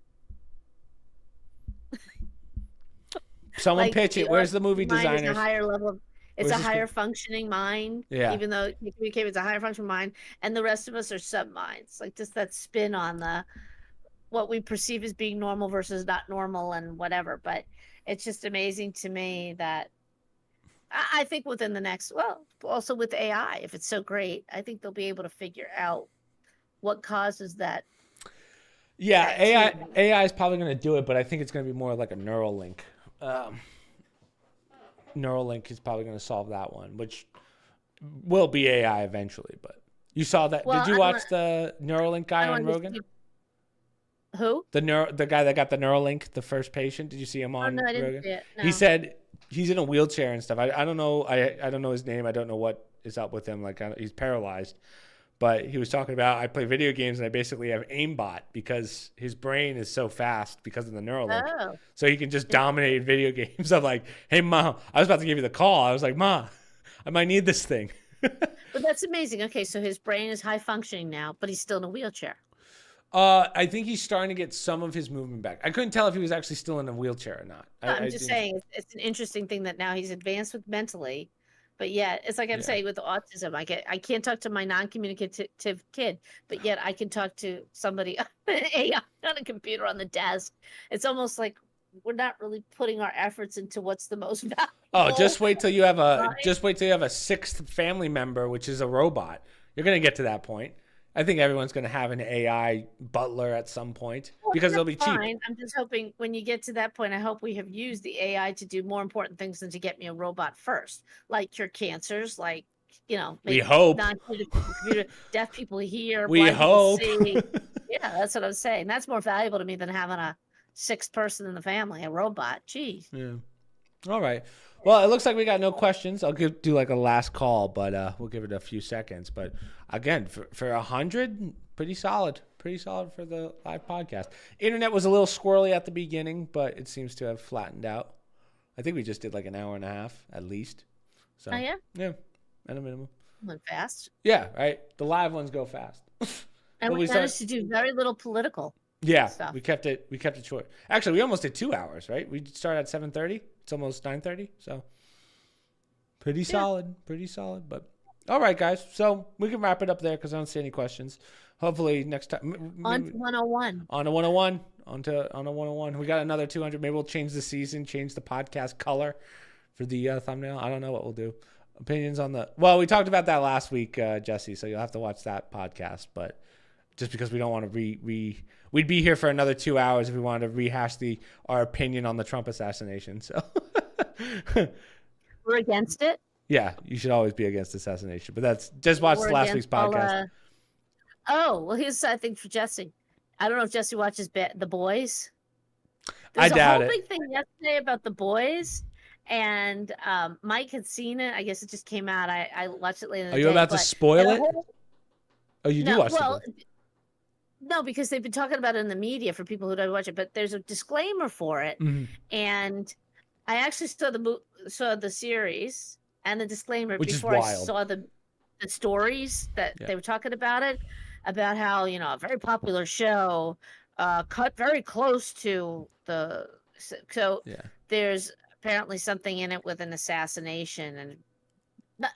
Speaker 1: Someone pitch it. Where's the movie designers?
Speaker 2: It's a higher level. It's a higher functioning mind.
Speaker 1: Yeah.
Speaker 2: Even though it's a higher functioning mind, and the rest of us are sub minds. Like just that spin on what we perceive as being normal versus not normal and whatever. But it's just amazing to me that I think within the next, also with AI, if it's so great, I think they'll be able to figure out what causes that.
Speaker 1: Yeah, AI is probably going to do it, but I think it's going to be more like a neural link. Neuralink is probably going to solve that one, which will be AI eventually. But you saw that? Did you watch the Neuralink guy on Rogan?
Speaker 2: Who?
Speaker 1: The guy that got the Neuralink, the first patient. Did you see him on
Speaker 2: no, I
Speaker 1: Rogan?
Speaker 2: didn't see it. No.
Speaker 1: He said he's in a wheelchair and stuff. I don't know. I don't know his name. I don't know what is up with him. Like he's paralyzed. But he was talking about, I play video games and I basically have aimbot because his brain is so fast because of the Neuralink.
Speaker 2: Oh.
Speaker 1: So he can just dominate video games. I'm like, hey, Mom, I was about to give you the call. I was like, Ma, I might need this thing.
Speaker 2: But that's amazing. Okay, so his brain is high functioning now, but he's still in a wheelchair.
Speaker 1: I think he's starting to get some of his movement back. I couldn't tell if he was actually still in a wheelchair or not.
Speaker 2: I'm just saying it's an interesting thing that now he's advanced with mentally. But yet, it's like I'm saying with autism, I can't talk to my non-communicative kid, but yet I can talk to somebody on a computer on the desk. It's almost like we're not really putting our efforts into what's the most valuable.
Speaker 1: Oh, just wait till you have a sixth family member, which is a robot. You're gonna get to that point. I think everyone's going to have an AI butler at some point because it'll be cheap.
Speaker 2: I'm just hoping when you get to that point, I hope we have used the AI to do more important things than to get me a robot first, like cure cancers, like,
Speaker 1: we hope
Speaker 2: deaf people hear.
Speaker 1: We hope.
Speaker 2: See. Yeah, that's what I'm saying. That's more valuable to me than having a sixth person in the family, a robot. Geez.
Speaker 1: Yeah. All right. Well, it looks like we got no questions. I'll do like a last call, but we'll give it a few seconds. But again, for 100, pretty solid for the live podcast. Internet was a little squirrely at the beginning, but it seems to have flattened out. I think we just did like an hour and a half at least. So
Speaker 2: yeah,
Speaker 1: at a minimum.
Speaker 2: Went fast.
Speaker 1: Yeah, right. The live ones go fast.
Speaker 2: And we managed to do very little political.
Speaker 1: Yeah,
Speaker 2: stuff.
Speaker 1: we kept it short. Actually, we almost did 2 hours, right? We started at 7:30. It's almost 9:30, so pretty solid. But all right, guys. So we can wrap it up there because I don't see any questions. Hopefully next time
Speaker 2: on 101.
Speaker 1: On a 101. On a 101. We got another 200. Maybe we'll change the season, change the podcast color for the thumbnail. I don't know what we'll do. Opinions on well, we talked about that last week, Jesse. So you'll have to watch that podcast. But just because we don't want to we'd be here for another 2 hours if we wanted to rehash our opinion on the Trump assassination. So
Speaker 2: we're against it.
Speaker 1: Yeah, you should always be against assassination. But that's just watch last week's podcast.
Speaker 2: Here's I think for Jesse. I don't know if Jesse watches The Boys.
Speaker 1: I doubt it.
Speaker 2: There's a whole big thing yesterday about The Boys, and Mike had seen it. I guess it just came out. I watched it later.
Speaker 1: Are you about to spoil it? Oh, you do watch it.
Speaker 2: No, because they've been talking about it in the media for people who don't watch it, but there's a disclaimer for it.
Speaker 1: Mm-hmm.
Speaker 2: And I actually saw the series and the disclaimer
Speaker 1: before I
Speaker 2: saw the stories that they were talking about it, about how, a very popular show cut very close to there's apparently something in it with an assassination, and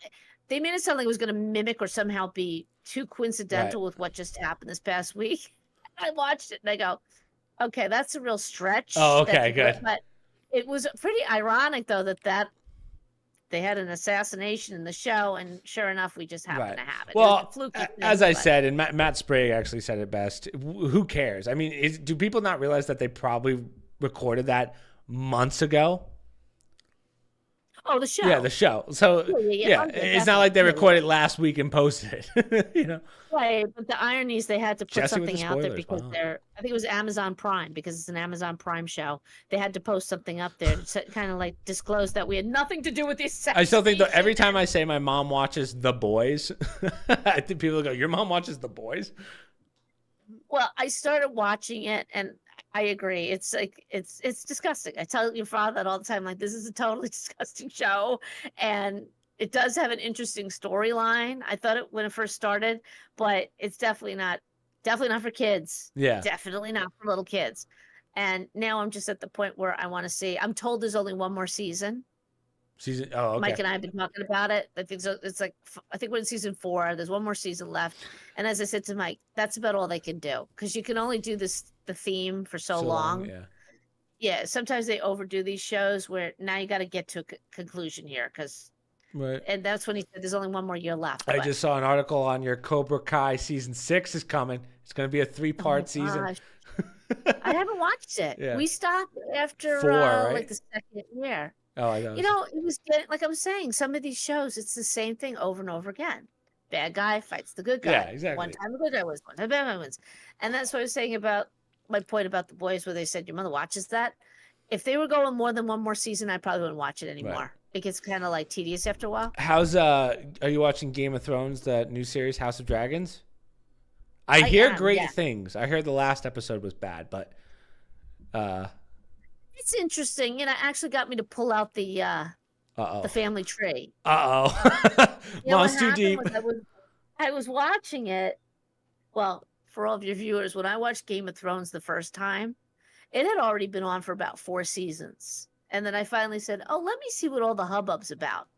Speaker 2: they made it sound like it was going to mimic or somehow be too coincidental with what just happened this past week. I watched it and I go, okay, that's a real stretch.
Speaker 1: Oh, okay, good.
Speaker 2: But it was pretty ironic though that they had an assassination in the show, and sure enough, we just happened to have it.
Speaker 1: Well, as I said, and Matt Sprague actually said it best. Who cares? I mean, do people not realize that they probably recorded that months ago?
Speaker 2: Oh, the show.
Speaker 1: Yeah, the show. So yeah,
Speaker 2: Oh, yeah,
Speaker 1: it's not like they
Speaker 2: definitely.
Speaker 1: recorded last week and posted it. You know,
Speaker 2: Right, but the irony is they had to put
Speaker 1: Jesse with the
Speaker 2: something out there
Speaker 1: spoilers.
Speaker 2: because
Speaker 1: Wow.
Speaker 2: I think it was Amazon Prime, because it's an Amazon Prime show. They had to post something up there to kind of like disclose that we had nothing to do with the
Speaker 1: I still think that every time
Speaker 2: assassination.
Speaker 1: I say my mom watches The Boys, I think people go, "Your mom watches The Boys?"
Speaker 2: Well, I started watching it, and I agree. It's like it's disgusting. I tell your father that all the time. Like, this is a totally disgusting show, and it does have an interesting storyline. I thought it when it first started, but it's definitely not for kids.
Speaker 1: Yeah.
Speaker 2: Definitely not for little kids. And now I'm just at the point where I want to see. I'm told there's only one more season.
Speaker 1: Season. Oh, okay.
Speaker 2: Mike and I have been talking about it. I think so. It's like I think we're in season 4. There's one more season left, and as I said to Mike, that's about all they can do, because you can only do the theme for so long.
Speaker 1: Yeah.
Speaker 2: Yeah. Sometimes they overdo these shows where now you got to get to a conclusion here, because
Speaker 1: Right.
Speaker 2: and that's when he said there's only one more year left.
Speaker 1: I just saw an article on your Cobra Kai season 6 is coming. It's going to be a 3-part season.
Speaker 2: Gosh. I haven't watched it.
Speaker 1: Yeah.
Speaker 2: We stopped after
Speaker 1: 4, right?
Speaker 2: like the second year.
Speaker 1: Oh, I know.
Speaker 2: You know, it was getting, like I'm saying, some of these shows, it's the same thing over and over again. Bad guy fights the good guy.
Speaker 1: Yeah, exactly.
Speaker 2: One time the good guy wins, one time the bad guy wins. And that's what I was saying about my point about The Boys, where they said your mother watches that. If they were going more than one more season, I probably wouldn't watch it anymore.
Speaker 1: Right.
Speaker 2: It gets kind of like tedious after a while.
Speaker 1: Are you watching Game of Thrones, the new series House of Dragons? I hear great things. I heard the last episode was bad, but
Speaker 2: it's interesting. You know, it actually got me to pull out the family tree.
Speaker 1: Mom's too deep.
Speaker 2: I was watching it. Well, for all of your viewers, when I watched Game of Thrones the first time, it had already been on for about 4 seasons. And then I finally said, oh, let me see what all the hubbub's about.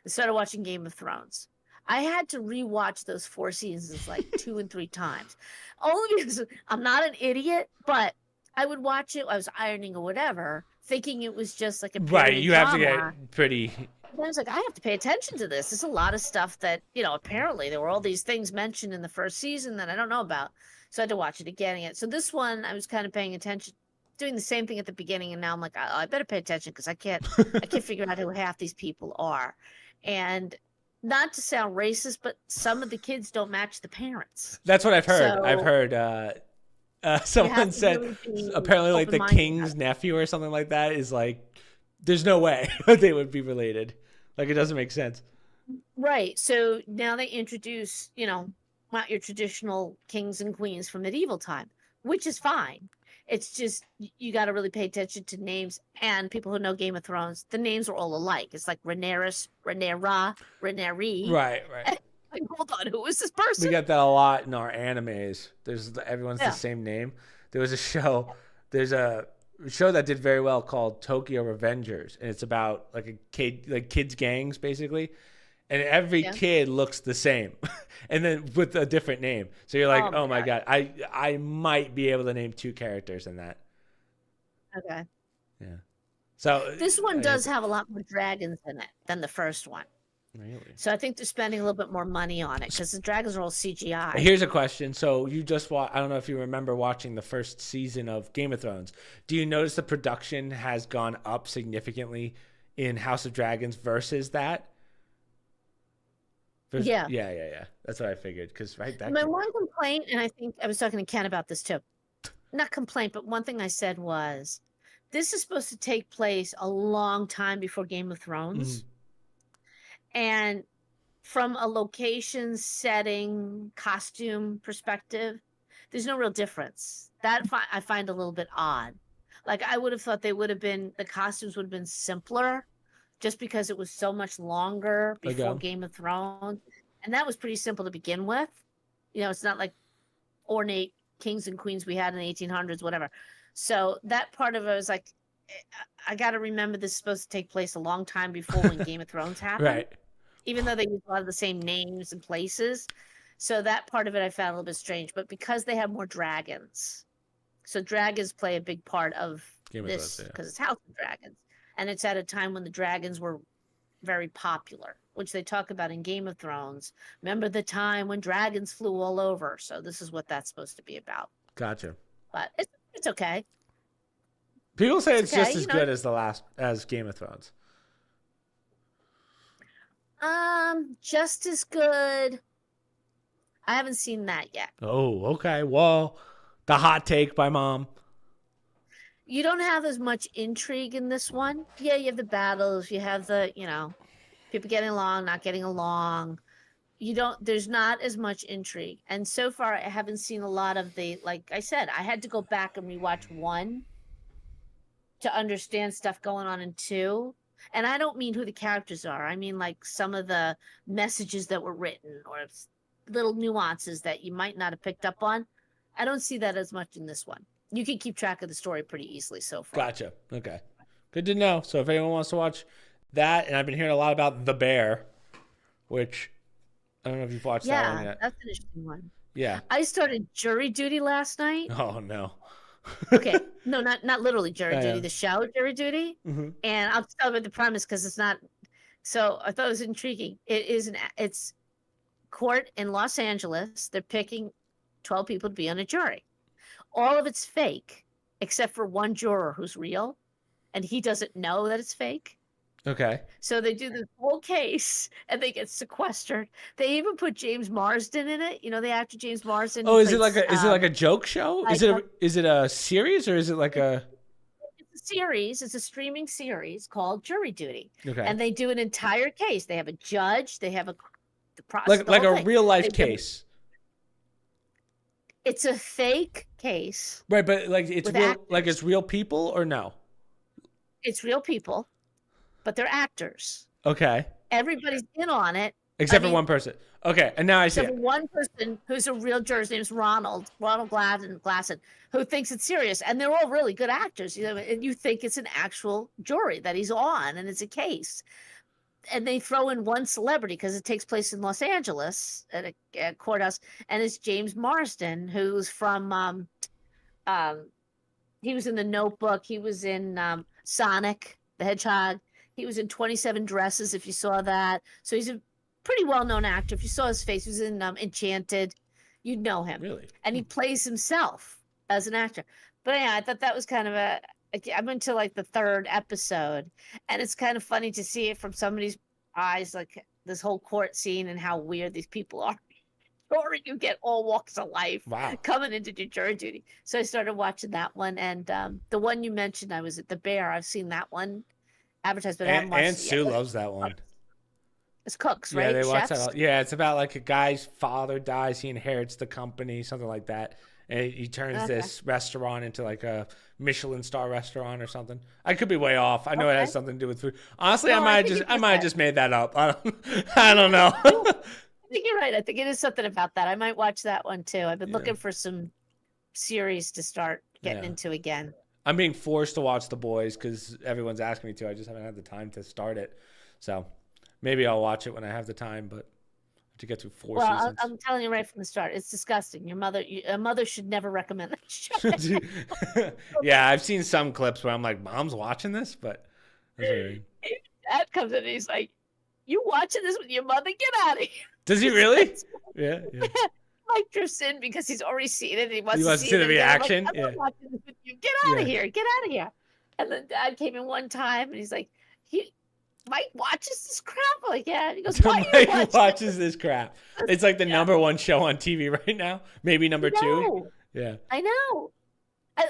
Speaker 2: I started watching Game of Thrones. I had to rewatch those 4 seasons like 2 and 3 times. Only because I'm not an idiot, but I would watch it. I was ironing or whatever, thinking it was just like a
Speaker 1: right. You have to
Speaker 2: drama.
Speaker 1: get pretty.
Speaker 2: I was like, I have to pay attention to this. There's a lot of stuff that, you know, apparently there were all these things mentioned in the first season that I don't know about. So I had to watch it again. So this one, I was kind of paying attention, doing the same thing at the beginning, and now I'm like, oh, I better pay attention, because I can't figure out who half these people are. And not to sound racist, but some of the kids don't match the parents.
Speaker 1: That's what I've heard.
Speaker 2: So,
Speaker 1: I've heard someone said really apparently like the king's nephew or something like that is like, there's no way they would be related. Like, it doesn't make sense.
Speaker 2: Right. So now they introduce, you know, not your traditional kings and queens from medieval time, which is fine. It's just, you got to really pay attention to names, and people who know Game of Thrones, the names are all alike. It's like Rhaenyra, Rhaenyra.
Speaker 1: Right.
Speaker 2: Like, hold on, who is this person?
Speaker 1: We got that a lot in our animes. Everyone's the same name. There's a show that did very well called Tokyo Revengers, and it's about like a kid, like kids gangs basically, and every kid looks the same, and then with a different name. So you're like, oh my god, I might be able to name 2 characters in that.
Speaker 2: Okay.
Speaker 1: Yeah. So
Speaker 2: this one does have a lot more dragons in it than the first one.
Speaker 1: Really?
Speaker 2: So I think they're spending a little bit more money on it, because the dragons are all CGI.
Speaker 1: Here's a question. So you just I don't know if you remember watching the first season of Game of Thrones. Do you notice the production has gone up significantly in House of Dragons versus that? Yeah. That's what I figured. Because
Speaker 2: my one complaint, and I think I was talking to Ken about this too. Not complaint, but one thing I said was, this is supposed to take place a long time before Game of Thrones. Mm-hmm. And from a location, setting, costume perspective, there's no real difference. That I find a little bit odd. Like, I would have thought the costumes would have been simpler, just because it was so much longer before Game of Thrones. And that was pretty simple to begin with. You know, it's not like ornate kings and queens we had in the 1800s, whatever. So that part of it was like, I got to remember this is supposed to take place a long time before when Game of Thrones happened.
Speaker 1: Right.
Speaker 2: Even though they use a lot of the same names and places. So that part of it I found a little bit strange. But because they have more dragons, so dragons play a big part of this, because it's House of Dragons. And it's at a time when the dragons were very popular, which they talk about in Game of Thrones. Remember the time when dragons flew all over. So this is what that's supposed to be about.
Speaker 1: Gotcha.
Speaker 2: But it's okay.
Speaker 1: People say it's just as good as as Game of Thrones.
Speaker 2: Just as good. I haven't seen that yet.
Speaker 1: Oh, okay. Well, the hot take by Mom.
Speaker 2: You don't have as much intrigue in this one. Yeah, you have the battles, you have the, people getting along, not getting along. There's not as much intrigue. And so far, I haven't seen a lot of like I said, I had to go back and rewatch 1 to understand stuff going on in 2. And I don't mean who the characters are. I mean, like, some of the messages that were written or little nuances that you might not have picked up on. I don't see that as much in this one. You can keep track of the story pretty easily so far.
Speaker 1: Gotcha. Okay. Good to know. So if anyone wants to watch that, and I've been hearing a lot about The Bear, which I don't know if you've watched that one yet.
Speaker 2: Yeah, that's an interesting one.
Speaker 1: Yeah.
Speaker 2: I started Jury Duty last night.
Speaker 1: Oh, no.
Speaker 2: Okay. No, not literally Jury Duty,
Speaker 1: yeah.
Speaker 2: the show Jury Duty.
Speaker 1: Mm-hmm.
Speaker 2: And I'll tell you the premise because it's not. So I thought it was intriguing. It's court in Los Angeles. They're picking 12 people to be on a jury. All of it's fake, except for one juror who's real, and he doesn't know that it's fake.
Speaker 1: Okay.
Speaker 2: So they do this whole case, and they get sequestered. They even put James Marsden in it. You know, the actor James Marsden.
Speaker 1: Oh, is it like a joke show? Is it a series or is it like a?
Speaker 2: It's a series. It's a streaming series called Jury Duty.
Speaker 1: Okay.
Speaker 2: And they do an entire case. They have a judge. They have the process.
Speaker 1: Like a real life case.
Speaker 2: It's a fake case.
Speaker 1: Right, but like it's real, like it's real people or no?
Speaker 2: It's real people, but they're actors.
Speaker 1: Okay.
Speaker 2: Everybody's in on it.
Speaker 1: Except for one person. Okay, and now I see it.
Speaker 2: One person who's a real juror, his name's Ronald Glasson, who thinks it's serious. And they're all really good actors, and you think it's an actual jury that he's on, and it's a case. And they throw in one celebrity because it takes place in Los Angeles at a courthouse, and it's James Marsden, who's from he was in The Notebook, he was in Sonic the Hedgehog, he was in 27 Dresses, if you saw that. So he's a pretty well-known actor. If you saw his face, he was in Enchanted, you'd know him.
Speaker 1: Really?
Speaker 2: And he plays himself as an actor. But yeah, I thought that was kind of I'm into like the 3rd episode, and it's kind of funny to see it from somebody's eyes, like this whole court scene and how weird these people are. Or you get all walks of life coming into jury duty. So I started watching that one, and the one you mentioned, I was at The Bear. I've seen that one advertised, but I haven't watched it yet.
Speaker 1: And Sue loves that one.
Speaker 2: It's cooks, right?
Speaker 1: Yeah, they watch
Speaker 2: Chefs?
Speaker 1: that. Yeah, it's about like a guy's father dies, he inherits the company, something like that. And he turns this restaurant into like a Michelin star restaurant or something. I could be way off. I know it has something to do with food. Honestly, I might have just made that up. I don't know.
Speaker 2: I think you're right. I think it is something about that. I might watch that one too. I've been looking for some series to start getting into again.
Speaker 1: I'm being forced to watch The Boys because everyone's asking me to. I just haven't had the time to start it. So maybe I'll watch it when I have the time, but to get through 4 seasons.
Speaker 2: I'm telling you right from the start, it's disgusting. A mother should never recommend that show.
Speaker 1: Yeah, I've seen some clips where I'm like, Mom's watching this, but
Speaker 2: Dad comes in and he's like, "You watching this with your mother? Get out of here."
Speaker 1: Does he really? Yeah.
Speaker 2: Mike drifts in because he's already seen it. And he wants
Speaker 1: to see the reaction.
Speaker 2: Like, I'm not watching this with you. Get out of here. Get out of here. And then Dad came in one time and he's like, Mike watches this crap. I'm like, yeah. And he goes, why
Speaker 1: Mike watches this crap. It's like the number 1 show on TV right now. Maybe number 2. Yeah.
Speaker 2: I know.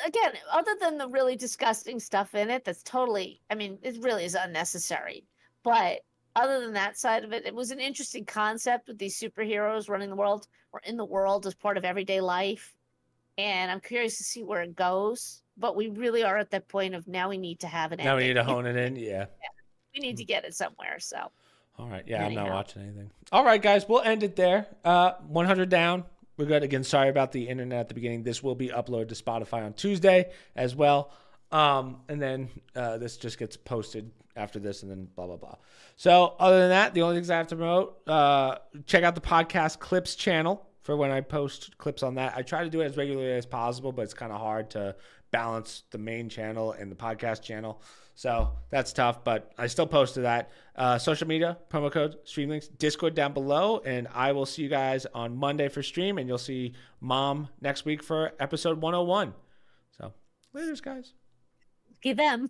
Speaker 2: Again, other than the really disgusting stuff in it, that's totally, I mean, it really is unnecessary. But other than that side of it, it was an interesting concept with these superheroes running the world or in the world as part of everyday life. And I'm curious to see where it goes. But we really are at that point of now we need to have an ending.
Speaker 1: Now we need to hone it in. Yeah.
Speaker 2: We need to get it somewhere. So.
Speaker 1: All right. Yeah, I'm not watching anything. All right, guys. We'll end it there. 100 down. We're good. Again, sorry about the internet at the beginning. This will be uploaded to Spotify on Tuesday as well. And then this just gets posted after this and then blah, blah, blah. So other than that, the only things I have to promote, check out the podcast clips channel for when I post clips on that. I try to do it as regularly as possible, but it's kind of hard to balance the main channel and the podcast channel. So that's tough, but I still post to that. Social media, promo code, stream links, Discord down below, and I will see you guys on Monday for stream, and you'll see Mom next week for episode 101. So, laters, guys.
Speaker 2: Give them.